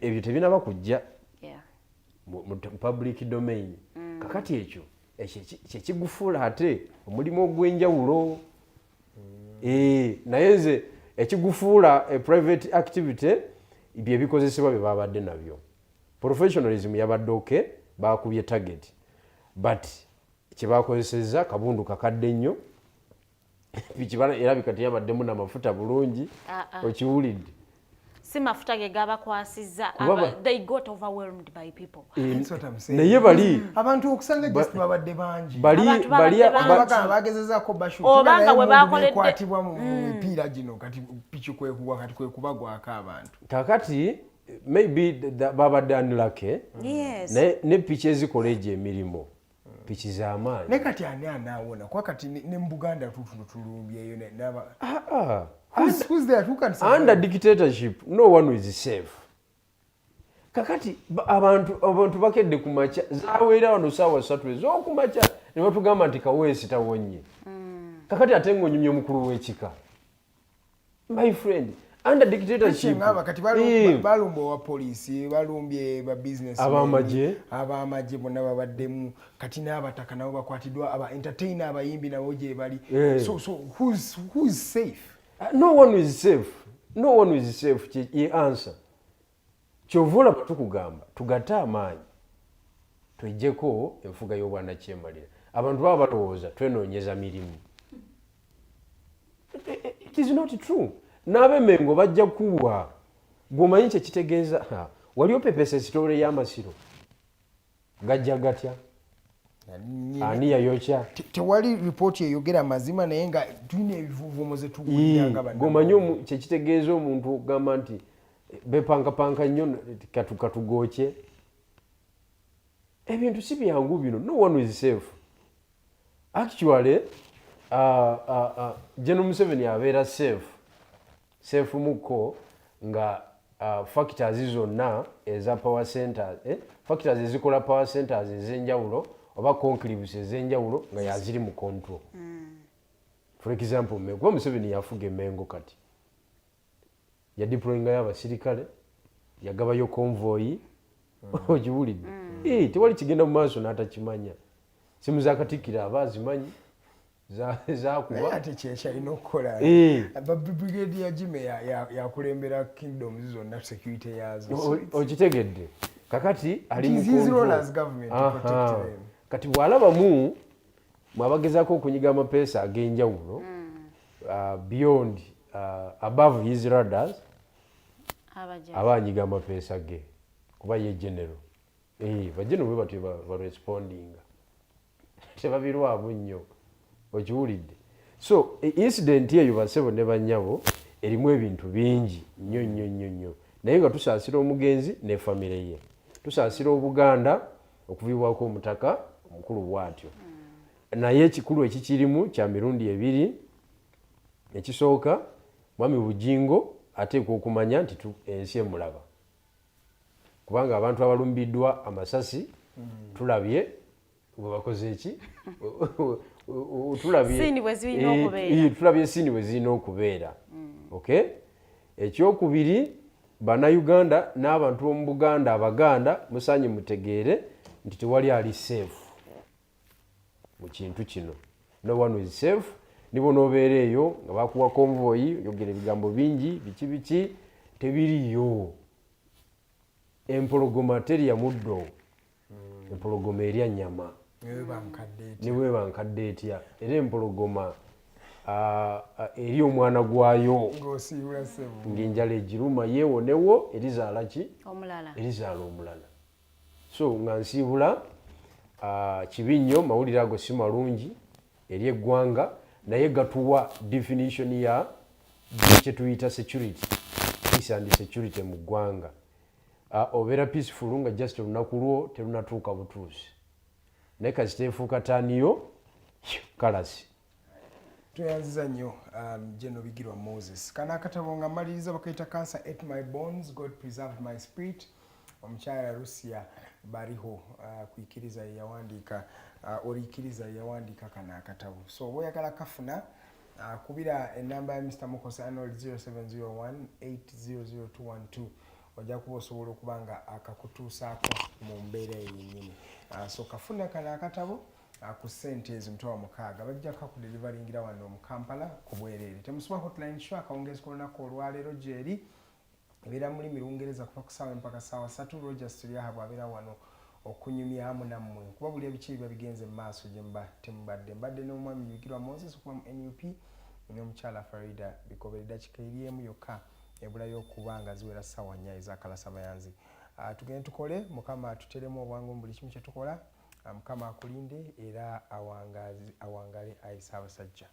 Speaker 7: ebyo tebinaba kujja mu public domain kakati ekyo kyekigufuula ate omulimu ogw'enjawulo naye nze ekigufuula private activity byebikozesebwa bye babadde nabyo professionalism yabadde oke bakubye target but kyebakozeseza kabundu kakadde nnyo bikibala era bikati yabaddemu n'amafuta bulungi okiwulidde
Speaker 6: si mafuta ge gabakwasiza they got overwhelmed by people
Speaker 7: naye bali
Speaker 5: abantu okusanga just babadde bangi bagezezaako
Speaker 6: obanga bwe
Speaker 5: bakoleddkwatibwa mu mipiira gino kati piki kwekuwa kati kwekubagwako abantu
Speaker 7: kakati maybe babadde unlucky ne piki ezikola egyo emirimu piki z'amaanyi
Speaker 5: naye kati ani anaawona kuba kati ne mu Buganda tutulumbyeyo who's there who can say
Speaker 7: under dictatorship no one is safe kakati abantu bakedde ku makya zaweera wano saawa 3 ez'okumakya ne batugamba nti Kaweesi tawonye kakati ate ng'onyumya omukulu w'ekika my friend under dictatorship
Speaker 5: kati balumba owa poliisi balumbye ba business abamagye bonna babaddemu kati n'abataka nabo bakwatiddwa aba entertainer abayimbi nabo gye bali so who's safe
Speaker 7: no one is safe ye answer kyovula batukugamba tugatte amaanyi twejjeko enfuga y'obwana kyemalira abantu baba balowooza twenoonyeza mirimu it is not true n'abemengo bajja kuwa gwomanyi kyekitegeeza wali opepesa esitole y'amasiro gajja gatya ani yayokya
Speaker 5: tewali ripooti eyogera mazima naye nga tulina ebivuuvuumo ze tuwuliranga
Speaker 7: gwomanyi kyekitegeeza omuntu ogamba nti bepankapanka nnyo katugokye ebintu si byangu bino no one is safe actually General Museveni abeera safe muko nga factors zonna eza power centers factors ezikola power centers ez'enjawulo oba conclaves ez'enjawulo nga yaziri mu control for example kuba Museveni yafuga Mengo kati yadeployinga y'abasirikale yagabayo convoy ogiwulidde tewali kigenda mu maaso n'atakimanya simu za Katikkiro abazimanyi zakuba
Speaker 5: ate kyekyalina okukola brigadier Jimmy yakulembera kingdoms zonna security yazo
Speaker 7: okitegedde kakati ali
Speaker 5: mu
Speaker 7: kati bw'alabamu mwabagezaako okunyiga amapeesa ag'enjawulo beyond above his radars abanyiga amapeesa ge kuba ye general bajeno bwe batyo barespondinga tebabirwamu nnyo okiwulidde. So incident eyo basebo ne banyabo erimu ebintu bingi nnyo naye nga tusaasira omugenzi ne famire ye, tusaasira Obuganda okuvibwako omutaka omukulu bwatyo. Naye ekikulu ekikirimu kya mirundi ebiri. Ekisooka mwami Bujingo ateekwa okumanya nti ensi emulaba, kubanga abantu abalumbiddwa amasasi tulabye bwe bakoze eki tulabye esini bwe zirina okubeera. Okay, ekyokubiri Bannayuganda n'abantu b'omu Buganda Abaganda musaanye mutegeere nti tewali ali safe mu kintu kino. No one is safe. Nibo nobeera eyo nga bakuwa konvoyi yogera ebigambo bingi biki tebiriyo. Empologoma terya muddo, empologoma erya nnyama niwe bankadde etya, era empologoma eri omwana gwayo ng'enjala egiruma yeewonewo erizaala ki? Erizaala omulala. So nga nsiibula kibi nnyo, mawulire ago si malungi eri eggwanga, naye gatuwa definition ya kye tuyita security, peace and security mu ggwanga. Obeera peaceful nga just olunaku lwo terunatuuka butuusi, naye kasiteefuuka taaniyo kalasi.
Speaker 5: Tweyanziza nnyo General Bigirwa Moses. Kana akatabo nga mmaliriza bakayita Cancer ate my bones, God preserved my spirit. Omukyala Rusia bariho kuikiriza yawandiika orikiriza yawandiika kana akatabo. So oyagala kafuna kubira enamba ya Mr. Mukosa Arnold 0701 800212 ojja kuba osobola okubanga akakutuusaako mu mbeera yennyini. So kafuna kana akatabo ku ssente ezo mutwa mukaaga bajja kakudelivaringira wano mu Kampala ku bwereere. Temusoma hotline show akawungeezi k'olunaku olwaleero gyeri ebeera muri Lungereza kuva ku ssaawa mpaka ssaawa 3. Rogers Tulyaha bw'abeera wano okunyumyamu nammwe kuba buli ebiki biba bigenze mu maaso gye mba temubadde. Mbadde n'omwami Bigirwa Moses okuva mu NUP n'omukyala Farida Bikobera eddakiika eri emu yokka ebulayo okuba nga ziwera ssaawa 4 ez'akalasa mayanzi. Tugende tukole, Mukama tuteremu obwangu mu buli kimu kye tukola. Mukama akulinde era awangale ayisa abasajja.